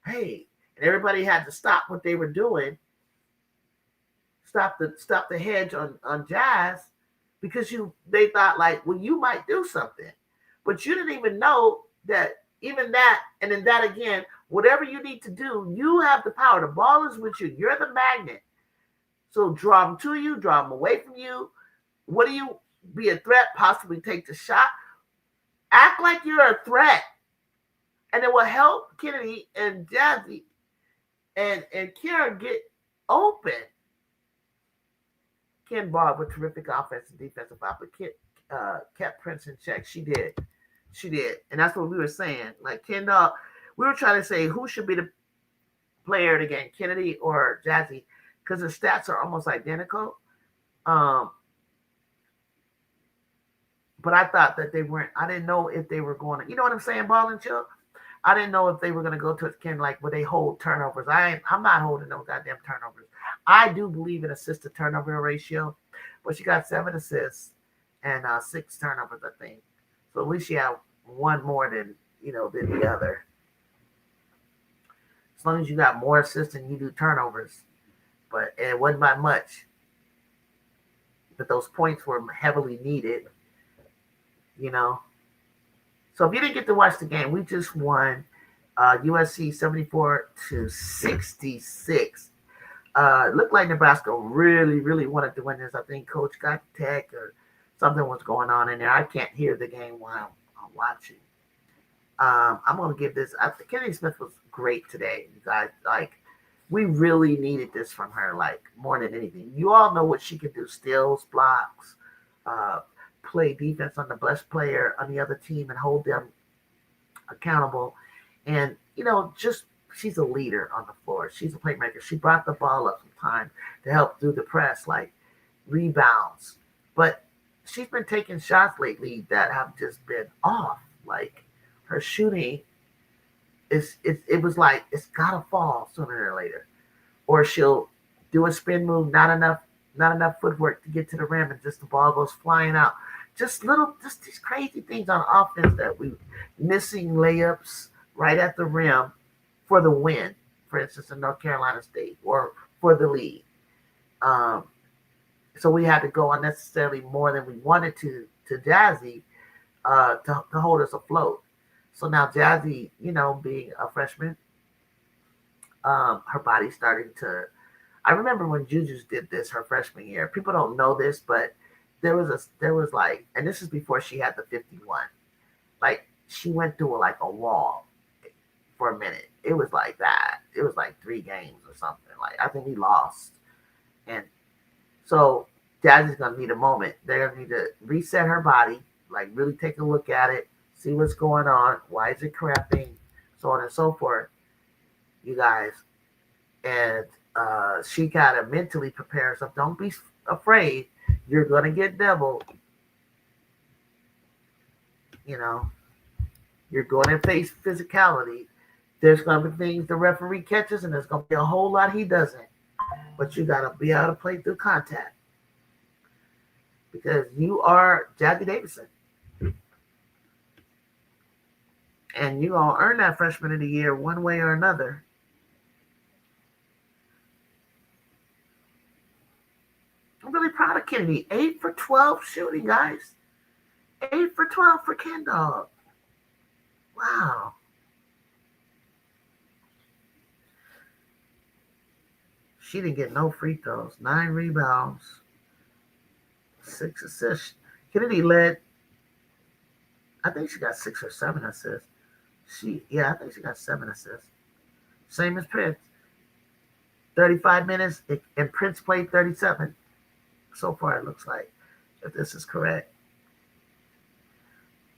hey, and everybody had to stop what they were doing. Stop the hedge on Jazz, because they thought like, well, you might do something, but you didn't even know that even that, and then that again, whatever you need to do, you have the power. The ball is with you. You're the magnet. So draw them to you, draw them away from you. What do you be a threat? Possibly take the shot. Act like you're a threat, and it will help Kennedy and Jazzy and Kira get open. Ken Bob with terrific offense and defensive output. Kept Prince in check. She did. And that's what we were saying. Like Ken Dog, we were trying to say who should be the player of the game, Kennedy or Jazzy, because the stats are almost identical. But I thought that they weren't. I didn't know if they were going to, you know what I'm saying, Ball and Chill? I didn't know if they were going to go to Ken like where they hold turnovers. I'm not holding no goddamn turnovers. I do believe in assist to turnover ratio, but she got 7 assists and 6 turnovers, I think. So at least she had one more than the other. As long as you got more assists than you do turnovers, but it wasn't by much. But those points were heavily needed, So if you didn't get to watch the game, we just won USC 74-66. Looked like Nebraska really, really wanted to win this. I think Coach got tech or something was going on in there. I can't hear the game while I'm watching. I'm going to give this. Kennedy Smith was great today, you guys. Like, we really needed this from her, like, more than anything. You all know what she can do. Steals, blocks, play defense on the best player on the other team and hold them accountable. And, just she's a leader on the floor. She's a playmaker. She brought the ball up sometimes to help through the press, like rebounds. But she's been taking shots lately that have just been off. Like her shooting it was like it's gotta fall sooner or later. Or she'll do a spin move, not enough footwork to get to the rim, and just the ball goes flying out. Just these crazy things on offense that we missing layups right at the rim for the win, for instance, in North Carolina State, or for the lead. So we had to go unnecessarily more than we wanted to Jazzy to hold us afloat. So now Jazzy, being a freshman, her body's starting to. I remember when Juju's did this her freshman year. People don't know this, but there was like, and this is before she had the 51. Like she went through like a wall for a minute. It was like that. It was like 3 games or something. Like I think we lost, and so Jazzy's gonna need a moment. They're gonna need to reset her body, like really take a look at it, see what's going on, why is it cramping, so on and so forth. You guys, and she gotta mentally prepare herself. Don't be afraid. You're gonna get doubled. You're going to face physicality. There's going to be things the referee catches, and there's going to be a whole lot he doesn't. But you got to be able to play through contact. Because you are Jazzy Davidson. And you're going to earn that freshman of the year one way or another. I'm really proud of Kennedy. 8 for 12 shooting, guys. 8 for 12 for Ken Dog. Wow. She didn't get no free throws. 9 rebounds. 6 assists. Kennedy led. I think she got 6 or 7 assists. I think she got 7 assists. Same as Prince. 35 minutes, and Prince played 37. So far, it looks like, if this is correct.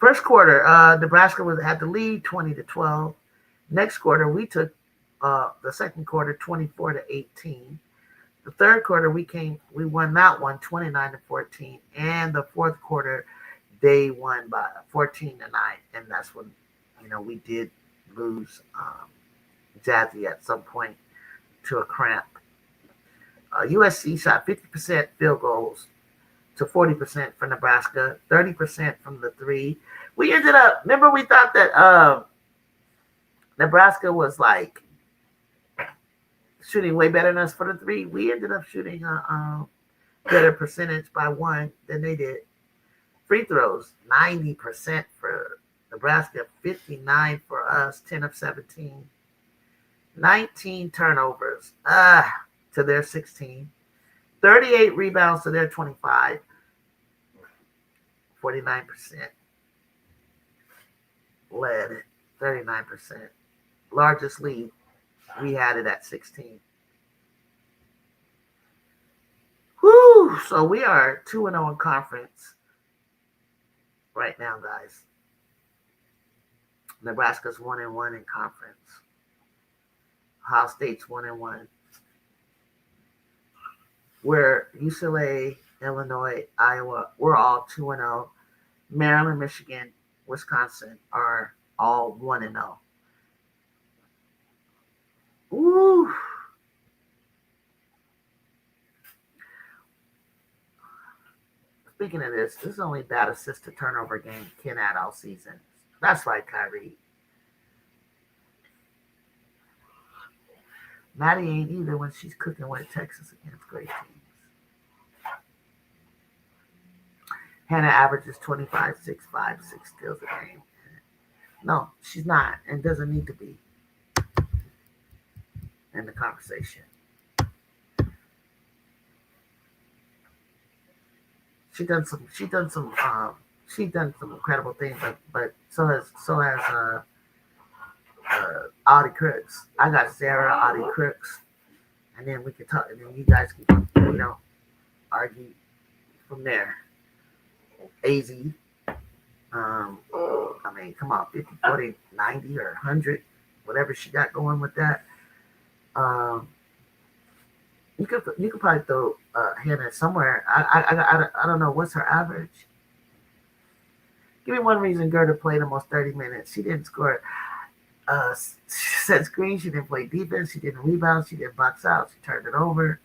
First quarter, Nebraska had the lead 20-12. Next quarter, we took the second quarter 24-18. The third quarter, we won that one 29-14. And the fourth quarter, they won by 14-9. And that's when, we did lose Jazzy at some point to a cramp. USC shot 50% field goals to 40% for Nebraska, 30% from the three. We ended up, remember we thought that Nebraska was like shooting way better than us for the three. We ended up shooting a better percentage by 1 than they did. Free throws, 90% for Nebraska, 59 for us, 10 of 17. 19 turnovers to their 16. 38 rebounds to their 25. 49%. Led, 39%. Largest lead, we had it at 16. Whew! So we are 2-0 in conference right now, guys. Nebraska's 1-1 in conference. Ohio State's 1-1. Where UCLA, Illinois, Iowa, we're all 2-0. Maryland, Michigan, Wisconsin are all 1-0. Ooh. Speaking of this is the only bad assist to turnover game Ken had all season. That's right, Kyrie. Maddie ain't either when she's cooking with Texas against great teams. Hannah averages 25, 6, 5, 6 steals a game. No, she's not and doesn't need to be in the conversation. She done some incredible things, but so has Audie Crooks. I got Sarah, Audie Crooks, and then we can talk, and then you guys can, argue from there. AZ, come on, 50, 40, 90, or 100, whatever she got going with that. You could probably throw Hannah somewhere. I don't know what's her average. Give me one reason Gerda played almost 30 minutes. She didn't score. Set screen. She didn't play defense. She didn't rebound. She didn't box out. She turned it over.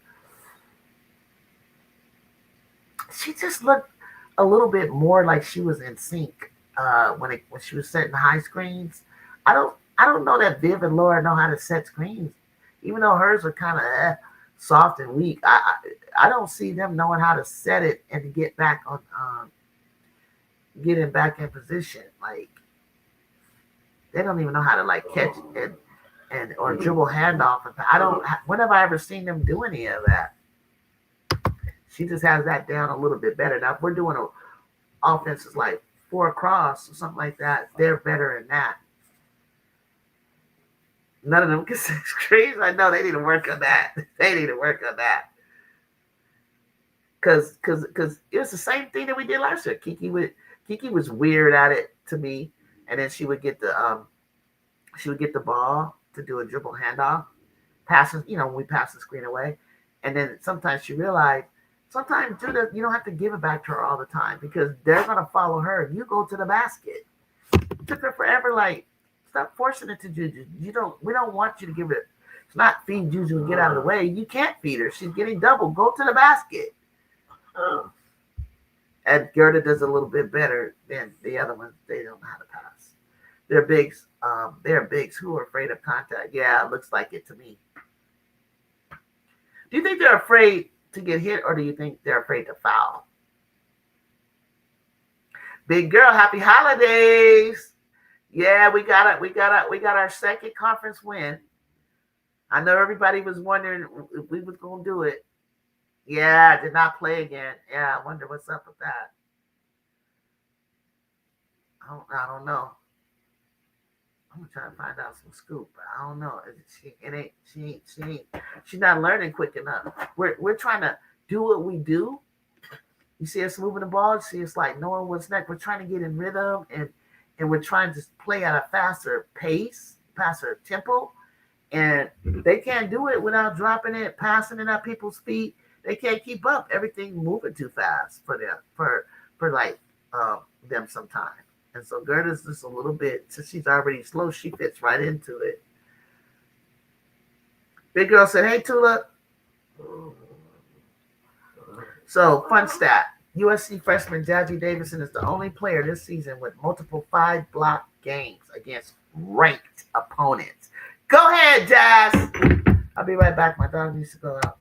She just looked a little bit more like she was in sync when she was setting high screens. I don't know that Viv and Laura know how to set screens, even though hers are kind of soft and weak. I don't see them knowing how to set it and to get back on getting back in position. Like they don't even know how to like catch it and or dribble handoff. When have I ever seen them do any of that? She just has that down a little bit better. Now if we're doing offenses like 4 across or something like that, they're better in that. None of them can set screens. I know they need to work on that. Because it was the same thing that we did last year. Kiki was weird at it to me, and then she would get the ball to do a dribble handoff, passes. When we pass the screen away, and then sometimes she realized sometimes you don't have to give it back to her all the time because they're gonna follow her. You go to the basket. It took her forever. Like stop forcing it to Juju. We don't want you to give it. It's not feed Juju and get out of the way. You can't feed her. She's getting double. Go to the basket. And Gerda does a little bit better than the other ones. They don't know how to pass. They're bigs. They're bigs who are afraid of contact. Yeah, it looks like it to me. Do you think they're afraid to get hit, or do you think they're afraid to foul? Big girl, happy holidays. Yeah, we got our second conference win. I know everybody was wondering if we was gonna do it. Yeah, did not play again. Yeah, I wonder what's up with that. I don't know. I'm gonna try to find out some scoop, but I don't know. She's not learning quick enough. We're trying to do what we do. You see us moving the ball. You see us like knowing what's next. We're trying to get in rhythm and we're trying to play at a faster pace, faster tempo. And they can't do it without dropping it, passing it at people's feet. They can't keep up. Everything moving too fast for them, for like them sometimes. And so Gerda's just a little bit, since she's already slow, she fits right into it. Big girl said, "Hey Tula." So fun stat: USC freshman Jazzy Davidson is the only player this season with multiple 5-block games against ranked opponents. Go ahead, Jazz. I'll be right back. My dog needs to go out.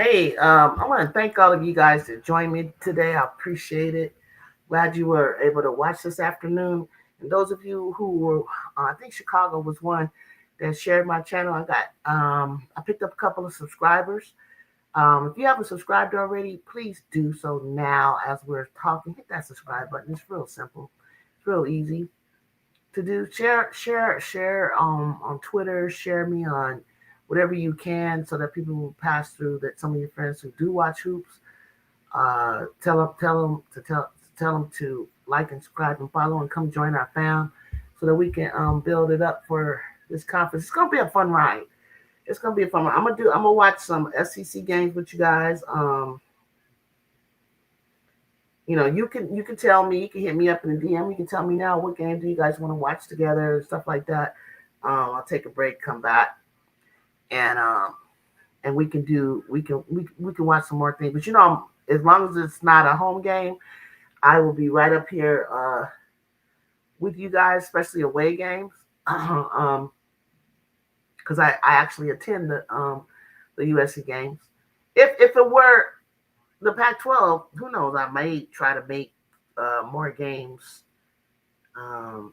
Hey, I want to thank all of you guys that joined me today. I appreciate it. Glad you were able to watch this afternoon. And those of you who were, I think Chicago was one that shared my channel. I picked up a couple of subscribers. If you haven't subscribed already, please do so now as we're talking. Hit that subscribe button. It's real simple. It's real easy to do. Share on Twitter. Share me on whatever you can so that people will pass through. That some of your friends who do watch hoops, tell them to like and subscribe and follow and come join our fam so that we can build it up for this conference. It's gonna be a fun ride. It's gonna be a fun ride. I'm gonna watch some SEC games with you guys. You can tell me, you can hit me up in the DM. You can tell me now what game do you guys want to watch together, stuff like that. I'll take a break, come back, and we can watch some more things. But as long as it's not a home game, I will be right up here with you guys, especially away games, because I actually attend the USC games. If it were the Pac-12, who knows? I may try to make more games, a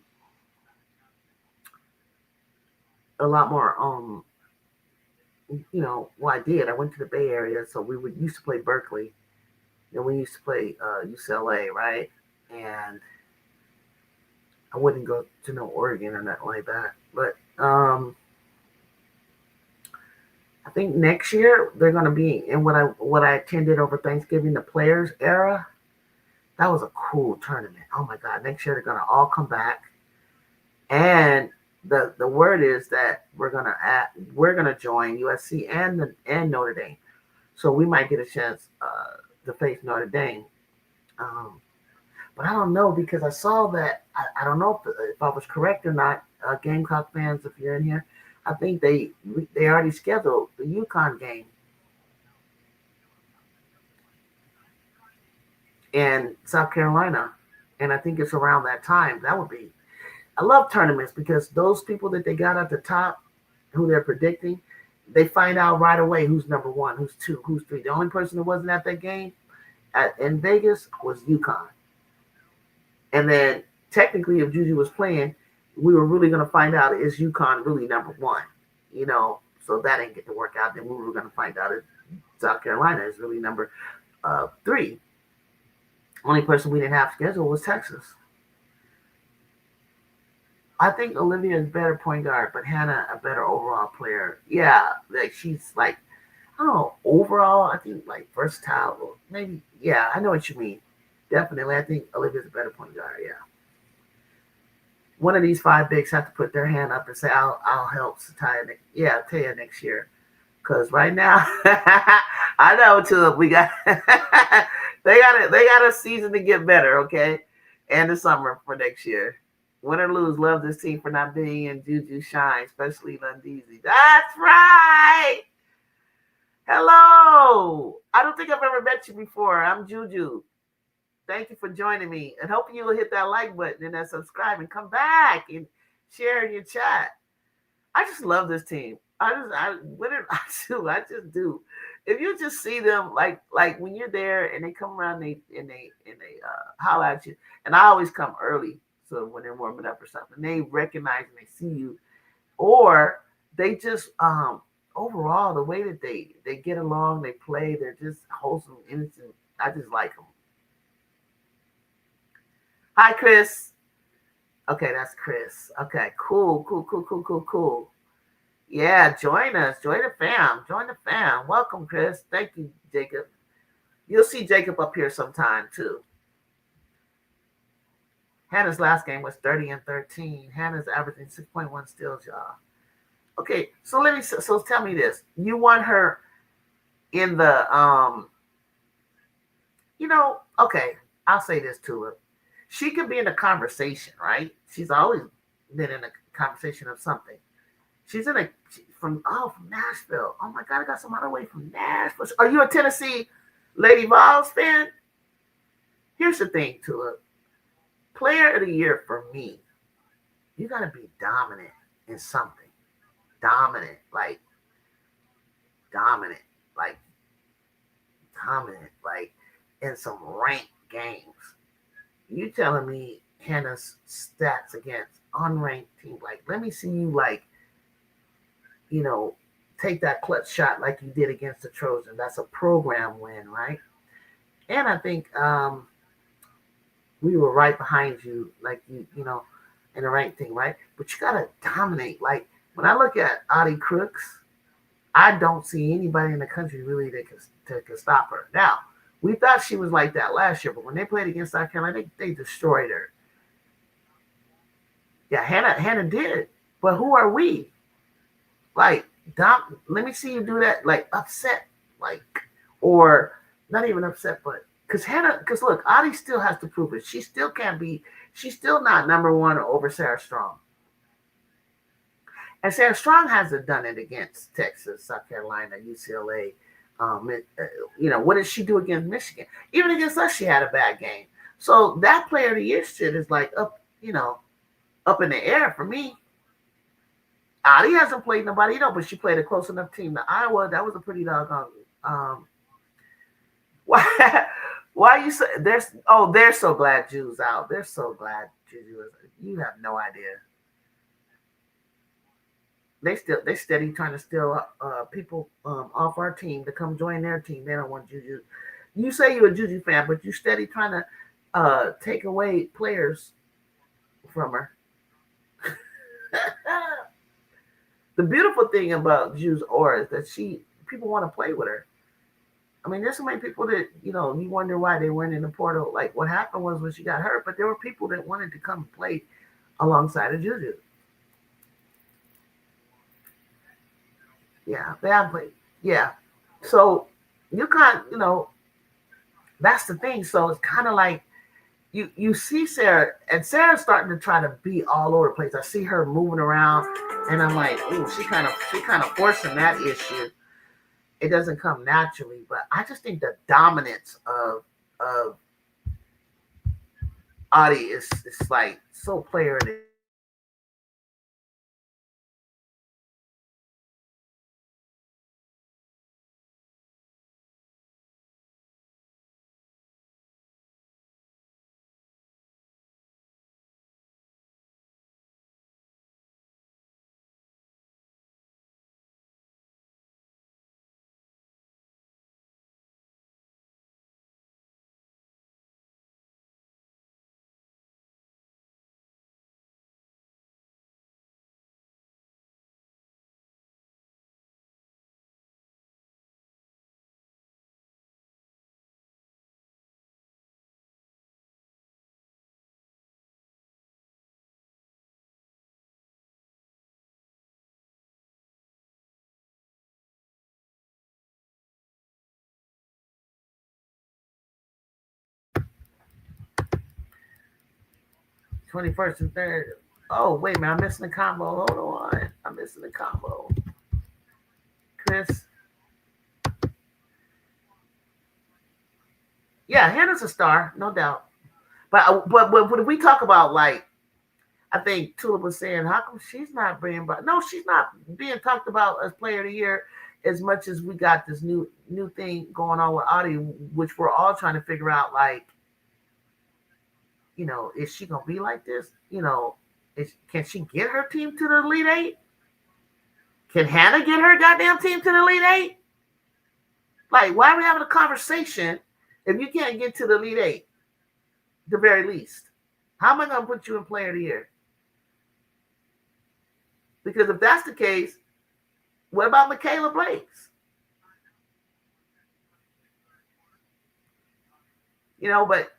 lot more. Well, I did. I went to the Bay Area, so we would used to play Berkeley, then we used to play UCLA, right? And I wouldn't go to no Oregon or nothing like that. But I think next year they're going to be in what I attended over Thanksgiving, the Players Era. That was a cool tournament. Oh my God! Next year they're going to all come back, and the word is that we're gonna join USC and Notre Dame, so we might get a chance to face Notre Dame. Um, but I don't know because I saw that I don't know if I was correct or not. Gamecock fans, if you're in here, I think they already scheduled the UConn game in South Carolina, and I think it's around that time. That would be. I love tournaments because those people that they got at the top, who they're predicting, they find out right away who's number one, who's two, who's three. The only person that wasn't at that game in Vegas was UConn. And then technically, if Juju was playing, we were really going to find out is UConn really number one, So that didn't get to work out. Then we were going to find out if South Carolina is really number three. Only person we didn't have scheduled was Texas. I think Olivia is a better point guard, but Hannah a better overall player. Yeah, like she's like I don't know overall. I think like versatile, or maybe. Yeah, I know what you mean. Definitely, I think Olivia's a better point guard. Yeah, one of these five bigs have to put their hand up and say, "I'll help Satya." Yeah, I'll tell you next year. Because right now, I know too. We got they got a season to get better. Okay, and the summer for next year. Win or lose, love this team for not being in Juju shine, especially Lundeezy. That's right. Hello. I don't think I've ever met you before. I'm Juju. Thank you for joining me. And hoping you will hit that like button and that subscribe and come back and share in your chat. I just love this team. I just do. If you just see them like when you're there and they come around they holler at you, and I always come early, so when they're warming up or something, they recognize and they see you, or they just overall the way that they get along, they play, they're just wholesome, innocent. I just like them. Hi, Chris. Okay, that's Chris. Okay, cool. Yeah, join us. Join the fam. Join the fam. Welcome, Chris. Thank you, Jacob. You'll see Jacob up here sometime too. Hannah's last game was 30 and 13. Hannah's averaging 6.1 steals, y'all. Okay, so tell me this. You want her in the okay, I'll say this to her. She could be in a conversation, right? She's always been in a conversation of something. She's from Nashville. Oh my God, I got some other way from Nashville. Are you a Tennessee Lady Vols fan? Here's the thing, Tulip. Player of the year for me, you gotta be dominant in something. Dominant, like dominant, like in some ranked games. You telling me Hannah's stats against unranked teams? Like, let me see you, like, you know, take that clutch shot like you did against the Trojans. That's a program win, right? And I think we were right behind you, like you know, in the ranked thing, right? But you gotta dominate. Like when I look at Audie Crooks, I don't see anybody in the country really that can stop her. Now, we thought she was like that last year, but when they played against South Carolina, they destroyed her. Yeah, Hannah did. But who are we? Like, let me see you do that, like upset, like, or not even upset, but because look, Audie still has to prove it. She still can't be, she's still not number one over Sarah Strong. And Sarah Strong hasn't done it against Texas, South Carolina, UCLA. What did she do against Michigan? Even against us, she had a bad game. So that player of the year shit is like up in the air for me. Audie hasn't played nobody, but she played a close enough team to Iowa. That was a pretty doggone. Why? Why you say there's? Oh, they're so glad Juju's out. They're so glad Juju is. You have no idea. They steady trying to steal people off our team to come join their team. They don't want Juju. You say you're a Juju fan, but you steady trying to take away players from her. The beautiful thing about Juju's aura is that people want to play with her. I mean, there's so many people that you wonder why they weren't in the portal. Like what happened was when she got hurt, but there were people that wanted to come and play alongside of Juju. Yeah, they have played. Yeah, so you can't, that's the thing. So it's kind of like you see Sarah, and Sarah's starting to try to be all over the place. I see her moving around, and I'm like, oh, she kind of forcing that issue. It doesn't come naturally, but I just think the dominance of Audie is like so player. #21 and 3rd. Oh, wait, man, I'm missing the combo. Hold on. I'm missing the combo. Chris. Yeah, Hannah's a star, no doubt. But if we talk about, like, I think Tulip was saying, how come she's not being brought? No, she's not being talked about as player of the year as much as we got this new thing going on with Audie, which we're all trying to figure out, like, is she gonna be like this? Can she get her team to the Elite Eight? Can Hannah get her goddamn team to the Elite Eight? Like, why are we having a conversation if you can't get to the Elite Eight, the very least? How am I gonna put you in player of the year? Because if that's the case, what about Michaela Blakes? But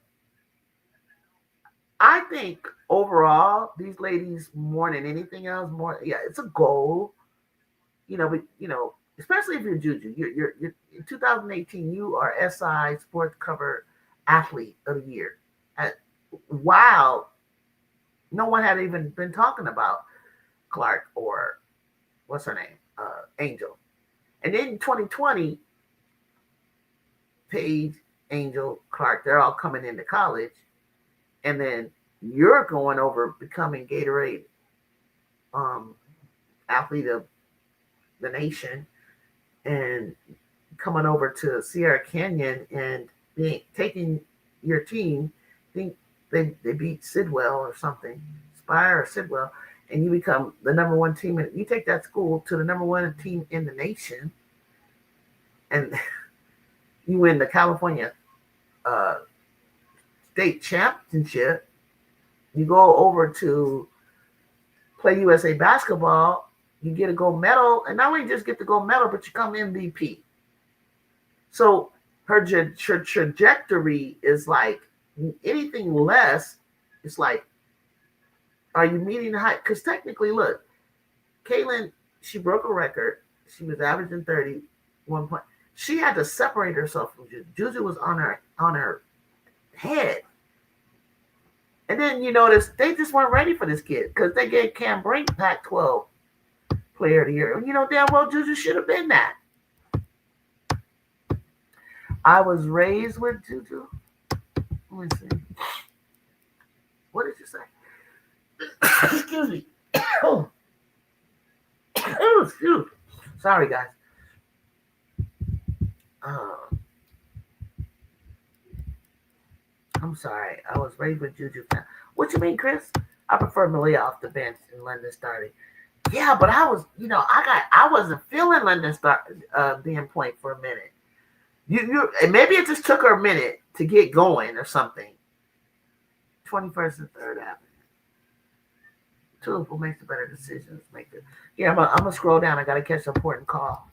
I think overall, these ladies, more than anything else, it's a goal. But especially if you're Juju, you're in 2018, you are SI Sports Cover Athlete of the Year. Wow, no one had even been talking about Clark or what's her name, Angel. And then in 2020, Paige, Angel, Clark, they're all coming into college, and then you're going over becoming Gatorade athlete of the nation, and coming over to Sierra Canyon and taking your team. I think they beat Sidwell or something, Spire or Sidwell, and you become the number one team. And you take that school to the number one team in the nation, and you win the California uh, state championship. You go over to play USA basketball. You get a gold medal, and not only just get the gold medal, but you come MVP. So her trajectory is like anything less. It's like, are you meeting the height? Because technically, look, Caitlin, she broke a record. She was averaging 31 point. She had to separate herself from Juju. Juju was on her head. And then you notice they just weren't ready for this kid because they gave Cam Brink Pac-12 Player of the Year. You know damn well Juju should have been that. I was raised with Juju. Let me see. What did you say? Excuse me. Oh, excuse. Sorry, guys. I'm sorry. I was raised with Juju. What you mean, Chris? I prefer Malia off the bench and London starting. Yeah, but I was, I wasn't feeling London being point for a minute. And maybe it just took her a minute to get going or something. 21st and 3rd Avenue. Two of who makes the better decisions. I'm gonna scroll down. I gotta catch an important call.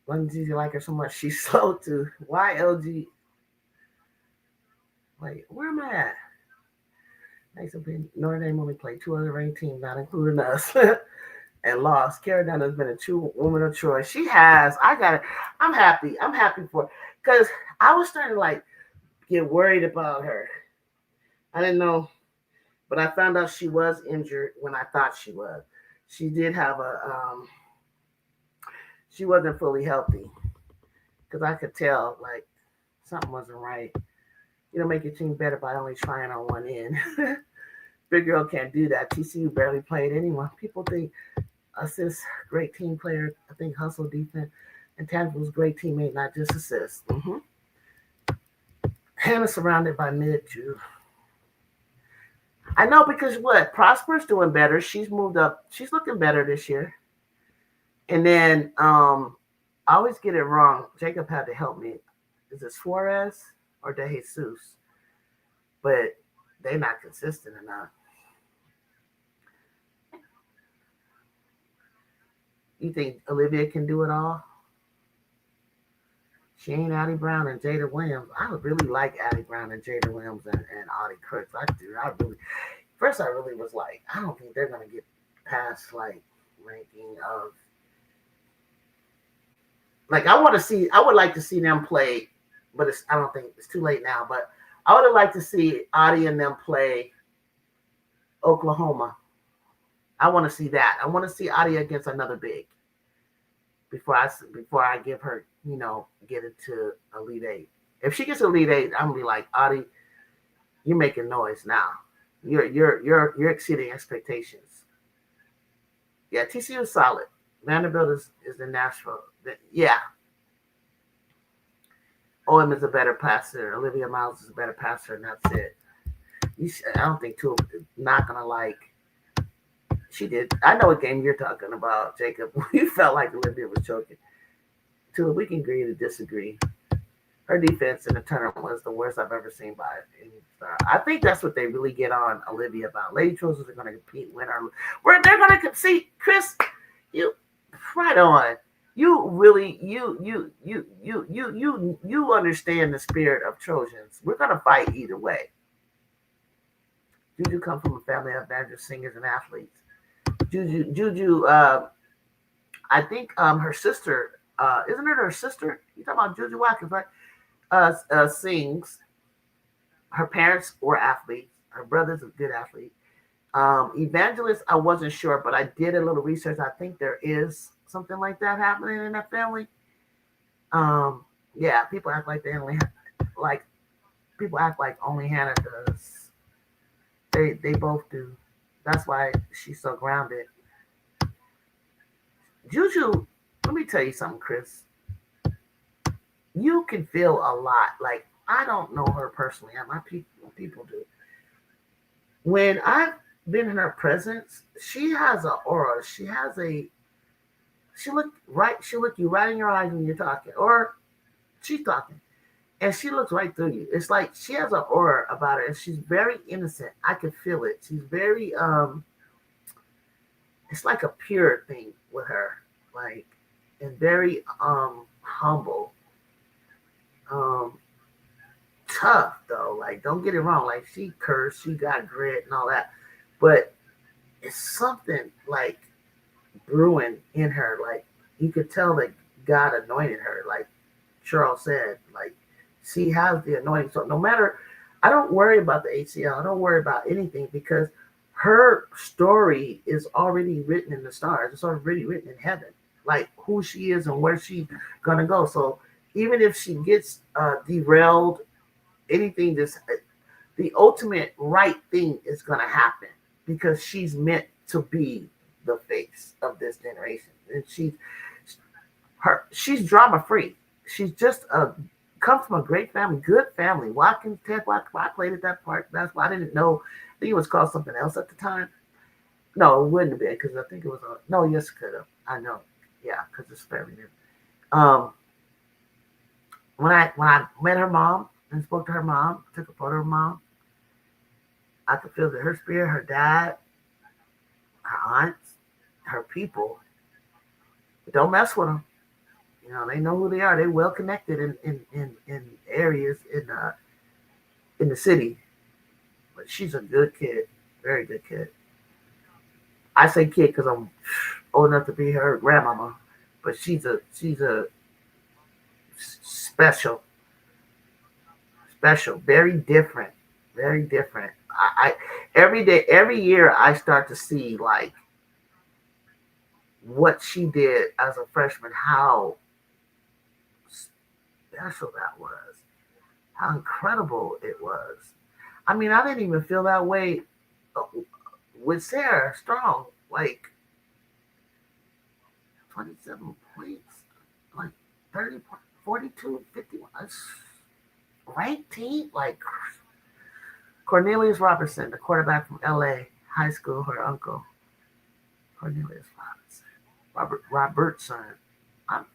One Gigi like her so much she's slow too. Why LG? Wait, where am I at? Nice opinion. Notre Dame only played two other ranked teams, not including us, and lost. Carolina has been a true woman of choice. She has. I got it. I'm happy. I'm happy for because I was starting to like get worried about her. I didn't know, but I found out she was injured when I thought she was. She did have a. She wasn't fully healthy because I could tell like something wasn't right. You don't make your team better by only trying on one end. Big girl can't do that. TCU barely played anyone. People think assist, great team player. I think hustle, defense, and tangibles, great teammate, not just assist. Hannah surrounded by mid Jew. I know because what Prosper's doing better. She's moved up. She's looking better this year. And then I always get it wrong. Jacob had to help me. Is it Suarez or De Jesus? But they're not consistent enough. You think Olivia can do it all? She ain't Addie Brown and Jada Williams. I really like Addie Brown and Jada Williams and Audie Crooks. I do. I really first I really was like, I don't think they're gonna get past like ranking of like I would like to see them play, but I don't think it's too late now, but I would have liked to see Audie and them play Oklahoma. I want to see that. I want to see Audie against another big before I give her, get into Elite Eight. If she gets Elite Eight, I'm gonna be like, Audie, you're making noise now. You're exceeding expectations. Yeah, TCU is solid. Vanderbilt is the Nashville. Yeah. OM is a better passer. Olivia Miles is a better passer, and that's it. I don't think Tua is not gonna like. She did. I know what game you're talking about, Jacob. We felt like Olivia was choking. Tua, we can agree to disagree. Her defense in the tournament was the worst I've ever seen by any star. I think that's what they really get on Olivia about. Lady Trojans are going to compete, win or where they're going to see Chris. You right on. You really you understand the spirit of Trojans. We're going to fight either way. Juju come from a family of dangerous singers and athletes. Juju, I think her sister, isn't it her sister? You talking about Juju Watkins, right? Sings. Her parents were athletes. Her brother's a good athlete. Evangelist, I wasn't sure, but I did a little research. I think there is something like that happening in that family. Yeah, people act like they only like people act like only Hannah does. They both do. That's why she's so grounded. Juju, let me tell you something, Chris. You can feel a lot. Like I don't know her personally. My people do. When I've been in her presence, she has an aura. She look right. She look you right in your eyes when you're talking, or she's talking, and she looks right through you. It's like she has an aura about her, and she's very innocent. I can feel it. She's very It's like a pure thing with her, like, and very humble. Um, Tough though. Like, don't get it wrong. Like, she cursed, she got grit and all that, but it's something like brewing in her. Like, you could tell that God anointed her. Like Charles said, like she has the anointing. So no matter, I don't worry about the ACL. I don't worry about anything because her story is already written in the stars. It's already written in heaven. Like who she is and where she's gonna go. So even if she gets derailed, anything this the ultimate right thing is gonna happen because she's meant to be the face of this generation, and she's drama free. She's just a comes from a great family, good family. Watkins, Ted Watkins. I played at that part. That's why I didn't know. I think it was called something else at the time. No, it wouldn't have been because I think it was a no. Yes, it could have. I know. Yeah, because it's very new. Um, when I met her mom and spoke to her mom, took a photo of her mom, I could feel that her spirit, her dad, her aunts, her people. Don't mess with them. They know who they are. They're well connected in areas in the city. But she's a good kid, very good kid. I say kid because I'm old enough to be her grandmama, but she's a special, special, very different, very different. I every day, every year, I start to see like what she did as a freshman, how special that was, how incredible it was. I mean, I didn't even feel that way uh, with Sarah Strong, like 27 points, like 30, 42, 51. Ranked team, like Cornelius Robertson, the quarterback from LA high school, her uncle, Cornelius Robertson.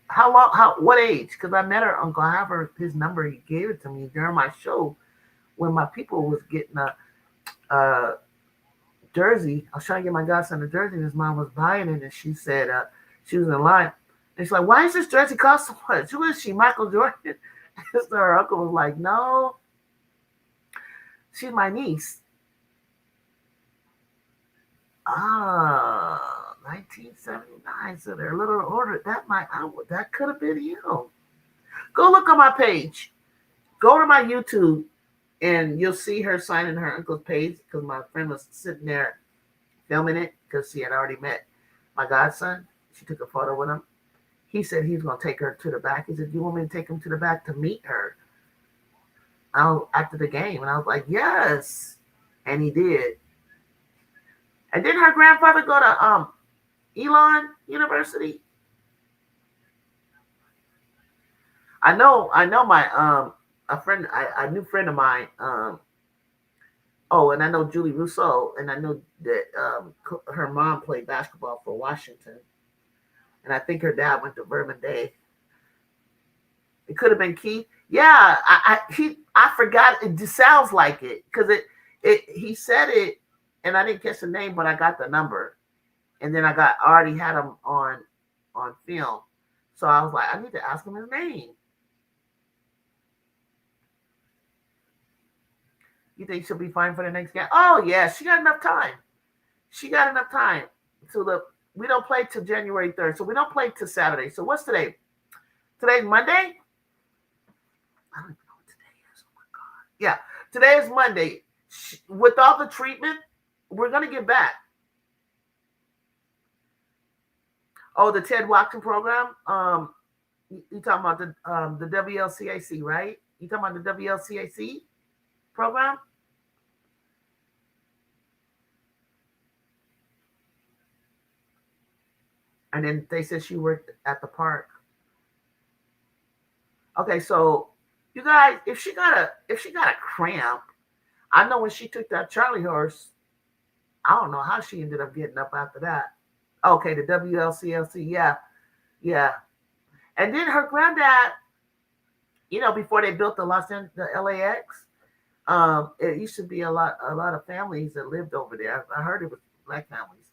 How long? What age? Because I met her uncle. I have his number. He gave it to me during my show when my people was getting a jersey. I was trying to get my godson a jersey, and his mom was buying it, and she said she was in line. And she's like, "Why is this jersey cost so much? Who is she, Michael Jordan?" So her uncle was like, "No, she's my niece." 1979. So they're a little older. That could have been you. Go look on my page. Go to my YouTube, and you'll see her signing her uncle's page because my friend was sitting there filming it because she had already met my godson. She took a photo with him. He said he's going to take her to the back. He said, "You want me to take him to the back to meet her after the game?" And I was like, "Yes." And he did. And didn't her grandfather go to Elon University? I know my a new friend of mine, oh, and I know Julie Rousseau, and I know that her mom played basketball for Washington, and I think her dad went to Vermont Day. It could have been Keith. Yeah, I forgot. It just sounds like it because he said it, and I didn't catch the name, but I got the number, and then I already had him on film, so I was like, I need to ask him his name. You think she'll be fine for the next game? Oh yeah, she got enough time. She got enough time. We don't play till January 3rd, so we don't play till Saturday. So what's today? Today's Monday? I don't even know what today is. Oh my God. Yeah, today is Monday. With all the treatment, we're gonna get back. Oh, the Ted Watkins program. You talking about the WLCAC, right? You talking about the WLCAC program? And then they said she worked at the park. Okay, so you guys, if she got a cramp, I know when she took that Charlie horse, I don't know how she ended up getting up after that. Okay, the WLCLC, yeah, yeah. And then her granddad, before they built the LAX, it used to be a lot of families that lived over there. I heard it was black families,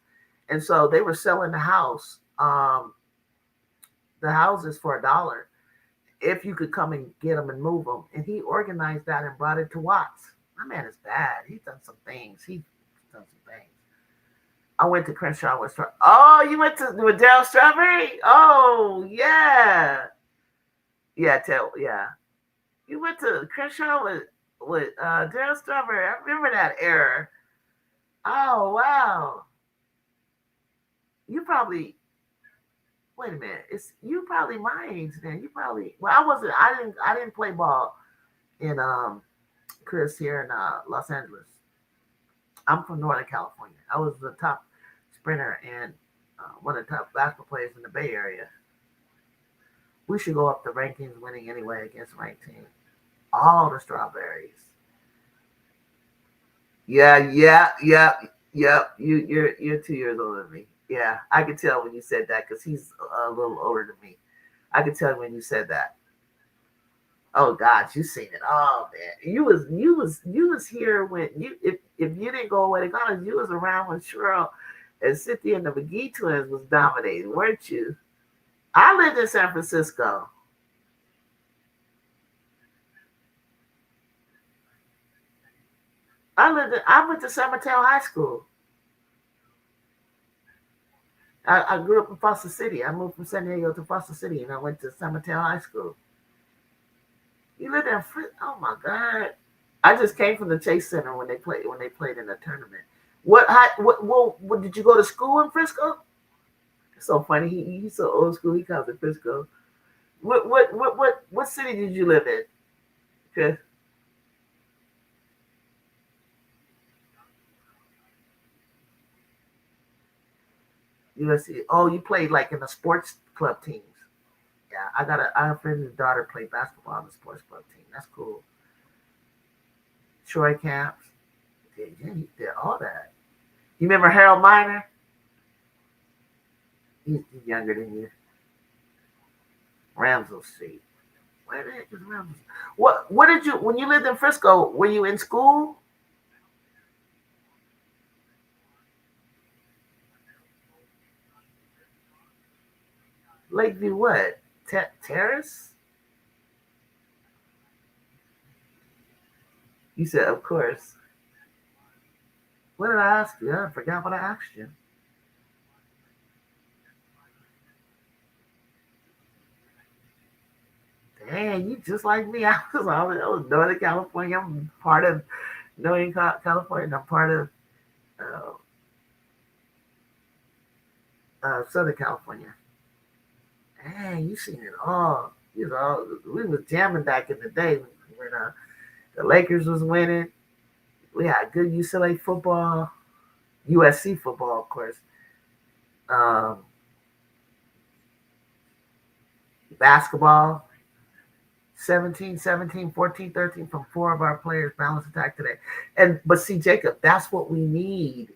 and so they were selling the houses for $1 if you could come and get them and move them. And he organized that and brought it to Watts. My man is bad. He's done some things. I went to Crenshaw with Strawberry. Oh, you went with Daryl Strawberry? Oh, yeah. Yeah, yeah. You went to Crenshaw with Daryl Strawberry. I remember that era. Oh, wow. You probably wait a minute. You probably my age then. You probably I didn't play ball in Chris here in Los Angeles. I'm from Northern California. I was the top sprinter and one of the top basketball players in the Bay Area. We should go up the rankings winning anyway against ranked teams. All the Strawberries. Yeah. You're 2 years older than me. Yeah, I could tell when you said that because he's a little older than me. I could tell when you said that. Oh God, you seen it. Oh man, you was here when if you didn't go away to college, you was around when Cheryl and Cynthia and the McGee twins was dominating, weren't you? I lived in San Francisco. I went to San Mateo High School. I grew up in Foster City. I moved from San Diego to Foster City, and I went to San Mateo High School. You lived in Frisco? Oh my God! I just came from the Chase Center when they played in the tournament. What did you go to school in Frisco? It's so funny. He's so old school. He calls it Frisco. What city did you live in? Okay. USC. Oh, you played like in the sports club teams. Yeah, I have a friend whose daughter played basketball on the sports club team. That's cool. Troy Camps. Yeah, he did all that. You remember Harold Miner? He's younger than you. Ramsell Street. Where the heck is Ramsell? What did you when you lived in Frisco? Were you in school? Lakeview what? Terrace? You said, of course. What did I ask you? I forgot what I asked you. Dang, you just like me. I was Northern California. I'm part of Northern California. And I'm part of uh, Southern California. Dang, you seen it all. We was jamming back in the day when the Lakers was winning. We had good UCLA football, USC football, of course. Um, Basketball, 17, 17, 14, 13 from four of our players balanced attack today. But see, Jacob, that's what we need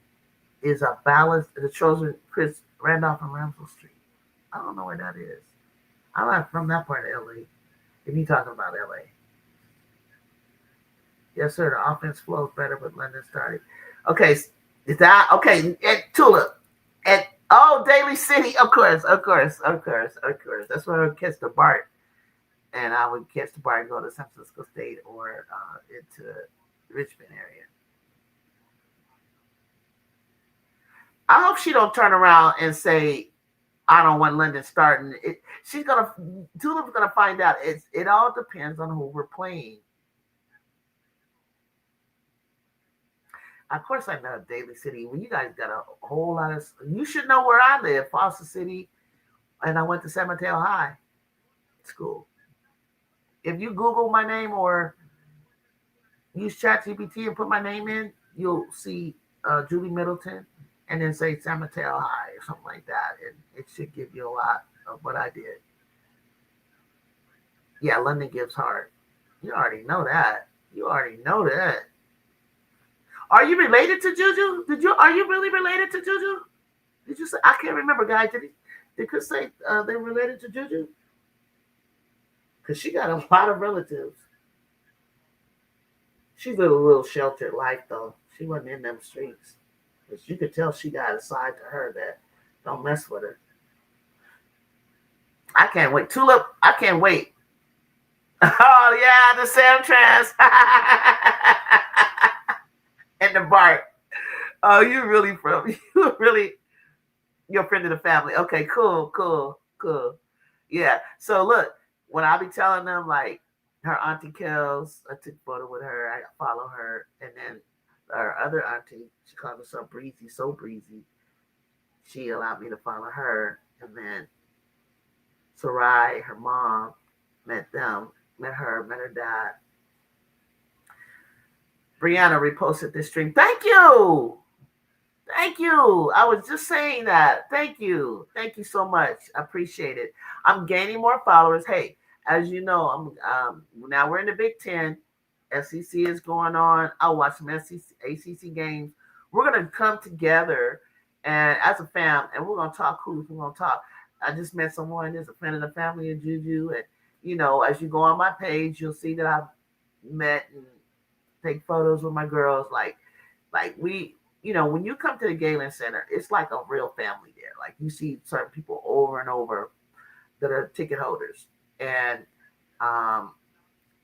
is a balance. The Trojans, Chris Randolph and Ramsell Street. I don't know where that is. I'm not from that part of LA. If you talking about LA. Yes, sir. The offense flows better with London starting. Okay, is that okay? And Tulip. And Daly City, of course, of course, of course, of course. That's where I would catch the BART. And I would catch the BART and go to San Francisco State or into Richmond area. I hope she don't turn around and say, I don't want London starting. Tulip's gonna find out. It all depends on who we're playing. Of course, I know Daly City. Well, you guys got a whole lot of. You should know where I live, Foster City, and I went to San Mateo High School. If you Google my name or use ChatGPT and put my name in, you'll see Julie Middleton, and then say San Mateo High or something like that, and it should give you a lot of what I did. Yeah, London gives heart. You already know that. You already know that. Are you related to Juju? Are you really related to Juju? Did you say? I can't remember, guys. Did Chris say they related to Juju? Because she got a lot of relatives. She lived a little sheltered life, though. She wasn't in them streets. But you could tell she got a side to her that don't mess with her. I can't wait. Tulip, I can't wait. Oh, yeah, the Sam Trans. And the BART. Oh, you're a friend of the family. Okay, cool, cool, cool. Yeah. So look, when I be telling them like her auntie Kels, I took a photo with her, I follow her, and then our other auntie, she called herself Breezy, so breezy. She allowed me to follow her, and then Sarai, her mom, met her dad. Brianna reposted this stream. Thank you. Thank you. I was just saying that. Thank you. Thank you so much. I appreciate it. I'm gaining more followers. Hey, as you know, now we're in the Big Ten. SEC is going on. I'll watch some ACC games. We're gonna come together and as a fam, and we're gonna talk hoops. We're gonna talk. I just met someone that's a friend of the family of Juju, and as you go on my page, you'll see that I've met and take photos with my girls. Like we when you come to the Galen Center, it's like a real family there. Like you see certain people over and over. that are ticket holders, um,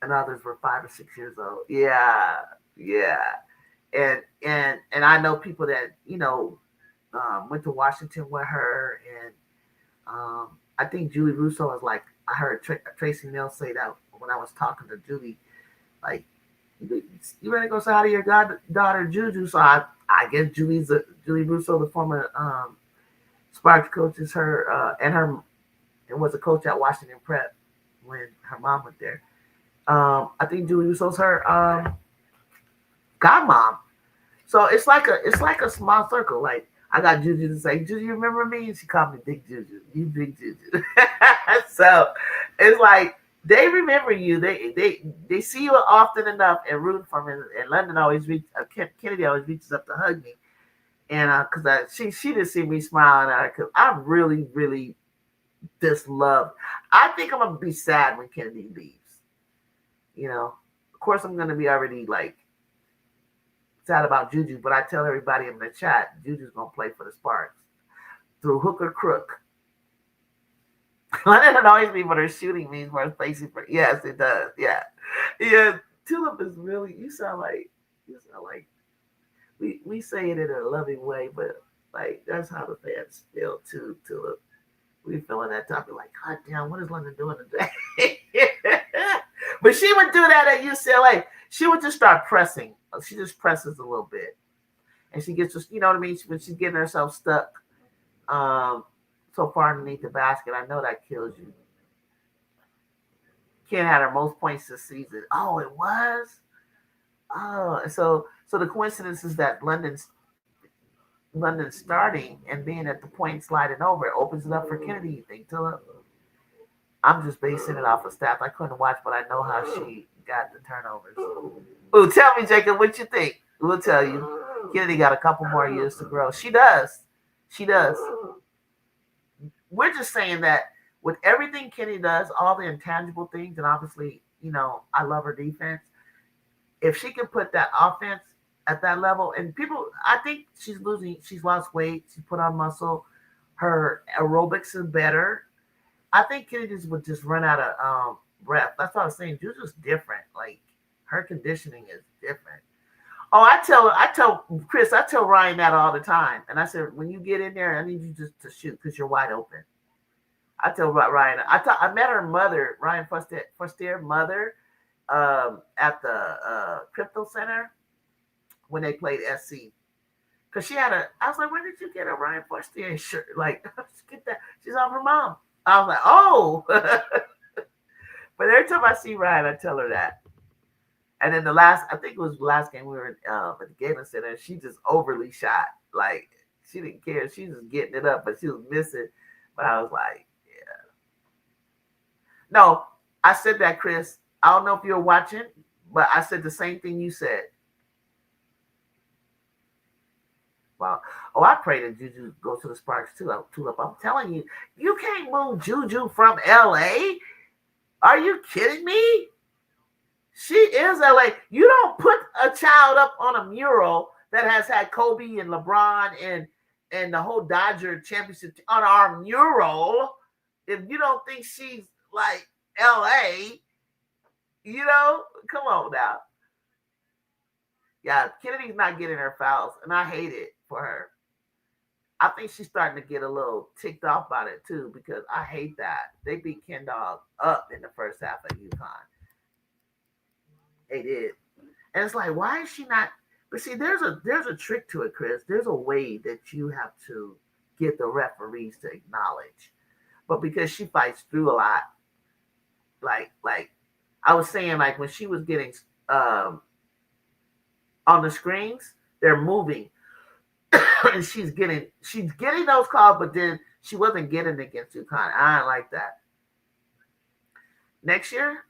and others were 5 or 6 years old. Yeah, yeah, and I know people that went to Washington with her, and I think Julie Russo was like, I heard Tracy Mills say that when I was talking to Julie, like, you ready to go say hi to your daughter Juju? So I guess Julie Russo, the former Sparks coach, is her and was a coach at Washington Prep when her mom went there. I think Julie Russo's her godmom. So it's like a small circle. Like, I got Juju to say, Juju, you remember me? And she called me Big Juju. You Big Juju. So it's like they remember you. They see you often enough and root for me. And London Kennedy always reaches up to hug me. And because she didn't see me smiling at her, because I really, really just love. I think I'm gonna be sad when Kennedy leaves. Of course, I'm gonna be already like sad about Juju, but I tell everybody in the chat, Juju's gonna play for the Sparks through hook or crook. London always be what her shooting means, more spacey for. Yes, it does. Yeah, yeah. Tulip is really. You sound like we say it in a loving way, but like that's how the fans feel too. Tulip, we feeling that topic like, God damn, what is London doing today? But she would do that at UCLA. She would just start pressing. She just presses a little bit, and she gets just, you know what I mean. When she's getting herself stuck, so far underneath the basket, I know that kills you. Ken had her most points this season. Oh, it was. Oh, so the coincidence is that London's starting and being at the point sliding over, it opens it up for Kennedy. You think, Tulip? I'm just basing it off of stats. I couldn't watch, but I know how she got the turnovers. Ooh, tell me, Jacob, what you think? We'll tell you. Kennedy got a couple more years to grow. She does. She does. We're just saying that with everything Kennedy does, all the intangible things, and obviously, I love her defense. If she can put that offense at that level, and I think she's lost weight, she put on muscle, her aerobics is better. I think Kennedy would just run out of breath. That's what I was saying. Juju's different. Like, her conditioning is different. Oh, I tell Chris, I tell Ryan that all the time. And I said, when you get in there, I need you just to shoot because you're wide open. I tell Ryan, I met her mother, Ryan Foster mother, at the Crypto Center when they played SC. Because she had I was like, where did you get a Ryan Foster shirt? Like, get that. She's on her mom. I was like, oh. But every time I see Ryan, I tell her that. And then I think it was the last game we were at the Galen Center, and she just overly shot. Like, she didn't care. She was getting it up, but she was missing. But I was like, yeah. No, I said that, Chris. I don't know if you're watching, but I said the same thing you said. Well, I pray that Juju goes to the Sparks too. I'm telling you, you can't move Juju from LA. Are you kidding me? She is LA. You don't put a child up on a mural that has had Kobe and LeBron and the whole Dodger championship on our mural if you don't think she's like LA. Come on now. Yeah, Kennedy's not getting her fouls, and I hate it for her. I think she's starting to get a little ticked off about it too, because I hate that. They beat Ken Dog up in the first half of UConn. They did. And it's like, why is she not? But see, there's a trick to it, Chris. There's a way that you have to get the referees to acknowledge. But because she fights through a lot, like I was saying, like when she was getting on the screens, they're moving. And she's getting those calls, but then she wasn't getting against UConn. I don't like that. Next year,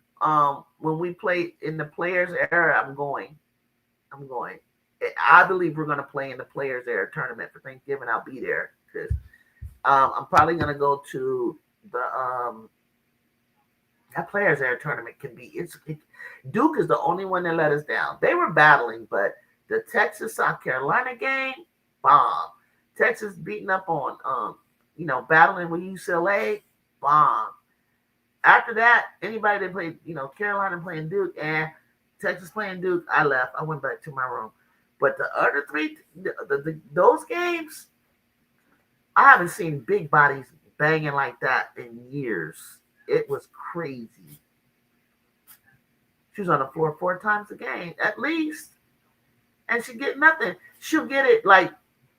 when we play in the players era, I'm going. I believe we're going to play in the players era tournament for Thanksgiving. I'll be there because I'm probably going to go to the that players era tournament. Duke is the only one that let us down. They were battling, but the Texas South Carolina game, bomb. Texas beating up on battling with UCLA, bomb. After that, anybody that played, Carolina playing Duke and Texas playing Duke, I left. I went back to my room. But the other three, those games, I haven't seen big bodies banging like that in years. It was crazy. She was on the floor 4 times a game, at least. And she get nothing. She'll get it like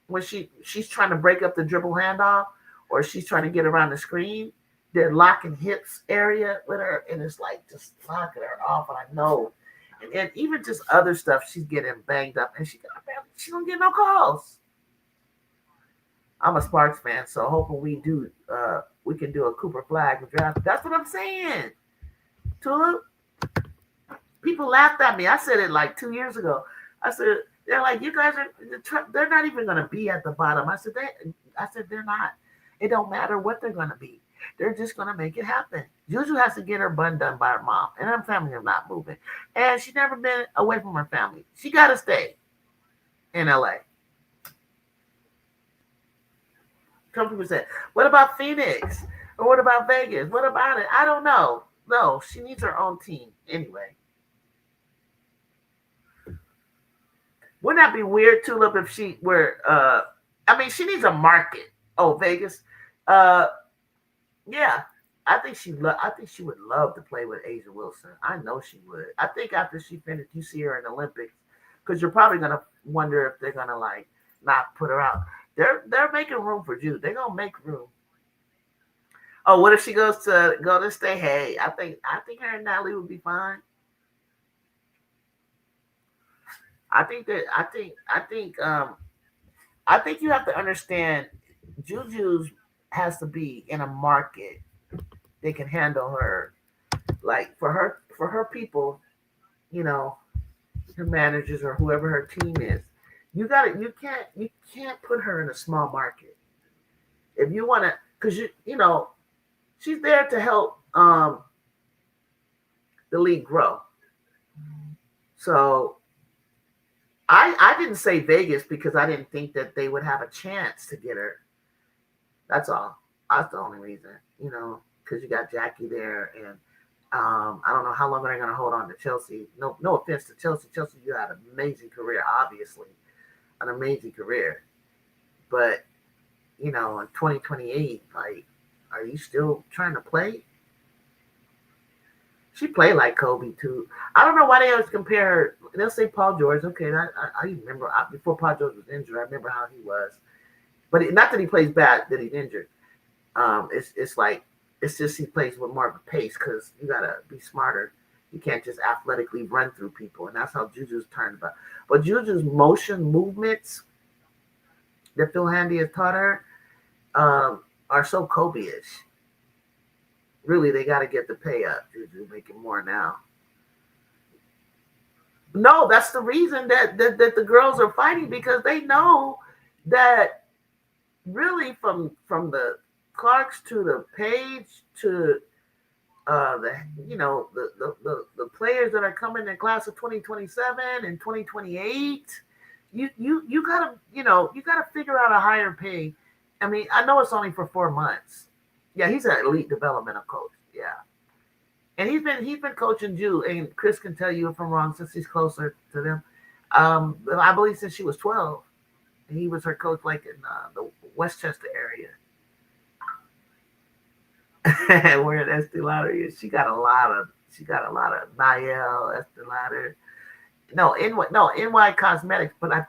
when she's trying to break up the dribble handoff or she's trying to get around the screen. They're locking hips area with her, and it's like just knocking her off. And I know, and even just other stuff, she's getting banged up, and she don't get no calls. I'm a Sparks fan, so hoping we can do a Cooper Flag draft. That's what I'm saying. Tulip, people laughed at me. I said it like 2 years ago. I said they're like, you guys they're not even gonna be at the bottom. I said they're not. It don't matter what they're gonna be. They're just gonna make it happen. Juju has to get her bun done by her mom, and her family are not moving. And she's never been away from her family. She gotta stay in LA. Some people said, what about Phoenix? Or what about Vegas? What about it? I don't know. No, she needs her own team anyway. Wouldn't that be weird, Tulip, if she were she needs a market. Oh, Vegas. Yeah. I think she would love to play with Asia Wilson. I know she would. I think after she finished, you see her in the Olympics, because you're probably gonna wonder if they're gonna like not put her out. They're making room for Jude. They're gonna make room. Oh, what if she goes to stay? Hey, I think her and Natalie would be fine. I think you have to understand Juju's has to be in a market they can handle her. Like for her people, you know, her managers or whoever her team is. You can't put her in a small market. If you want to, because she's there to help the league grow. So I didn't say Vegas because I didn't think that they would have a chance to get her. That's all. That's the only reason, because you got Jackie there, and I don't know how long they're going to hold on to Chelsea. No offense to Chelsea. Chelsea, you had an amazing career, obviously, an amazing career. But in 2028, like, are you still trying to play? She played like Kobe too. I don't know why they always compare her. They'll say Paul George. Okay, I remember before Paul George was injured. I remember how he was, but not that he plays bad, that he's injured. It's like it's just he plays with more of a pace because you gotta be smarter. You can't just athletically run through people, and that's how Juju's turned about. But Juju's motion movements that Phil Handy has taught her are so Kobe-ish. Really, they got to get the pay up. Juju making more now. No, that's the reason that the girls are fighting, because they know that really from the Clarks to the Page to the players that are coming in class of 2027 and 2028, you gotta figure out a higher pay. I mean, I know it's only for 4 months. Yeah, he's an elite developmental coach. Yeah, and he's been coaching Jew, and Chris can tell you if I'm wrong since he's closer to them. I believe since she was 12, and he was her coach like in the Westchester area. Where Estee Lauder is, she got a lot of Niall, Estee Lauder. No, NY Cosmetics, but I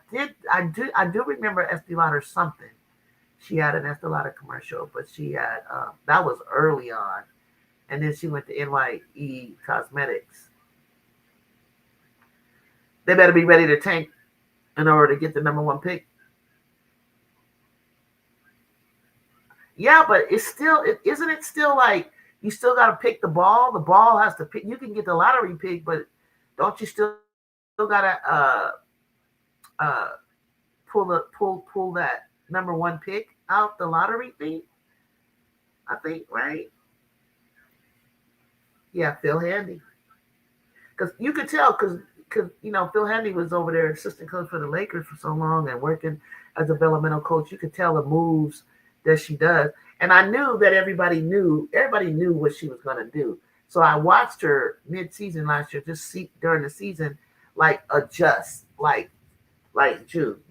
do remember Estee Lauder something. She had an Estee Lauder commercial, but she had that was early on, and then she went to NYE Cosmetics. They better be ready to tank in order to get the number one pick. Yeah, but isn't it still like you still got to pick the ball? The ball has to pick. You can get the lottery pick, but don't you still got to pull that number one pick out the lottery thing? I think, right? Yeah, Phil Handy. Because you could tell, because Phil Handy was over there assistant coach for the Lakers for so long and working as a developmental coach. You could tell the moves that she does. And I knew that everybody knew what she was going to do. So I watched her mid-season last year, just see during the season, like adjust, like Jude,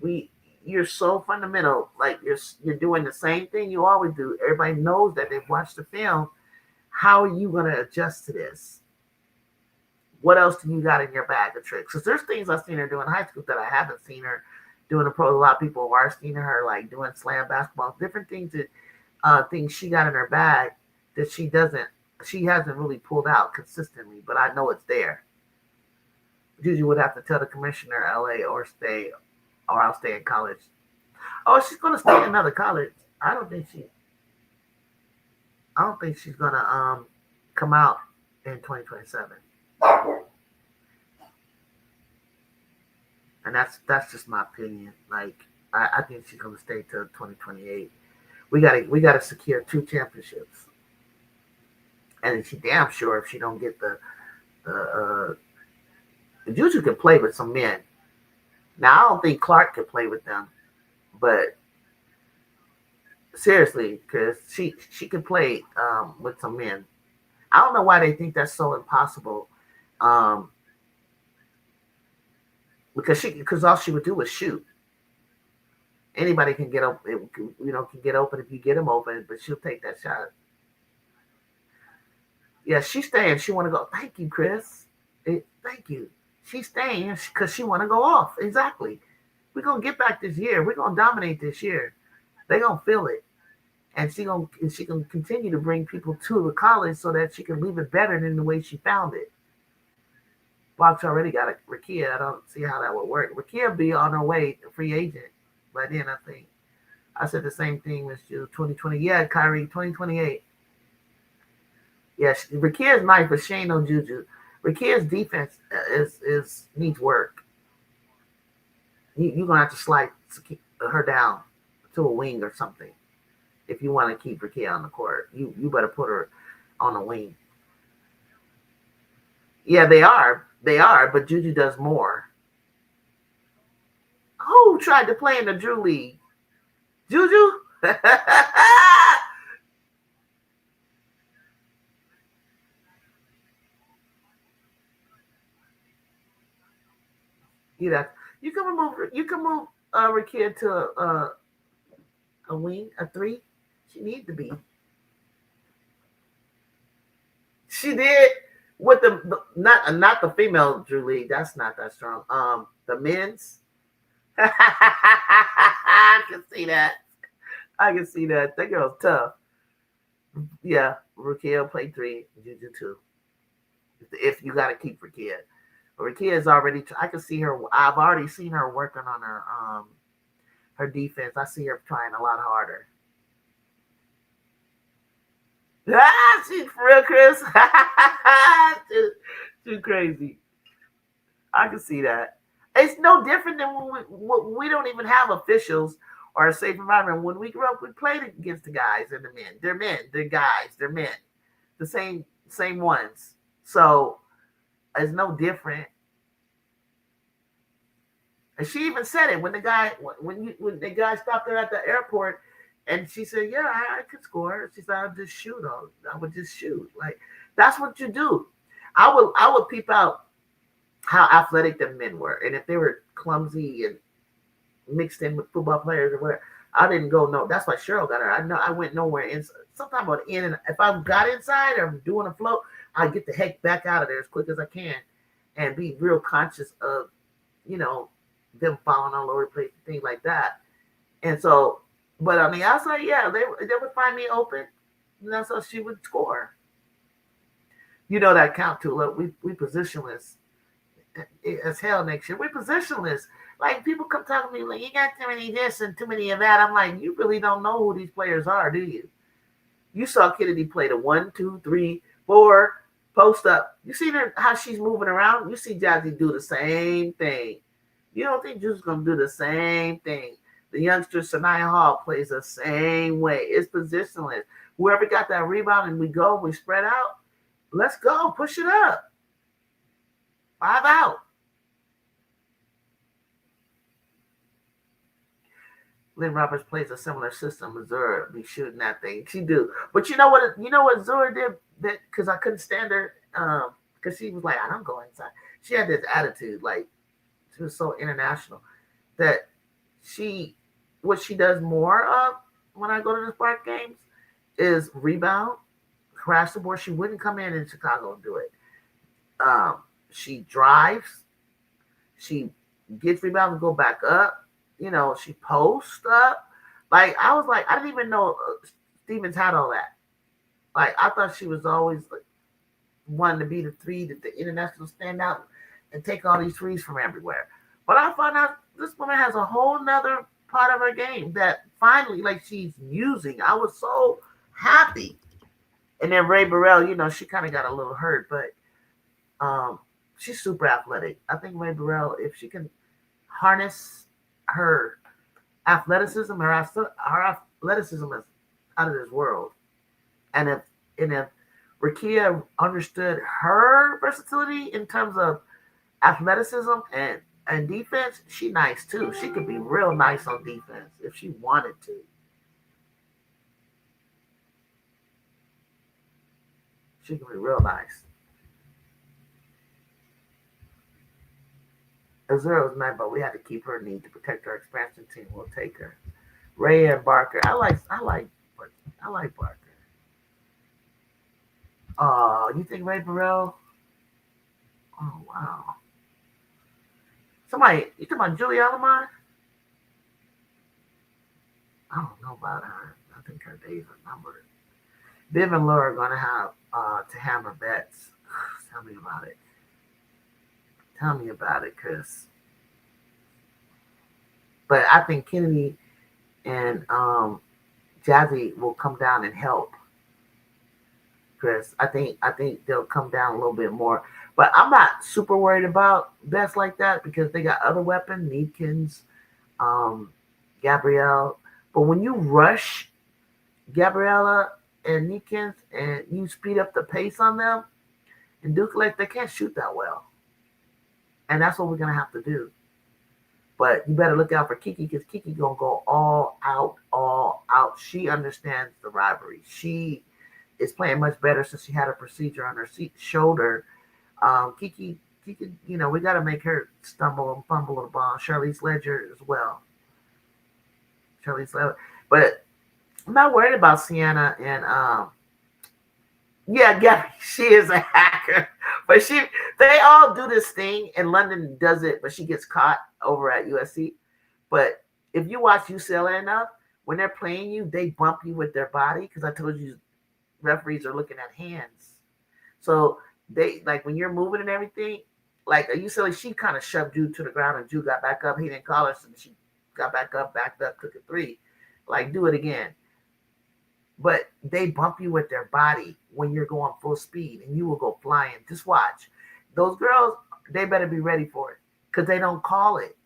you're so fundamental. Like you're doing the same thing you always do. Everybody knows that they've watched the film. How are you going to adjust to this? What else do you got in your bag of tricks? Because there's things I've seen her do in high school that I haven't seen her doing in pro. A lot of people are seeing her like doing slam basketball, different things that things she got in her bag that she hasn't really pulled out consistently. But I know it's there. Juju would have to tell the commissioner LA or I'll stay in college. Oh, she's gonna stay in another college. I don't think she's gonna come out in 2027. And that's just my opinion. Like I think she's gonna stay till 2028. We gotta secure 2 championships. And she damn sure if she don't get the Juju can play with some men. Now I don't think Clark can play with them, but seriously, because she can play with some men. I don't know why they think that's so impossible. Because all she would do was shoot. Anybody can get up, can get open if you get them open, but she'll take that shot. Yeah, she's staying. She want to go. Thank you, Chris. Thank you. She's staying because she want to go off. Exactly. We're gonna get back this year. We're gonna dominate this year. They're gonna feel it, and she can continue to bring people to the college so that she can leave it better than the way she found it. Fox already got a Rakia. I don't see how that would work. Rakia be on her way, a free agent by then. I think I said the same thing with you. 2020. Yeah, Kyrie. 2028. Yes, Rakia's nice, but she ain't no Juju. Rakia's defense is needs work. You're gonna have to slide her down to a wing or something if you want to keep Rakia on the court. You better put her on a wing. Yeah, they are, but Juju does more. Who tried to play in the Drew League? Juju? You can move Rakia to a wing, a 3. She needs to be. She did with the not the female Drew League. That's not that strong. The men's. I can see that. That girl's tough. Yeah, Rakia played 3, Juju 2. If you got to keep Rakia. Rakia is already. I can see her. I've already seen her working on her defense. I see her trying a lot harder. She's for real, Chris. too crazy. I can see that. It's no different than when we don't even have officials or a safe environment. When we grew up, we played against the guys and the men. They're men. They're guys. They're men. The same ones. So it's no different. And she even said it when the guy stopped her at the airport, and she said, "Yeah, I could score." She said, "I would just shoot." Like that's what you do. I would peep out how athletic the men were, and if they were clumsy and mixed in with football players or whatever, I didn't go no. That's why Cheryl got her. I went nowhere inside. Sometimes I'm in, and if I got inside or I'm doing a float, I get the heck back out of there as quick as I can, and be real conscious of, them falling all over the place and things like that. And so, but on the outside, yeah, they would find me open, and that's how she would score. That count too. Look, we positionless as hell next year. We're positionless. Like people come talking to me like, you got too many this and too many of that. I'm like, you really don't know who these players are, do you? You saw Kennedy play the 1, 2, 3, 4 post up. You see how she's moving around. You see Jazzy do the same thing. You don't think Juice's gonna do the same thing? The youngster Sanaya Hall plays the same way. It's positionless. Whoever got that rebound and we spread out. Let's go, push it up. 5 out. Lynn Roberts plays a similar system. Missouri be shooting that thing. She do. But you know what? You know what Zora did? That because I couldn't stand her. Because she was like, I don't go inside. She had this attitude, like she was so international that she, what she does more of when I go to the Spark games is rebound, crash the board. She wouldn't come in Chicago and do it. She drives. She gets rebounds and go back up. You know, she posts up. Like I was like, I didn't even know Stevens had all that. Like I thought she was always like wanting to be the three, the international standout and take all these threes from everywhere. But I found out this woman has a whole nother part of her game that finally, like she's using. I was so happy. And then Ray Burrell, you know, she kind of got a little hurt, but she's super athletic. I think Ray Burrell, if she can harness her athleticism, her athleticism is out of this world. And if Rakia understood her versatility in terms of athleticism and defense, she nice too. She could be real nice on defense if she wanted to. She can be real nice. Azura was mad, but we had to keep her need to protect our expansion team. We'll take her. Ray and Barker. I like Barker. You think Ray Burrell? Oh wow. Somebody, you talking about Julie Alamine? I don't know about her. I think her days are numbered. Viv and Laura are gonna have to hammer bets. Tell me about it. Tell me about it, Chris. But I think Kennedy and Jazzy will come down and help. Chris, I think they'll come down a little bit more. But I'm not super worried about bets like that because they got other weapons, Needkins, Gabrielle. But when you rush Gabriella and Needkins and you speed up the pace on them, and Duke, like they can't shoot that well. And that's what we're gonna have to do. But you better look out for Kiki because Kiki gonna go all out, all out. She understands the rivalry. She is playing much better since she had a procedure on her shoulder. Kiki, you know, we got to make her stumble and fumble the ball. Charlize Ledger as well. Charlize Ledger. But I'm not worried about Sienna and yeah, Gabby, she is a hacker. But they all do this thing, and London does it, but she gets caught over at USC. But if you watch UCLA enough, when they're playing you, they bump you with their body because I told you referees are looking at hands. So they like when you're moving and everything, like UCLA, she kind of shoved Jude to the ground and Jude got back up. He didn't call her, so she got back up, backed up, took a three. Like, do it again. But they bump you with their body when you're going full speed and you will go flying. Just watch. Those girls, they better be ready for it because they don't call it.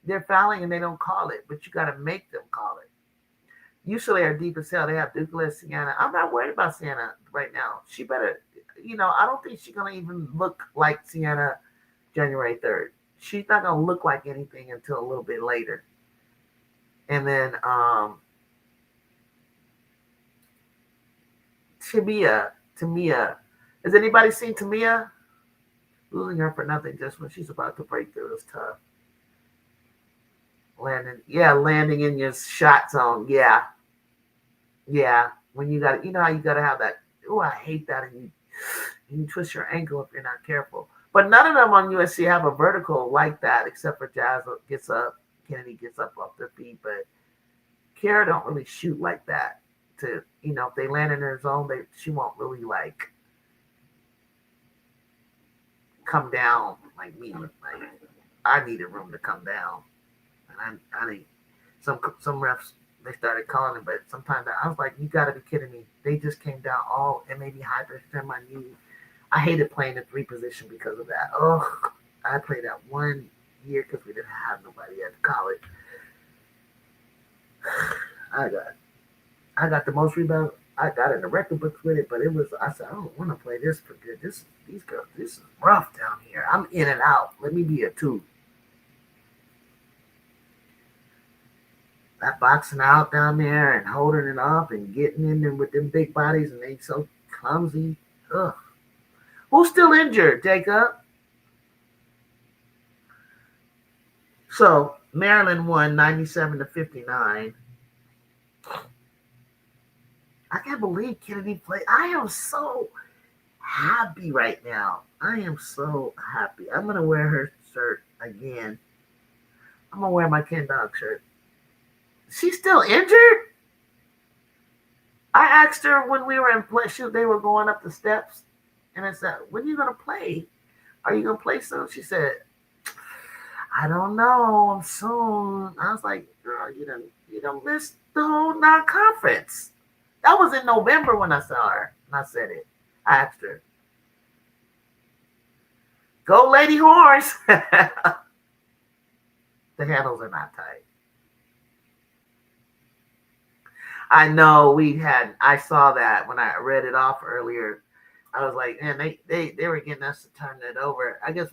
They're fouling and they don't call it, but you got to make them call it. Usually are deep as hell. They have Douglas, Sienna. I'm not worried about Sienna right now. She better, you know, I don't think she's going to even look like Sienna January 3rd. She's not going to look like anything until a little bit later. And then Tamia. Has anybody seen Tamia? Losing her for nothing just when she's about to break through is tough. Landing in your shot zone. Yeah. When you got, you know how you got to have that. Oh, I hate that. And you twist your ankle if you're not careful. But none of them on USC have a vertical like that, except for Jazz gets up, Kennedy gets up off their feet. But Kara don't really shoot like that. To, you know, if they land in her zone, she won't really like come down like me. Like I needed room to come down. I think some refs, they started calling it, but sometimes I was like, you got to be kidding me. They just came down all and maybe hyperextend my knee. I hated playing the three position because of that. Oh, I played that 1 year because we didn't have nobody at college. I got the most rebounds. I got in the record books with it, but I said, I don't want to play this for good. These girls, this is rough down here. I'm in and out. Let me be a two. that boxing out down there and holding it up and getting in there with them big bodies and they so clumsy. Ugh. Who's still injured, Jacob? So Maryland won 97-59. I can't believe Kennedy played. I am so happy right now. I am so happy. I'm gonna wear her shirt again. I'm gonna wear my Ken Dog shirt. She's still injured? I asked her when we were in play. They were going up the steps, and I said, "When are you gonna play? Are you gonna play soon?" She said, "I don't know. Soon." I was like, "Girl, you don't miss the whole non-conference." That was in November when I saw her, and I said it. I asked her, "Go, Lady Horse." The handles are not tight. I know I saw that when I read it off earlier. I was like, man, they were getting us to turn it over. I guess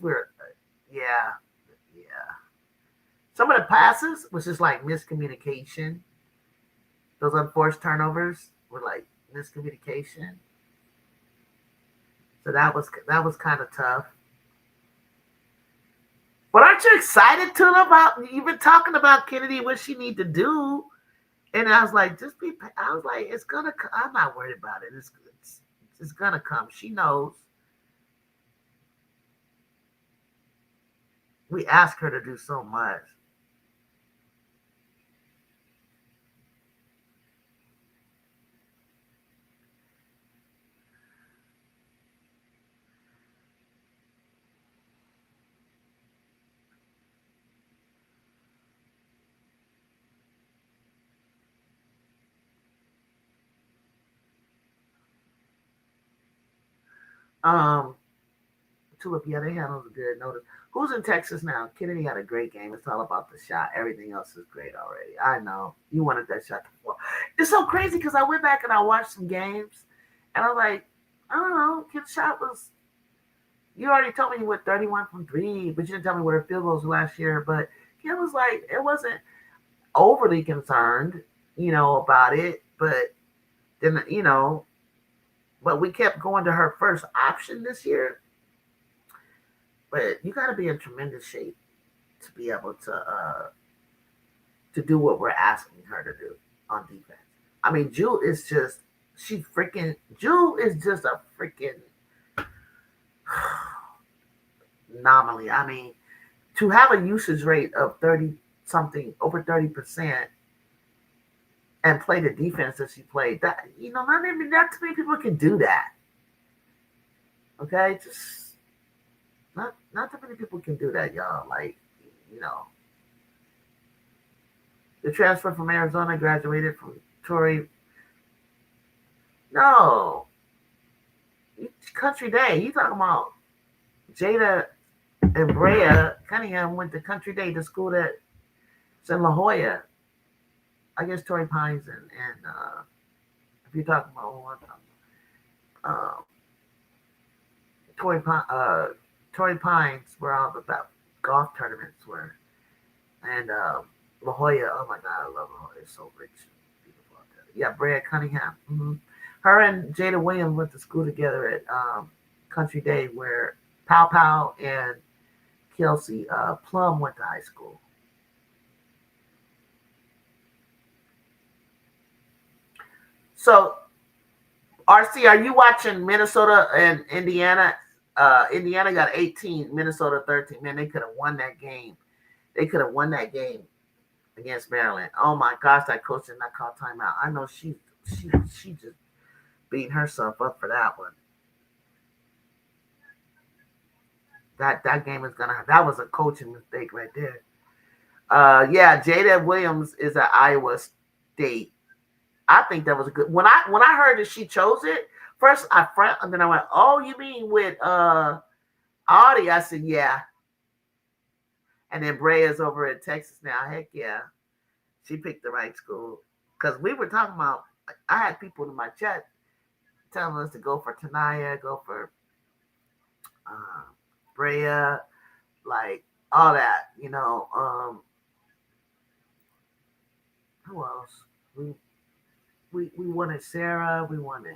yeah, yeah. Some of the passes was just like miscommunication. Those unforced turnovers were like miscommunication. So that was kind of tough. But aren't you excited to about? You've been talking about Kennedy, what she need to do, and I was like, just be. I was like, it's gonna. I'm not worried about it. It's gonna come. She knows. We ask her to do so much. Um, Tulip, yeah, they handled it good. Notice who's in Texas now. Kennedy had a great game. It's all about the shot. Everything else is great already. I know you wanted that shot to fall. It's so crazy because I went back and I watched some games, and I was like, I don't know. Kid's shot was. You already told me you went 31 from three, but you didn't tell me what her field goals last year. But Kid was like, it wasn't overly concerned, about it. But then, but we kept going to her first option this year. But you got to be in tremendous shape to be able to do what we're asking her to do on defense. I mean, Jewel is just a freaking anomaly. I mean, to have a usage rate of 30 something, over 30%, and play the defense that she played, not too many people can do that. Okay, just not too many people can do that, y'all. Like, you know, the transfer from Arizona graduated from Torrey. No, Country Day. You talking about Jada and Brea Cunningham went to Country Day, the school that's in La Jolla. I guess Torrey Pines and if you're talking about one, uh, Torrey, Torrey Pines, where all the golf tournaments were, and La Jolla. Oh my God, I love La Jolla. It's so rich, beautiful out there. Yeah, Brea Cunningham. Mm-hmm. Her and Jada Williams went to school together at Country Day, where Pow Pow and Kelsey Plum went to high school. So, RC, are you watching Minnesota and Indiana? Indiana got 18, Minnesota 13. Man, they could have won that game. They could have won that game against Maryland. Oh my gosh, that coach did not call timeout. I know she just beat herself up for that one. That game is gonna. That was a coaching mistake right there. Yeah, Jada Williams is at Iowa State. I think that was a good. When I heard that she chose it first, and then I went, "Oh, you mean with Audie?" I said, "Yeah." And then Brea's over at Texas now. Heck yeah, she picked the right school. Because we were talking about. I had people in my chat telling us to go for Tanaya, go for uh, Brea, like all that. Who else? We wanted Sarah. We wanted.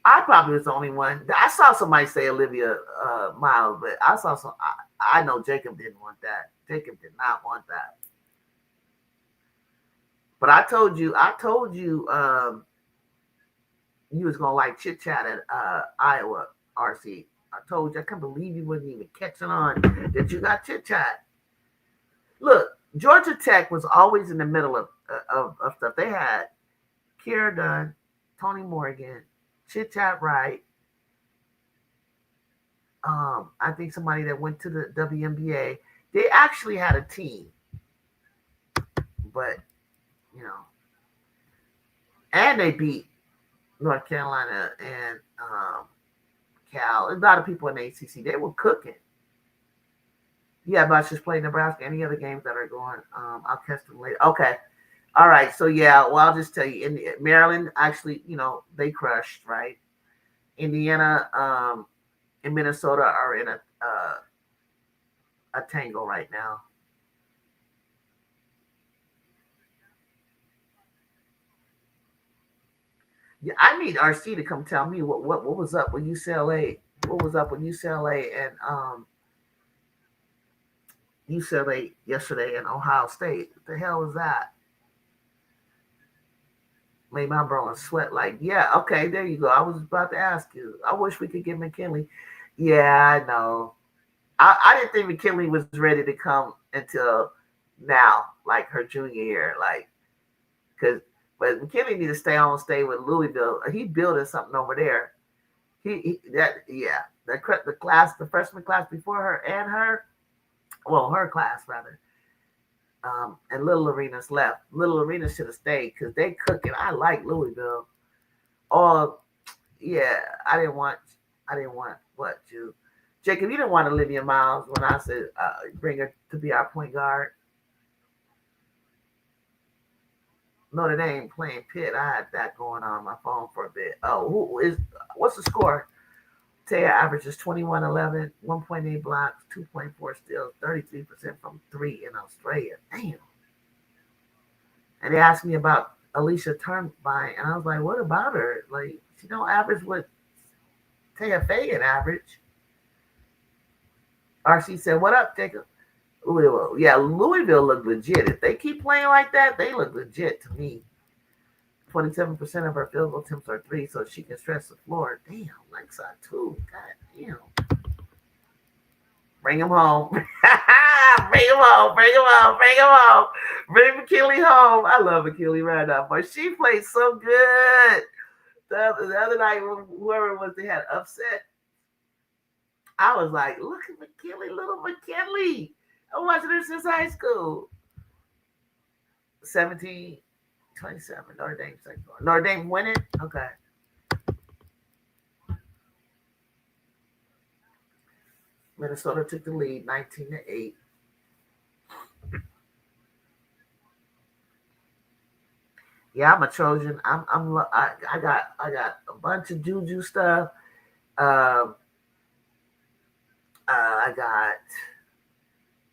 I probably was the only one. I saw somebody say Olivia Miles, but I saw some. I know Jacob didn't want that. Jacob did not want that. But I told you, you was gonna like chit chat at Iowa RC. I told you, I can't believe you wasn't even catching on that you got chit chat. Look, Georgia Tech was always in the middle of stuff. They had Kira Dunn, Tony Morgan, Chit Chat Wright. I think somebody that went to the WNBA. They actually had a team, but you know, and they beat North Carolina and Cal. A lot of people in the ACC. They were cooking. Yeah, but I just play Nebraska. Any other games that are going, I'll catch them later. Okay. All right. So yeah, well, I'll just tell you, in Maryland, actually, they crushed, right? Indiana, and Minnesota are in a tangle right now. Yeah, I need RC to come tell me what was up with UCLA. What was up with UCLA and UCLA yesterday and Ohio State? What the hell was that? Made my brother sweat. Like, yeah, okay, there you go. I was about to ask you. I wish we could get McKinley. Yeah, I know. I didn't think McKinley was ready to come until now, like her junior year, like because. But McKinley need to stay with Louisville. He building something over there. The freshman class before her and her, well, her class rather. And Little Arenas left. Little Arenas should have stayed because they cooking. I like Louisville. Oh yeah, I didn't want what you, Jacob. You didn't want Olivia Miles when I said bring her to be our point guard. Notre Dame playing Pitt. I had that going on my phone for a bit. Oh, what's the score? Taya averages 21 11, 1.8 blocks, 2.4 steals, 33% from three in Australia. Damn. And they asked me about Alicia Turnbine, and I was like, what about her? Like, she don't average what Taya Fagan average. RC said, what up, Jacob? Louisville. Yeah, Louisville look legit. If they keep playing like that, they look legit to me. 27% of her field goal attempts are three, so she can stretch the floor. Damn, Lakeside too. God damn. Bring him home. Bring him home. Bring him home. Bring him home. Bring McKinley home. I love McKinley right now, but she played so good. The other night, whoever it was, they had upset. I was like, look at McKinley, little McKinley. I'm watching her since high school. 17, 27. Notre Dame second. Notre Dame winning? Okay. Minnesota took the lead 19-8. Yeah, I'm a Trojan. I got a bunch of juju stuff. Um, I got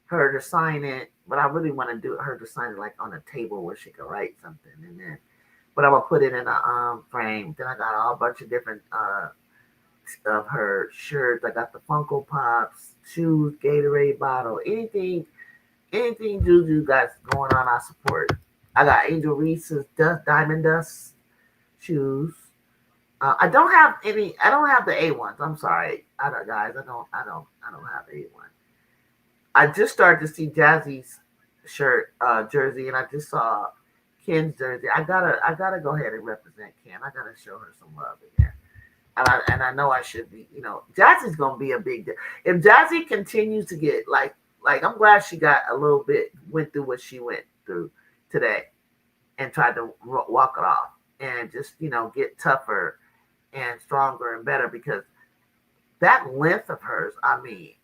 her to sign it, but I really want to do her to sign it like on a table where she can write something in there. But I'm gonna put it in a frame. Then I got a bunch of different of her shirts. I got the Funko Pops, shoes, Gatorade bottle, anything Juju got going on, I support. I got Angel Reese's Diamond Dust shoes. I don't have any. I don't have the A ones. I'm sorry, guys. I don't have A one. I just started to see Jazzy's jersey, and I just saw Ken's jersey. I gotta go ahead and represent Ken. I gotta show her some love in there. And I know I should be. Jazzy's gonna be a big deal. If Jazzy continues to get like I'm glad she got a little bit, went through what she went through today, and tried to walk it off, and just get tougher and stronger and better, because that length of hers, I mean,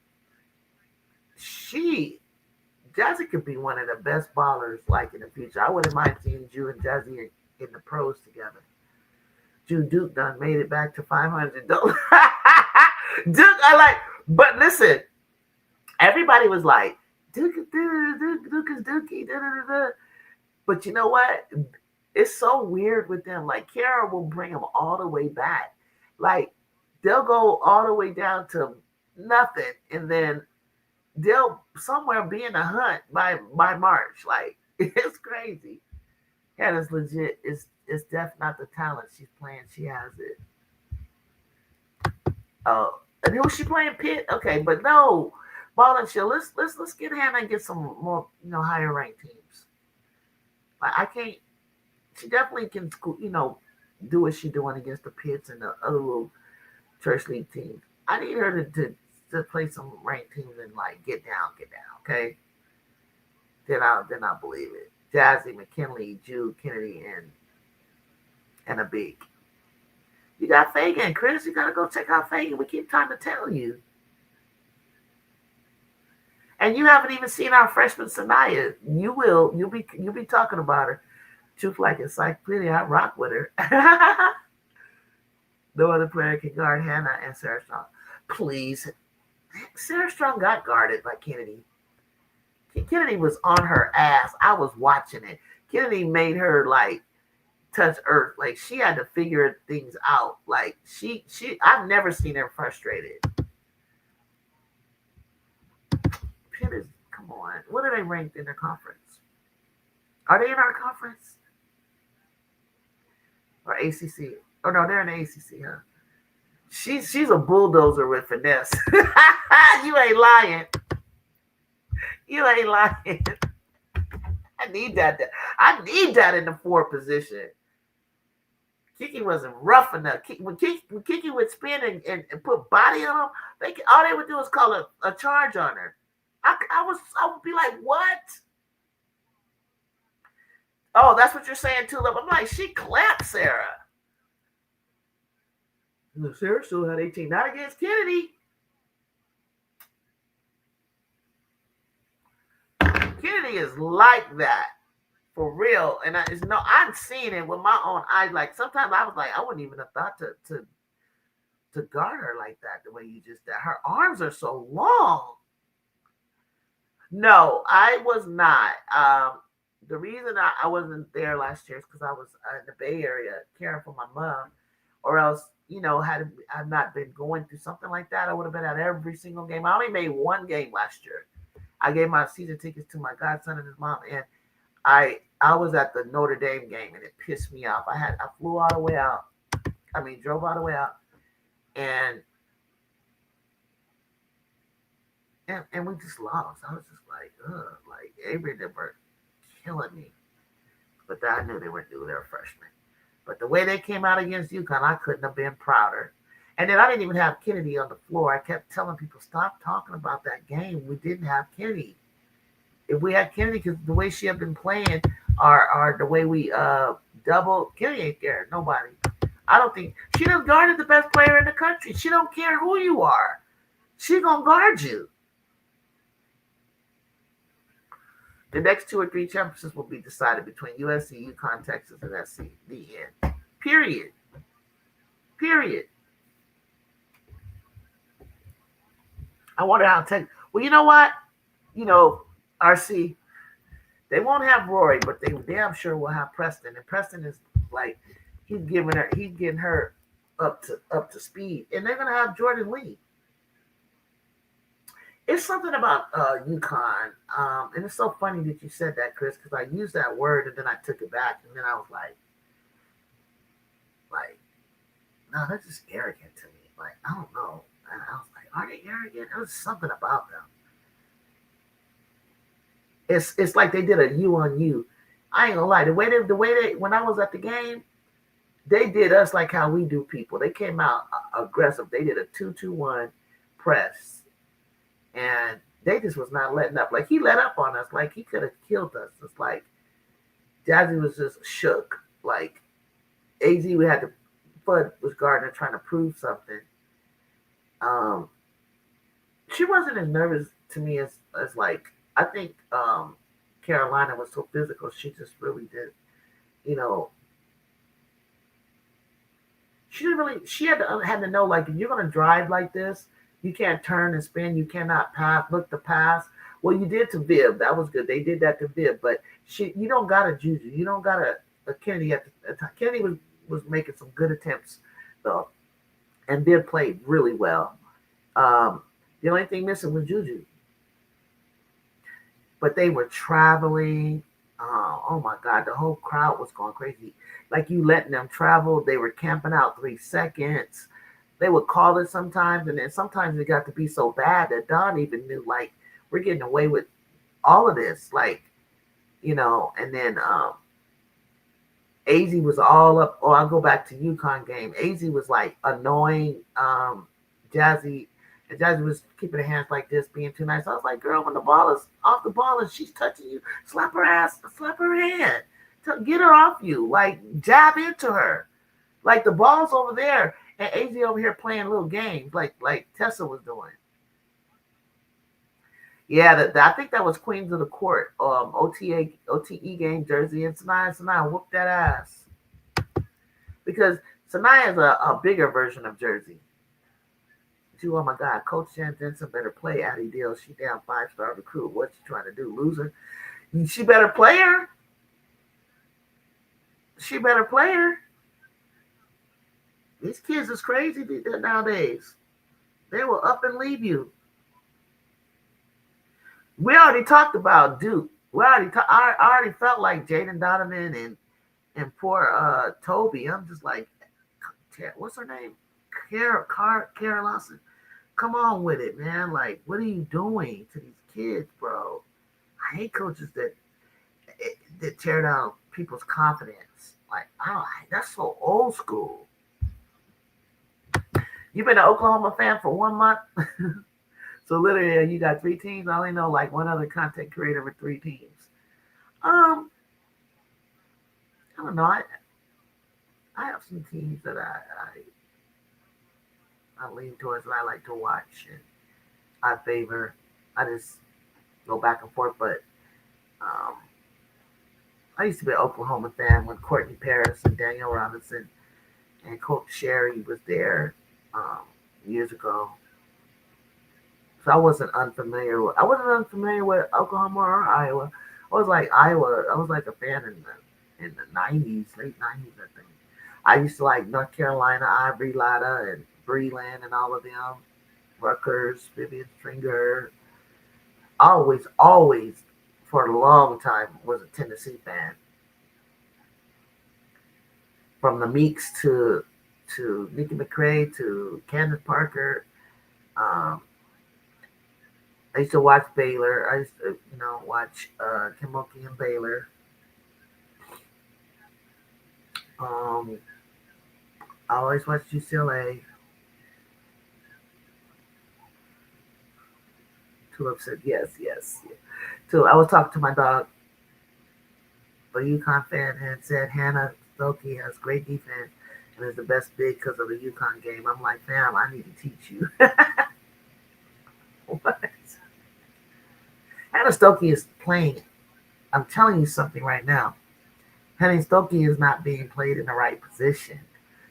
Jazzy could be one of the best ballers like in the future. I wouldn't mind seeing Jew and Jazzy in the pros together. Jew Duke done made it back to 500. Duke, I like, but listen, everybody was like, Duke is Dookie, da, da, da, da. But you know what? It's so weird with them. Like Kara will bring them all the way back. Like they'll go all the way down to nothing, and then they'll somewhere be in a hunt by March. Like it's crazy. Hannah's legit. It's definitely not the talent she's playing. She has it. Oh, and who's she playing? Pitt. Okay, but no, ball and chill. Let's get Hannah and get some more higher ranked teams. Like I can't. She definitely can do what she's doing against the Pitts and the other little church league teams. I need her to play some ranked teams and like get down. Okay, then I believe it. Jazzy, McKinley, Jude, Kennedy, and a big. You got Fagan, Chris. You gotta go check out Fagan. We keep trying to tell you. And you haven't even seen our freshman Sanaya. You will. You'll be talking about her. Truth like encyclopedia. I rock with her. No other player can guard Hannah and Sarah Strong. Please. Sarah Strong got guarded by Kennedy. Kennedy was on her ass. I was watching it. Kennedy made her like touch earth. Like she had to figure things out. Like she I've never seen her frustrated. Pitt is, come on. What are they ranked in their conference? Are they in our conference? Or ACC? Oh no, they're in the ACC, huh? She's a bulldozer with finesse. You ain't lying. You ain't lying. I need that. I need that in the forward position. Kiki wasn't rough enough. When Kiki would spin and put body on them, all they would do is call a charge on her. I would be like, what? Oh, that's what you're saying, Tulip. I'm like, she clapped Sarah. Sarah still had 18. Not against Kennedy. Kennedy is like that. For real. And I'm seeing it with my own eyes. Like sometimes I was like, I wouldn't even have thought to guard her like that, the way you just did. Her arms are so long. No, I was not. The reason I wasn't there last year is because I was in the Bay Area caring for my mom, or else, had I not been going through something like that, I would have been at every single game. I only made one game last year. I gave my season tickets to my godson and his mom, and I was at the Notre Dame game, and it pissed me off. I flew all the way out. Drove all the way out, and we just lost. I was just like, ugh, like Avery, they were killing me. But I knew they were new. They were freshmen. But the way they came out against UConn, I couldn't have been prouder. And then I didn't even have Kennedy on the floor. I kept telling people, stop talking about that game. We didn't have Kennedy. If we had Kennedy, because the way she had been playing, or the way we double, Kennedy ain't there. Nobody. I don't think she done guarded the best player in the country. She don't care who you are. She gonna guard you. The next 2 or 3 championships will be decided between USC, UConn, Texas, and SC. The end. Period. I wonder how well, you know what? RC, they won't have Rory, but they damn sure will have Preston. And Preston is like, he's getting her up to speed. And they're gonna have Jordan Lee. It's something about UConn, and it's so funny that you said that, Chris, because I used that word and then I took it back, and then I was like, no, that's just arrogant to me. Like, I don't know. And I was like, are they arrogant? There's something about them. It's like they did a U on you. I ain't gonna lie. The way they when I was at the game, they did us like how we do people. They came out aggressive. They did a 2-2-1 press. And they just was not letting up. Like, he let up on us. Like, he could have killed us. It's like, Jazzy was just shook. Like, AZ, we had to, Fudd was guarding her, trying to prove something. She wasn't as nervous to me as like, I think Carolina was so physical. She just really did, she didn't really, she had to know, like, if you're going to drive like this, You can't turn and spin. You cannot pass. Look to pass. Well, you did to Viv. That was good. They did that to Viv, but you don't got a Juju. You don't got a Kennedy at the time. Kennedy was making some good attempts though, and Viv played really well. Um, the only thing missing was Juju, but they were traveling. Oh my God, the whole crowd was going crazy. Like you letting them travel, they were camping out 3 seconds. They would call it sometimes, and then sometimes it got to be so bad that Don even knew like we're getting away with all of this, like And then AZ was all up. Oh, I'll go back to UConn game. AZ was like annoying Jazzy, and Jazzy was keeping her hands like this, being too nice. I was like, girl, when the ball is off the ball and she's touching you, slap her ass, slap her hand, get her off you, like jab into her, like the ball's over there, and AZ over here playing little games, like Tessa was doing. Yeah, I think that was Queens of the Court, OTE game, Jersey and Sanaya. Sanaya whooped that ass because Sanaya is a bigger version of Jersey. Oh my God, Coach Jan Jensen better play Addie Deal. She down 5-star recruit. What you trying to do, loser? She better play her. She better play her. These kids is crazy nowadays. They will up and leave you. We already talked about Duke. I already felt like Jaden Donovan and poor Toby. I'm just like, what's her name? Kara Lawson. Come on with it, man. Like, what are you doing to these kids, bro? I hate coaches that tear down people's confidence. Like, that's so old school. You've been an Oklahoma fan for 1 month? So literally, you got 3 teams. I only know like one other content creator with 3 teams. I don't know. I have some teams that I lean towards and I like to watch and I favor. I just go back and forth, but I used to be an Oklahoma fan when Courtney Paris and Danielle Robinson and Coach Sherry was there years ago. So I wasn't unfamiliar with Oklahoma or Iowa. I was like Iowa. I was like a fan in the 90s, late 90s, I think. I used to like North Carolina, Ivory Latta and Breland and all of them. Rutgers, Vivian Stringer. Always, for a long time, was a Tennessee fan. From the Meeks to Nikki McCrae to Candace Parker. I used to watch Baylor. I used to, watch Kim Mulkey and Baylor. I always watched UCLA. Tulip said yes. So I was talking to my dog, a UConn fan, and said Hannah Stokey has great defense and is the best big because of the UConn game. I'm like, fam, I need to teach you. What? Hannah Stokey is playing. I'm telling you something right now. Hannah Stokey is not being played in the right position.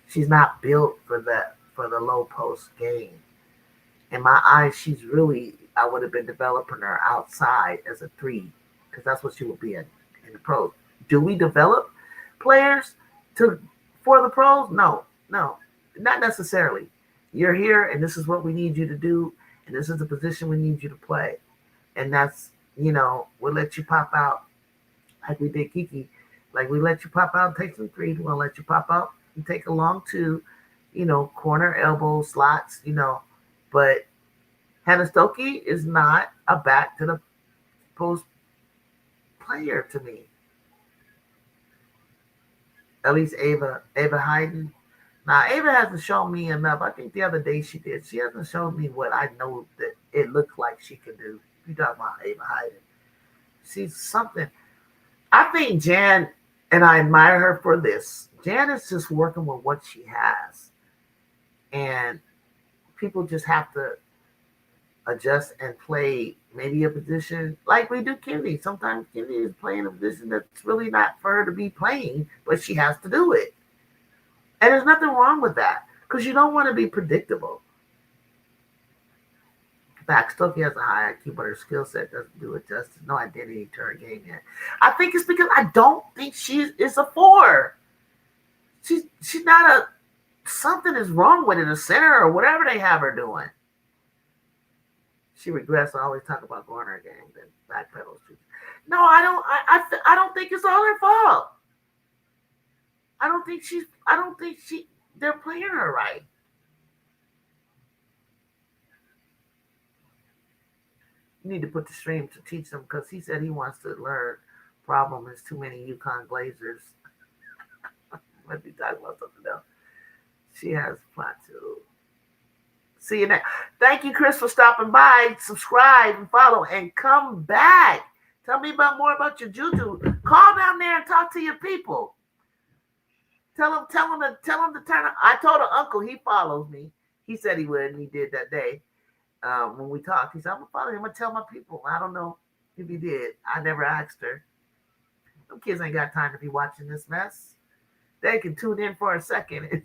She's not built for the low post game. In my eyes, I would have been developing her outside as a 3 because that's what she would be in the pros. Do we develop players for the pros? No, not necessarily. You're here, and this is what we need you to do, and this is the position we need you to play. And that's, we'll let you pop out like we did Kiki. Like we let you pop out and take some 3s. We're going to let you pop out and take a long 2, corner, elbow, slots, But Hannah Stokey is not a back to the post player to me. At least Ava Hayden. Now, Ava hasn't shown me enough. I think the other day she did. She hasn't shown me what I know that it looks like she can do. You talking about Ava Hayden. She's something. I think Jan, and I admire her for this. Jan is just working with what she has. And people just have to adjust and play maybe a position like we do Kennedy. Sometimes Kennedy is playing a position that's really not for her to be playing, but she has to do it. And there's nothing wrong with that because you don't want to be predictable. Fact, Stokey has a high IQ, but her skill set doesn't do it justice. No identity to her game yet. I think it's because I don't think she is a 4. She's not a. Something is wrong with it, a center or whatever they have her doing. She regrets. I always talk about growing her game, then backpedals. No, I don't. I don't think it's all her fault. I don't think they're playing her right. You need to put the stream to teach them because he said he wants to learn. Problem is too many Yukon Blazers. Let me talk about something else. She has plateau. See you next. Thank you, Chris, for stopping by. Subscribe and follow and come back. Tell me more about your juju. Call down there and talk to your people. Tell him to turn on. I told her uncle he follows me. He said he would, and he did that day. When we talked, he said, I'm going to follow him. I'm going to tell my people. I don't know if he did. I never asked her. Them kids ain't got time to be watching this mess. They can tune in for a second.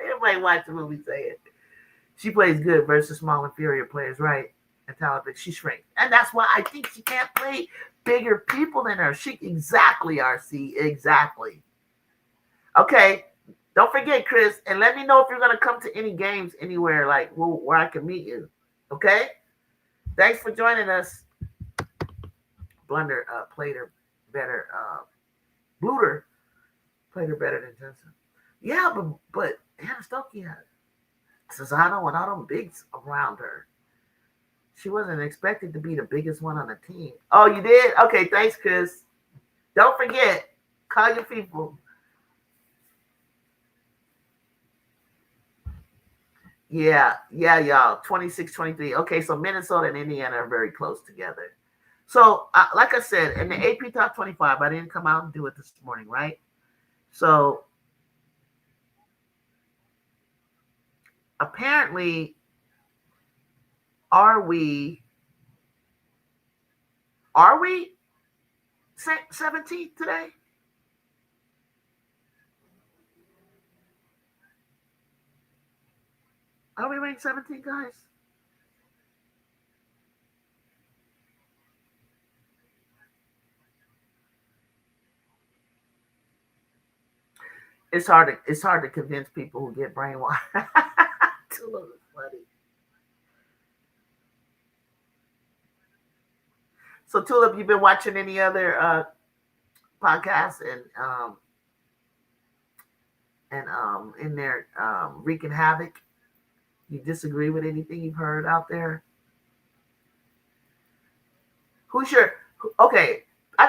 Everybody watch the movie say it. She plays good versus small inferior players, right? And talented. She shrinks. And that's why I think she can't play bigger people than her. Exactly, RC. Exactly. Okay. Don't forget, Chris, and let me know if you're going to come to any games anywhere, like where I can meet you. Okay? Thanks for joining us. Blunder played her better. Bluter played her better than Jensen. Yeah, but Hannah Stokey had Cesano and all them bigs around her. She wasn't expected to be the biggest one on the team. Oh, you did? Okay, thanks, Chris. Don't forget, call your people. Yeah, y'all. 26-23. Okay, so Minnesota and Indiana are very close together. So, like I said, in the AP Top 25, I didn't come out and do it this morning, right? So, apparently, are we 17th today? Are we ranked 17, guys? It's hard to convince people who get brainwashed. Tulip is funny. So Tulip, you've been watching any other podcasts and in there wreaking havoc? You disagree with anything you've heard out there? Who's your okay? I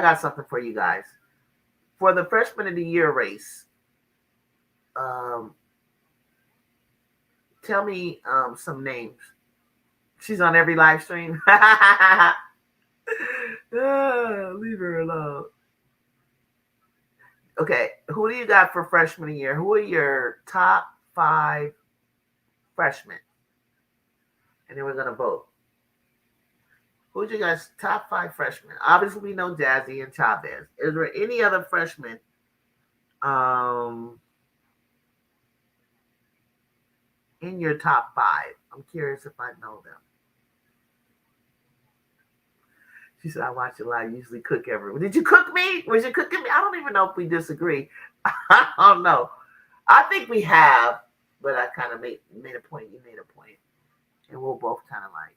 got something for you guys. For the freshman of the year race, tell me some names. She's on every live stream. Leave her alone. Okay, who do you got for freshman of the year? Who are your top 5 freshmen? And then we're gonna vote. Who's your guys' top 5 freshmen? Obviously, we know Jazzy and Chavez. Is there any other freshmen? In your top 5. I'm curious if I know them. She said, I watch a lot. I usually cook everyone. Did you cook me? Was you cooking me? I don't even know if we disagree. I don't know. I think we have, but I kind of made a point. You made a point. And we'll both kind of like,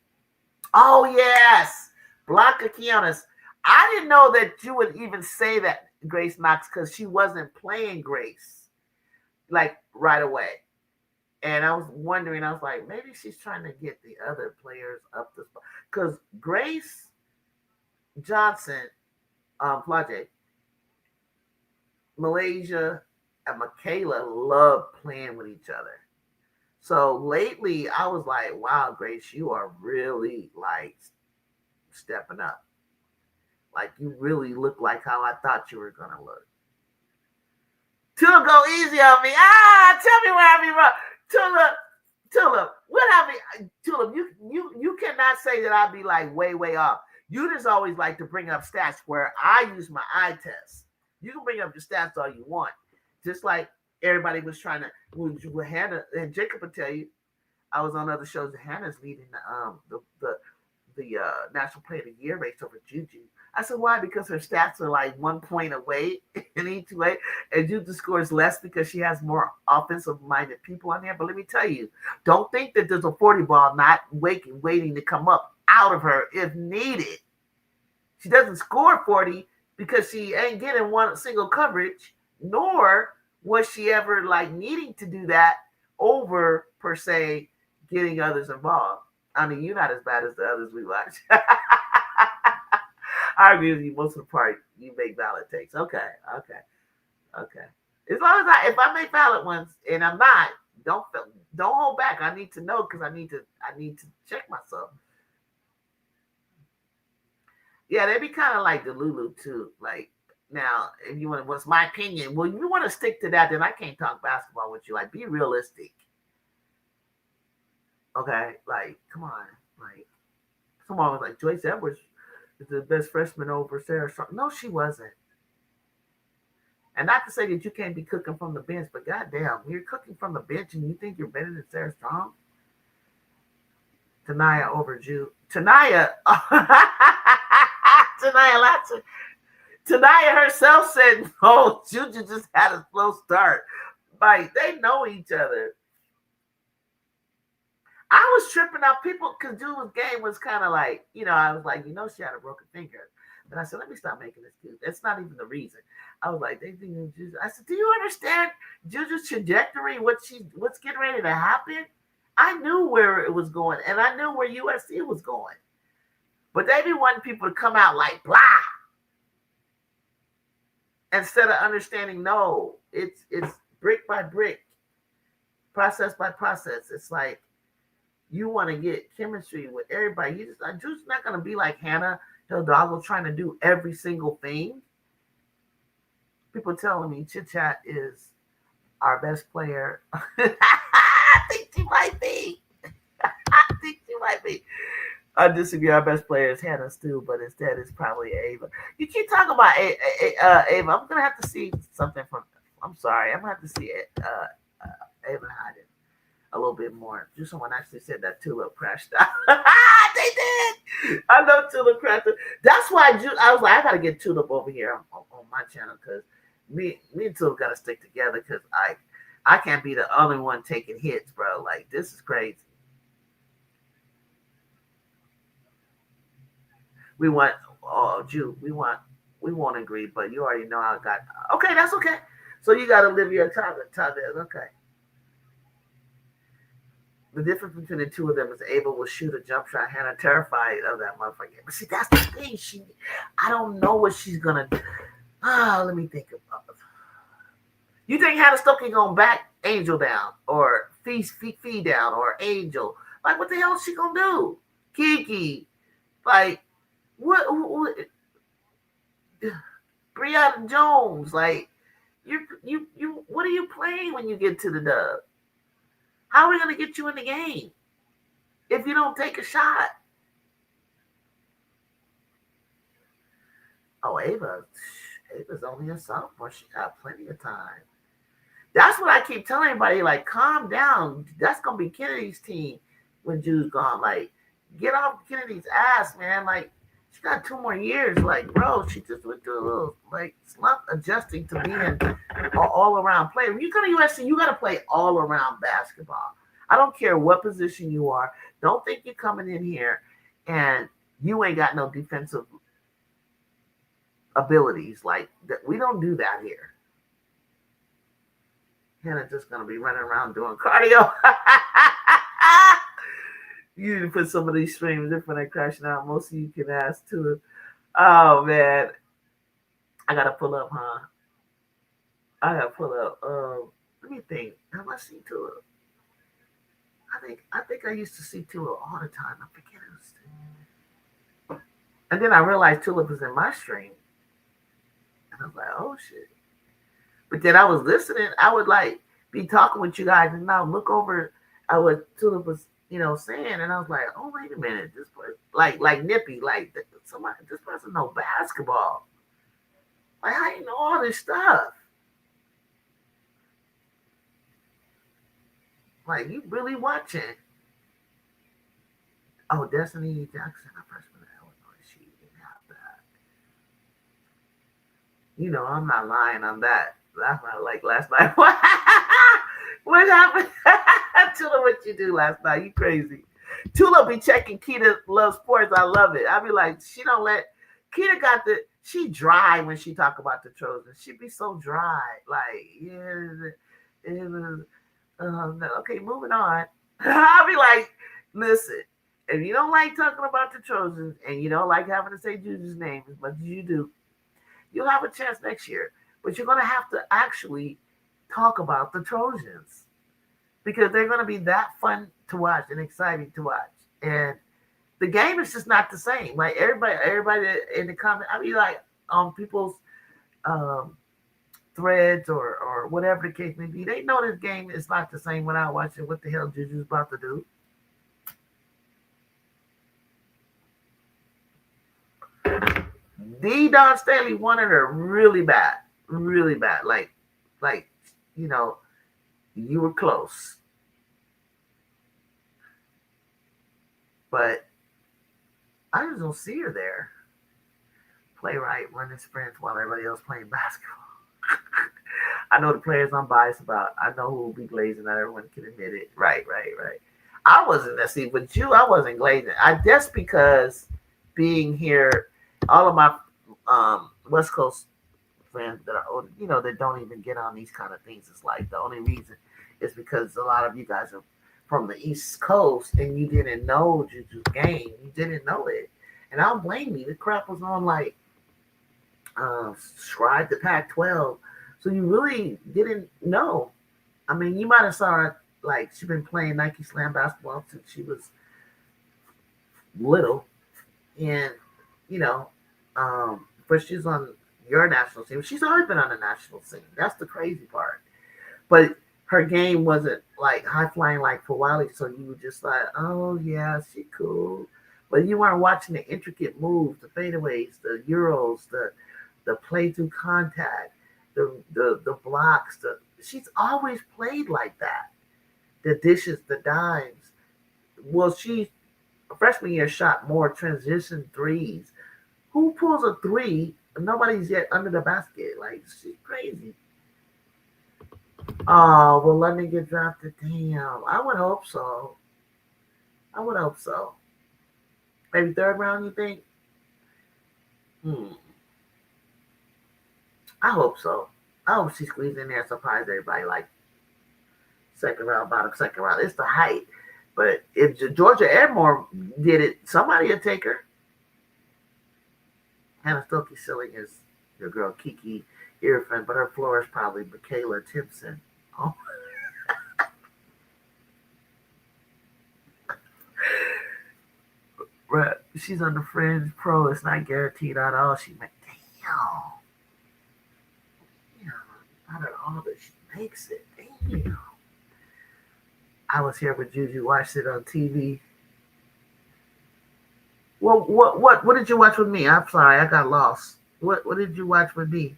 oh, yes. Blanca Quiones. I didn't know that you would even say that, Grace Knox, because she wasn't playing Grace like right away. And I was wondering, I was like, maybe she's trying to get the other players up the spot. Because Grace Johnson, Flage, Malaysia, and Michaela love playing with each other. So lately, I was like, wow, Grace, you are really like stepping up. Like you really look like how I thought you were going to look. Tulip, go easy on me. Tell me where I be wrong. Tulip, what I mean, Tulip, you cannot say that I be like way off. You just always like to bring up stats where I use my eye test. You can bring up your stats all you want. Just like Everybody was trying to. With Hannah and Jacob would tell you, I was on other shows. Hannah's leading the National Player of the Year race over Juju. I said, why? Because her stats are like 1 point away in each way, and Juju scores less because she has more offensive-minded people on there. But let me tell you, don't think that there's a 40 ball not waiting to come up out of her if needed. She doesn't score 40 because she ain't getting one single coverage, nor was she ever like needing to do that over per se getting others involved. I mean, you're not as bad as the others we watch. I agree with you. Most of the part, you make valid takes. Okay. As long as if I make valid ones and I'm not, don't hold back. I need to know because I need to check myself. Yeah, they be kind of like the Lulu too. Like now, if you want, what's my opinion? Well, you want to stick to that, then I can't talk basketball with you. Like, be realistic. Okay, like, come on. Like, someone was like, Joyce Edwards is the best freshman over Sarah Strong. No, she wasn't. And not to say that you can't be cooking from the bench, but goddamn, you're cooking from the bench and you think you're better than Sarah Strong? Tanaya over Jude. Tanaya Latson. Tanaya herself said, "Oh, Juju just had a slow start." Like, they know each other. I was tripping out people because Juju's game was kind of like, I was like, she had a broken finger. But I said, let me stop making this dude. That's not even the reason. I was like, they think Juju. I said, do you understand Juju's trajectory? What's getting ready to happen? I knew where it was going, and I knew where USC was going. But they be wanting people to come out like blah. Instead of understanding, no, it's brick by brick, process by process. It's like you want to get chemistry with everybody. Juju's not going to be like Hannah Hidalgo trying to do every single thing. People telling me Chit Chat is our best player. I think she might be. I disagree. Our best player is Hannah Stu, but instead it's probably Ava. You keep talking about Ava. I'm gonna have to see something from. I'm sorry. I'm gonna have to see it. Ava Hyden a little bit more. Just someone actually said that Tulip crashed out. They did. I know Tulip crashed out. That's why I was like, I gotta get Tulip over here on my channel because me and Tulip gotta stick together because I can't be the only one taking hits, bro. Like, this is crazy. We want, we won't agree, but you already know I got. Okay, that's okay. So you got Olivia Chavez. Okay. The difference between the two of them is Ava will shoot a jump shot. Hannah terrified of that motherfucker. But see, that's the thing. I don't know what she's gonna do. Let me think about it. You think Hannah Stokely gonna back Angel down or Fee down or Angel? Like, what the hell is she gonna do? Kiki, like. What Brianna Jones, like you what are you playing when you get to the dub? How are we gonna get you in the game if you don't take a shot? Oh, Ava's only a sophomore. She got plenty of time. That's what I keep telling everybody, like, calm down. That's gonna be Kennedy's team when Jude's gone. Like, get off Kennedy's ass, man. Like, she got 2 more years. Like, bro, she just went through a little, like, slump adjusting to being an all-around player. When you go to USC, you got to play all-around basketball. I don't care what position you are. Don't think you're coming in here and you ain't got no defensive abilities. Like, we don't do that here. Hannah's just going to be running around doing cardio. You need to put some of these streams in when they're crashing out. Most of you can ask too. Oh man, I gotta pull up, huh? I gotta pull up. Let me think. Have I seen Tulip? I think I used to see Tulip all the time. I forget it. And then I realized Tulip was in my stream, and I was like, oh shit. But then I was listening. I would like be talking with you guys, and now look over at what Tulip was. Saying, and I was like, oh, wait a minute, this person, like Nippy, like this person know basketball. Like, how you know all this stuff? Like, you really watching. Oh, Destiny Jackson, a freshman at Illinois. She didn't have that. You know, I'm not lying on that. Last night, like last night. What happened? Tula, what you do last night? You crazy. Tula be checking Keita loves sports. I love it. I be like, she don't let Keita got the she dry when she talk about the Trojans. She be so dry. Like, yeah, it was no. Okay, moving on. I be like, listen, if you don't like talking about the Trojans and you don't like having to say Juju's name as much as you do, you'll have a chance next year. But you're gonna have to actually talk about the Trojans because they're gonna be that fun to watch and exciting to watch. And the game is just not the same. Like everybody in the comment, I mean, like on people's um, threads or whatever the case may be, they know this game is not the same without watching what the hell Juju's about to do. D. Don Staley wanted her really bad, really bad. Like you know, you were close, but I just don't see her there. Play right, running sprints while everybody else playing basketball. I know the players I'm biased about. I know who will be glazing. Not everyone can admit it. Right. I wasn't. See, with you, I wasn't glazing. I just because being here, all of my West Coast friends that are older, that don't even get on these kind of things. It's like the only reason is because a lot of you guys are from the East Coast and you didn't know Juju's game. You didn't know it, and I don't blame you. The crap was on like Scribe the Pac-12. So you really didn't know. I mean, you might have saw her like she's been playing Nike Slam basketball since she was little, and you know, but she's on your national team. She's always been on the national team. That's the crazy part. But her game wasn't like high flying like for Wiley, so you were just like, oh yeah, she cool. But you weren't watching the intricate moves, the fadeaways, the euros, the play through contact, the blocks. She's always played like that. The dishes, the dimes. Well, she freshman year shot more transition threes. Who pulls a three? Nobody's yet under the basket. Like, she's crazy. Oh, will London get drafted? Damn. I would hope so. I would hope so. Maybe third round, you think? I hope so. I hope she squeezed in there and surprise everybody like second round, bottom second round. It's the height. But if Georgia Edmore did it, somebody would take her. Hannah Stokey Silling is your girl Kiki Irfan, but her floor is probably Michaela Timpson. Oh. Right. She's on the fringe pro. It's not guaranteed at all. She makes out of all that she makes it. Damn. I was here with Juju, watched it on TV. Well, what did you watch with me? I'm sorry, I got lost. What did you watch with me?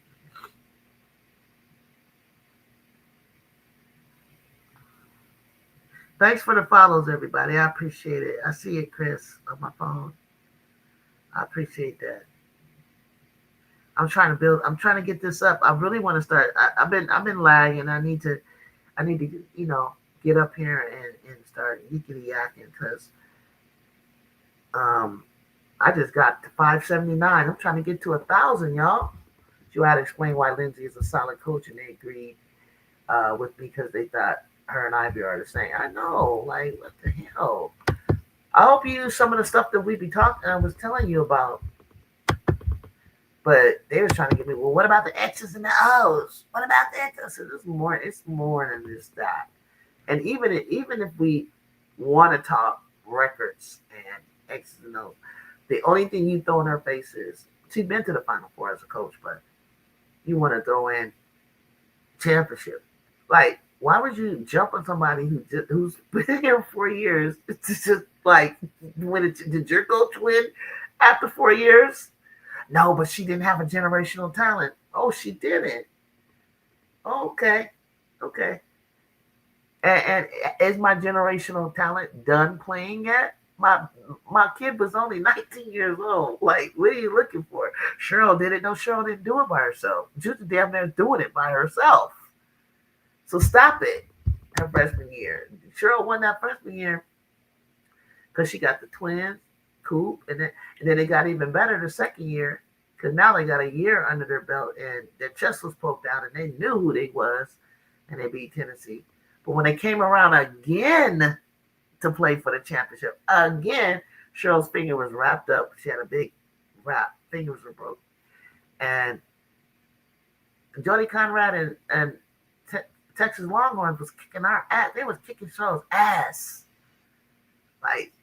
Thanks for the follows, everybody. I appreciate it. I see it, Chris, on my phone. I appreciate that. I'm trying to get this up. I really want to start. I've been lagging. I need to get up here and start yickety yakking because I just got to 579. I'm trying to get to 1,000, y'all. You had to explain why Lindsay is a solid coach, and they agreed with me because they thought her and Ivy are the same. I know, like, what the hell? I hope you use some of the stuff that we be talking. I was telling you about. But they were trying to get me, well, what about the X's and the O's? What about the X's? So it's more than just that. And even if we want to talk records and X's and O's, the only thing you throw in her face is she's been to the Final Four as a coach, but you want to throw in championship. Like, why would you jump on somebody who's been here 4 years? It's just like, did your coach win after 4 years? No, but she didn't have a generational talent. Oh, she didn't. Okay. And is my generational talent done playing yet? My kid was only 19 years old. Like, what are you looking for? Cheryl did it. No, Cheryl didn't do it by herself. Juju damn near doing it by herself. So stop it. Her freshman year, Cheryl won that freshman year because she got the twins, Coop, and then it got even better the second year because now they got a year under their belt and their chest was poked out and they knew who they was and they beat Tennessee. But when they came around again to play for the championship, again, Cheryl's finger was wrapped up. She had a big wrap. Fingers were broken. And Jody Conrad and Texas Longhorns was kicking our ass. They was kicking Cheryl's ass. Like,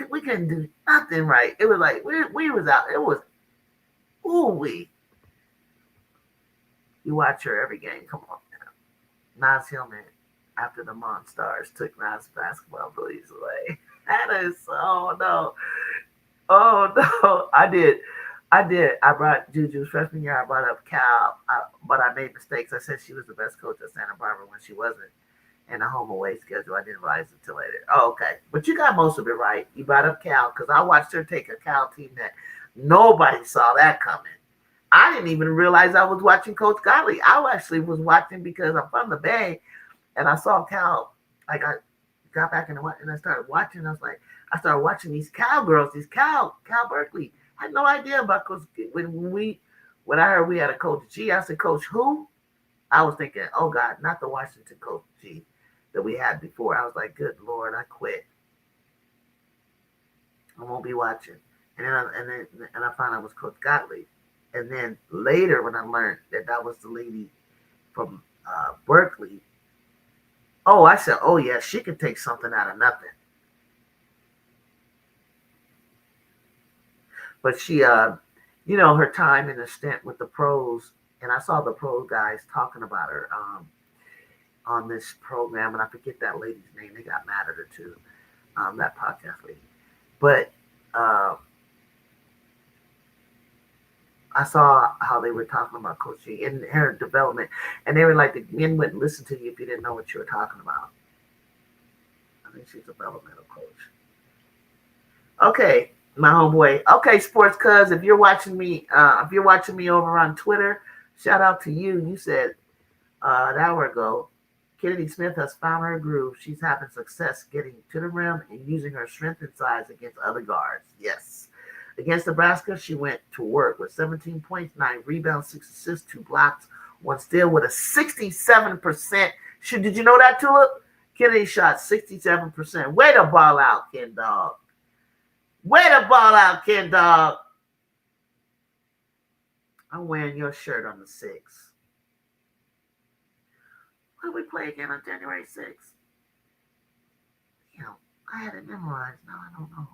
we couldn't do nothing right. It was like we was out. It was ooh-wee. You watch her every game. Come on now. Nas Hillman, after the Monstars took Nas basketball beliefs away. That is no. Oh no. I did. I brought Juju's freshman year. I brought up Cal, but I made mistakes. I said she was the best coach at Santa Barbara when she wasn't. And a home away schedule. I didn't realize it until later. Oh, okay. But you got most of it right. You brought up Cal because I watched her take a Cal team that nobody saw that coming. I didn't even realize I was watching Coach Godley. I actually was watching because I'm from the Bay and I saw Cal. Like I got back in the and I started watching. I started watching these Cal girls, these Cal Berkeley. I had no idea about Coach. When I heard we had a Coach G, I said, Coach who? I was thinking, oh God, not the Washington Coach G that we had before. I was like, good Lord, I quit. I won't be watching. And I found out it was Coach Gottlieb. And then later when I learned that was the lady from Berkeley, I said, oh yeah, she could take something out of nothing. But she, her time in the stint with the pros, and I saw the pro guys talking about her on this program, and I forget that lady's name. They got mad at her too, that podcast lady. But I saw how they were talking about Coach G and her development, and they were like, the men wouldn't listen to you if you didn't know what you were talking about. I think she's a developmental coach. Okay, my homeboy. Okay, Sports Cuz, if you're watching me over on Twitter, shout out to you. You said an hour ago, Kennedy Smith has found her groove. She's having success getting to the rim and using her strength and size against other guards. Yes. Against Nebraska, she went to work with 17 points, 9 rebounds, 6 assists, 2 blocks, 1 steal with a 67%. Did you know that, Tulip? Kennedy shot 67%. Way to ball out, Ken Dog. Way to ball out, Ken Dog. I'm wearing your shirt on the 6th. When we play again on January 6th? I had it memorized. Now I don't know.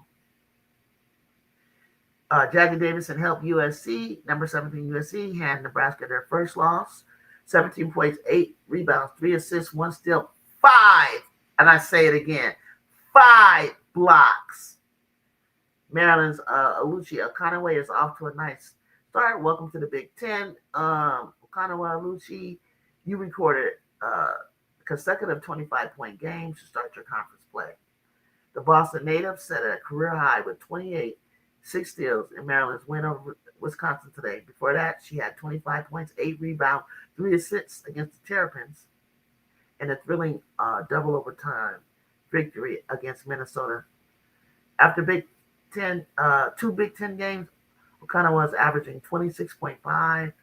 Jazzy Davidson helped USC, number 17 USC, hand Nebraska their first loss. 17 points, 8 rebounds, 3 assists, 1 steal, 5. And I say it again, 5 blocks. Maryland's Aluchi Okanaway is off to a nice start. Welcome to the Big Ten. Okanaway Aluchi, you recorded consecutive 25-point games to start your conference play. The Boston native set a career high with 28, 6 steals in Maryland's win over Wisconsin today. Before that, she had 25 points, 8 rebounds, 3 assists against the Terrapins, and a thrilling double overtime victory against Minnesota. After two Big Ten games, O'Connor was averaging 26.5,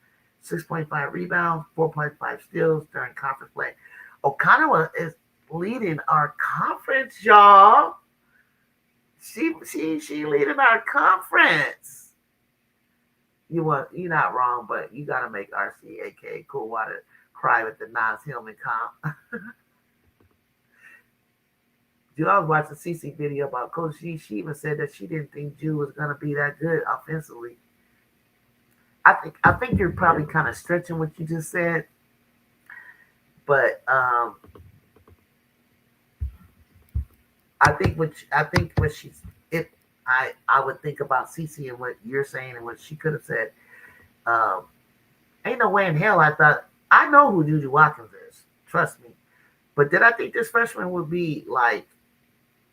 6.5 rebounds, 4.5 steals during conference play. O'Connor is leading our conference, y'all. She leading our conference. You're not wrong, but you gotta make RC, aka Coolwater, cry with the Nas Hillman comp. Dude, I was watching CC video about Coach G. She even said that she didn't think Jew was gonna be that good offensively. I think you're probably kind of stretching what you just said, but I would think about CC and what you're saying and what she could have said. Ain't no way in hell I thought I know who Juju Watkins is. Trust me. But did I think this freshman would be like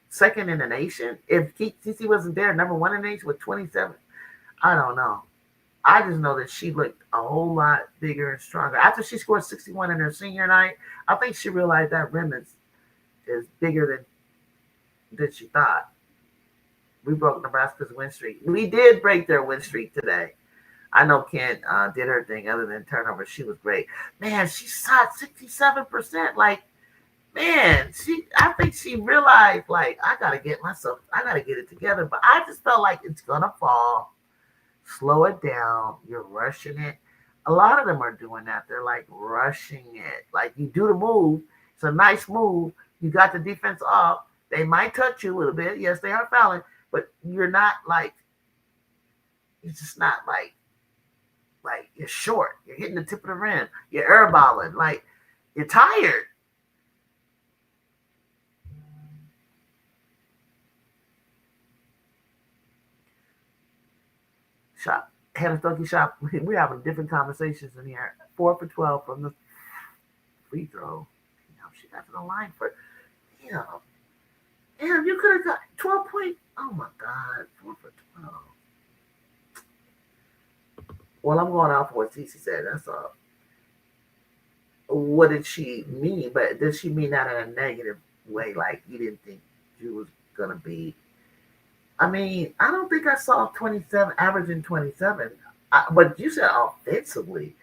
second in the nation if Cece wasn't there, number one in the nation with 27? I don't know. I just know that she looked a whole lot bigger and stronger. After she scored 61 in her senior night, I think she realized that rim is bigger than she thought. We broke Nebraska's win streak. We did break their win streak today. I know Ken did her thing other than turnovers. She was great. Man, she shot 67%. Like, man, I think she realized, like, I gotta get it together. But I just felt like it's gonna fall. Slow it down. You're rushing it. A lot of them are doing that. They're like rushing it. Like, you do the move. It's a nice move. You got the defense off. They might touch you a little bit. Yes, they are fouling, but you're not like, it's just not like you're short. You're hitting the tip of the rim. You're airballing. Like, you're tired. Shot. Hannah Stokey shot. We're having different conversations in here. 4 for 12 from the free throw. She got to the line for, damn, you could have got 12 points. Oh my God, 4 for 12. Well, I'm going off what Cece said. That's all. What did she mean? But did she mean that in a negative way? Like, you didn't think you was gonna be? I mean, I don't think I saw 27 averaging 27. But you said offensively.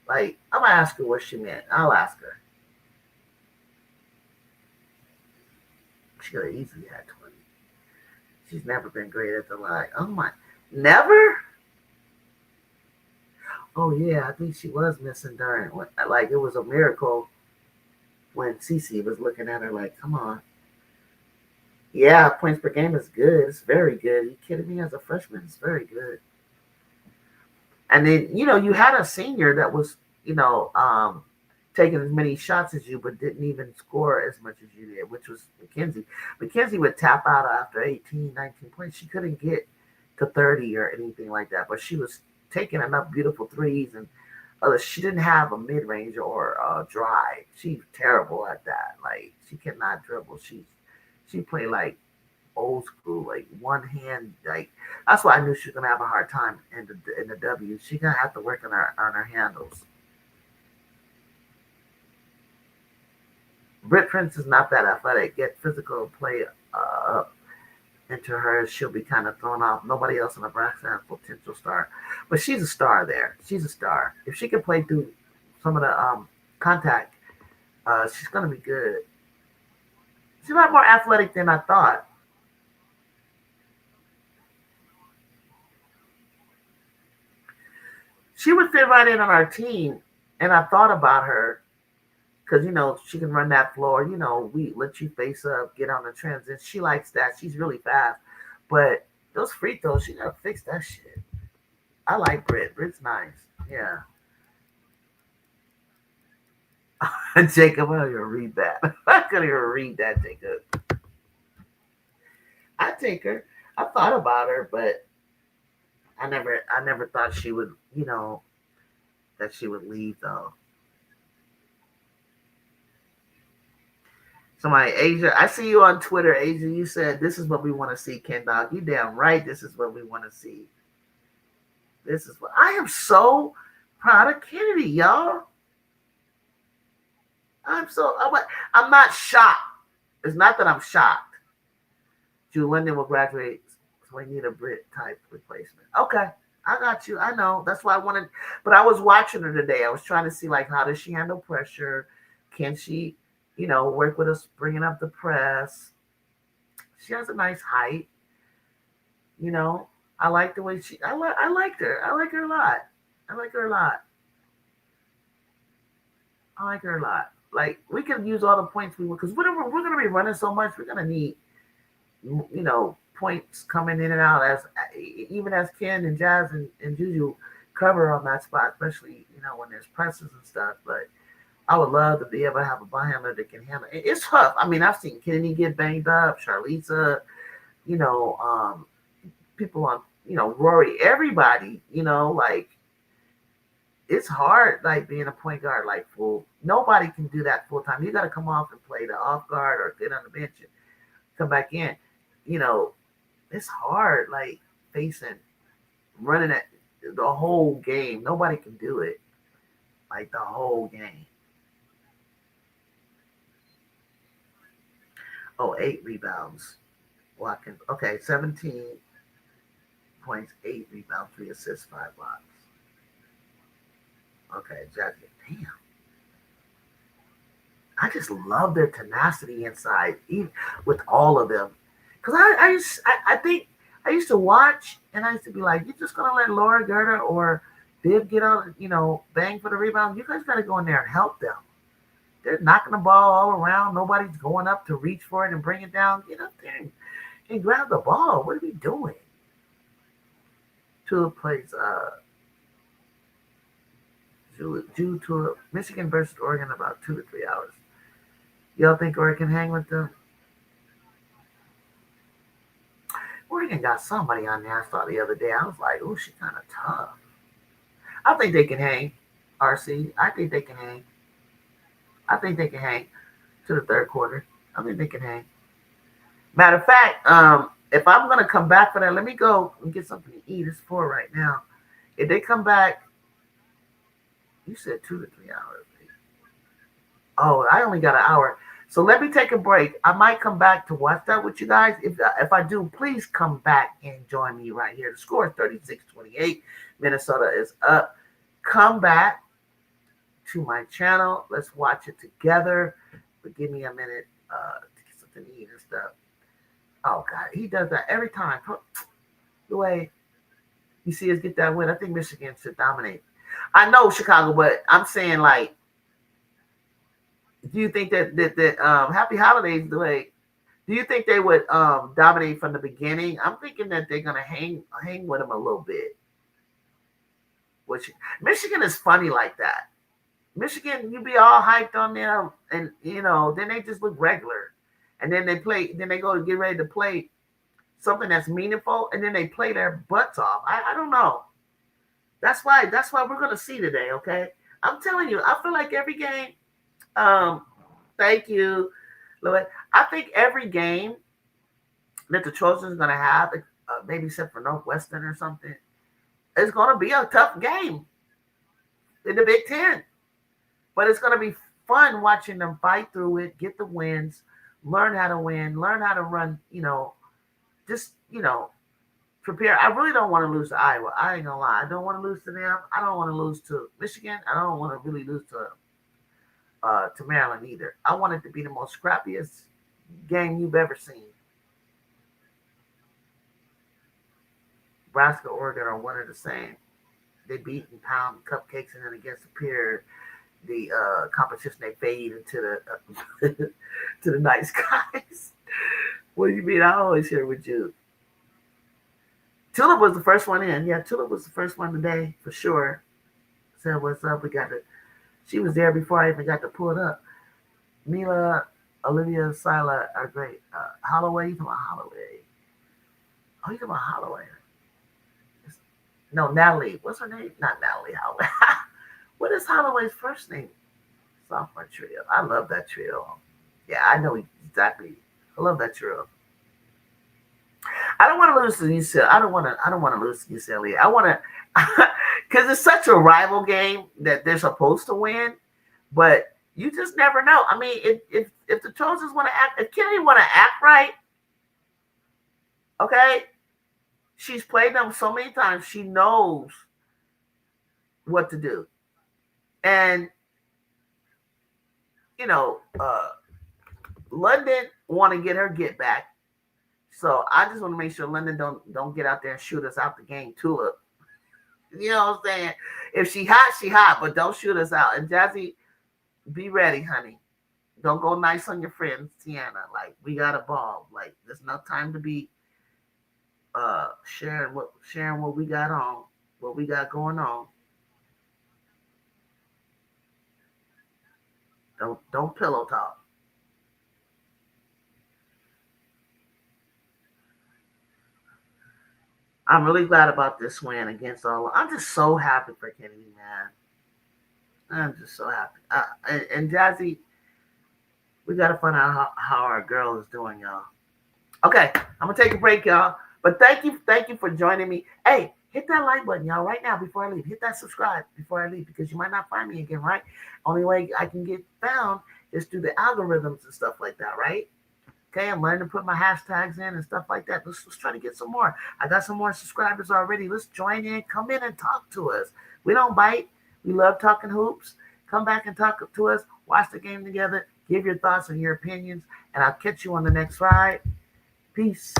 Like, I'm gonna ask her what she meant. I'll ask her. She could have easily had 20. She's never been great at the line. Oh my, never? Oh yeah, I think she was missing during, like, it was a miracle when Cece was looking at her like, come on. Yeah, points per game is good. It's very good. Are you kidding me? As a freshman, it's very good. And then, you had a senior that was, taking as many shots as you, but didn't even score as much as you did, which was Mackenzie. Mackenzie would tap out after 18, 19 points. She couldn't get to 30 or anything like that, but she was taking enough beautiful threes, and she didn't have a mid-range or a drive. She's terrible at that. Like, she cannot dribble. She played like old school, like one hand. Like, that's why I knew she was gonna have a hard time in the W. She's gonna have to work on her handles. Britt Prince is not that athletic. Get physical play into her, she'll be kind of thrown off. Nobody else in Nebraska has potential star, but she's a star there. She's a star. If she can play through some of the contact, she's gonna be good. She's a lot more athletic than I thought. She would fit right in on our team, and I thought about her because she can run that floor. We let you face up, get on the transition. She likes that. She's really fast, but those free throws, she gotta fix that shit. I like Britt. Britt's nice. Yeah. Jacob, I don't even read that. I couldn't even read that, Jacob. I take her. I thought about her, but I never thought she would, that she would leave though. Somebody, Asia, I see you on Twitter, Asia. You said this is what we want to see, Ken Dog. You damn right. This is what we want to see. This is what I am so proud of Kennedy, y'all. I'm not shocked. It's not that I'm shocked. Drew Linden will graduate, so we need a Brit type replacement. Okay, I got you. I know. That's why I wanted. But I was watching her today. I was trying to see, like, how does she handle pressure? Can she, work with us bringing up the press? She has a nice height. I like the way I liked her. I like her a lot. I like her a lot. I like her a lot. Like, we can use all the points we want, because we're going to be running so much. We're going to need, points coming in and out, even as Ken and Jazz and Juju cover on that spot, especially when there's presses and stuff. But I would love to be able to have a ball handler that can handle it. It's tough. I mean, I've seen Kennedy get banged up, Charlisa, people on, Rory, everybody, like, it's hard, like being a point guard, like full. Nobody can do that full time. You got to come off and play the off guard or get on the bench and come back in. You know, it's hard, like facing running it the whole game. Nobody can do it like the whole game. Oh, 8 rebounds. Watkins. Okay, 17 points, 8 rebounds, 3 assists, 5 blocks. Okay, Jazzy. Damn. I just love their tenacity inside, even with all of them. Because I think I used to watch and I used to be like, you're just gonna let Laura Gerda or Viv get on, bang for the rebound. You guys got to go in there and help them. They're knocking the ball all around. Nobody's going up to reach for it and bring it down. Get up there and grab the ball. What are we doing? Tulip plays due to Michigan versus Oregon about 2 to 3 hours. Y'all think Oregon hang with them? Oregon got somebody on there I saw the other day. I was like, oh, she's kind of tough. I think they can hang. RC. I think they can hang. I think they can hang to the third quarter. I think they can hang. Matter of fact, if I'm gonna come back for that, let me go and get something to eat. It's 4 right now. If they come back, you said 2 to 3 hours. Oh, I only got an hour. So let me take a break. I might come back to watch that with you guys. If I do, please come back and join me right here. The score is 36-28. Minnesota is up. Come back to my channel. Let's watch it together. But give me a minute to get something to eat and stuff. Oh, God. He does that every time. The way you see us get that win, I think Michigan should dominate. I know Chicago, but I'm saying, like, do you think that Happy Holidays, the way, do you think they would dominate from the beginning? I'm thinking that they're gonna hang with them a little bit. Which Michigan is funny like that. Michigan, you be all hyped on them, and then they just look regular, and then they go to get ready to play something that's meaningful, and then they play their butts off. I don't know. That's why we're gonna see today. Okay, I'm telling you, I feel like every game. Thank you, Lloyd. I think every game that the Trojans are gonna have, maybe except for Northwestern or something, is gonna be a tough game in the Big Ten. But it's gonna be fun watching them fight through it, get the wins, learn how to win, learn how to run. Just prepare. I really don't want to lose to Iowa. I ain't gonna lie. I don't want to lose to them. I don't want to lose to Michigan. I don't want to really lose to Maryland either. I want it to be the most scrappiest game you've ever seen. Nebraska, Oregon are one and the same. They beat and pound cupcakes, and then against the competition, they fade into the to the night skies. What do you mean? I always hear with you. Tulip was the first one in. Yeah, Tulip was the first one today for sure. Said what's up. We got it. She was there before I even got to pull it up. Mila, Olivia, Sila are great. Holloway, you talking about Holloway? Oh, you talking about Holloway? No, Natalie. What's her name? Not Natalie Holloway. What is Holloway's first name? Sophomore trio. I love that trio. Yeah, I know exactly. I love that trio. I don't want to lose to UCLA. I don't want to lose to UCLA. I want to, because it's such a rival game that they're supposed to win, but you just never know. I mean, if the Trojans want to act, if Kennedy want to act right, okay, she's played them so many times. She knows what to do, and London want to get her get back. So I just want to make sure London don't get out there and shoot us out the game, Tulip. You know what I'm saying? If she hot, but don't shoot us out. And Jazzy, be ready, honey. Don't go nice on your friends, Tiana. Like, we got a ball. Like, there's no time to be sharing what we got on, what we got going on. Don't pillow talk. I'm really glad about this win against all. I'm just so happy for Kennedy, man. I'm just so happy. And Jazzy, we got to find out how our girl is doing, y'all. Okay, I'm gonna take a break, y'all. But thank you for joining me. Hey, hit that like button, y'all, right now before I leave. Hit that subscribe before I leave because you might not find me again, right? Only way I can get found is through the algorithms and stuff like that, right? Okay, I'm learning to put my hashtags in and stuff like that. Let's try to get some more. I got some more subscribers already. Let's join in. Come in and talk to us. We don't bite. We love talking hoops. Come back and talk to us. Watch the game together. Give your thoughts and your opinions. And I'll catch you on the next ride. Peace.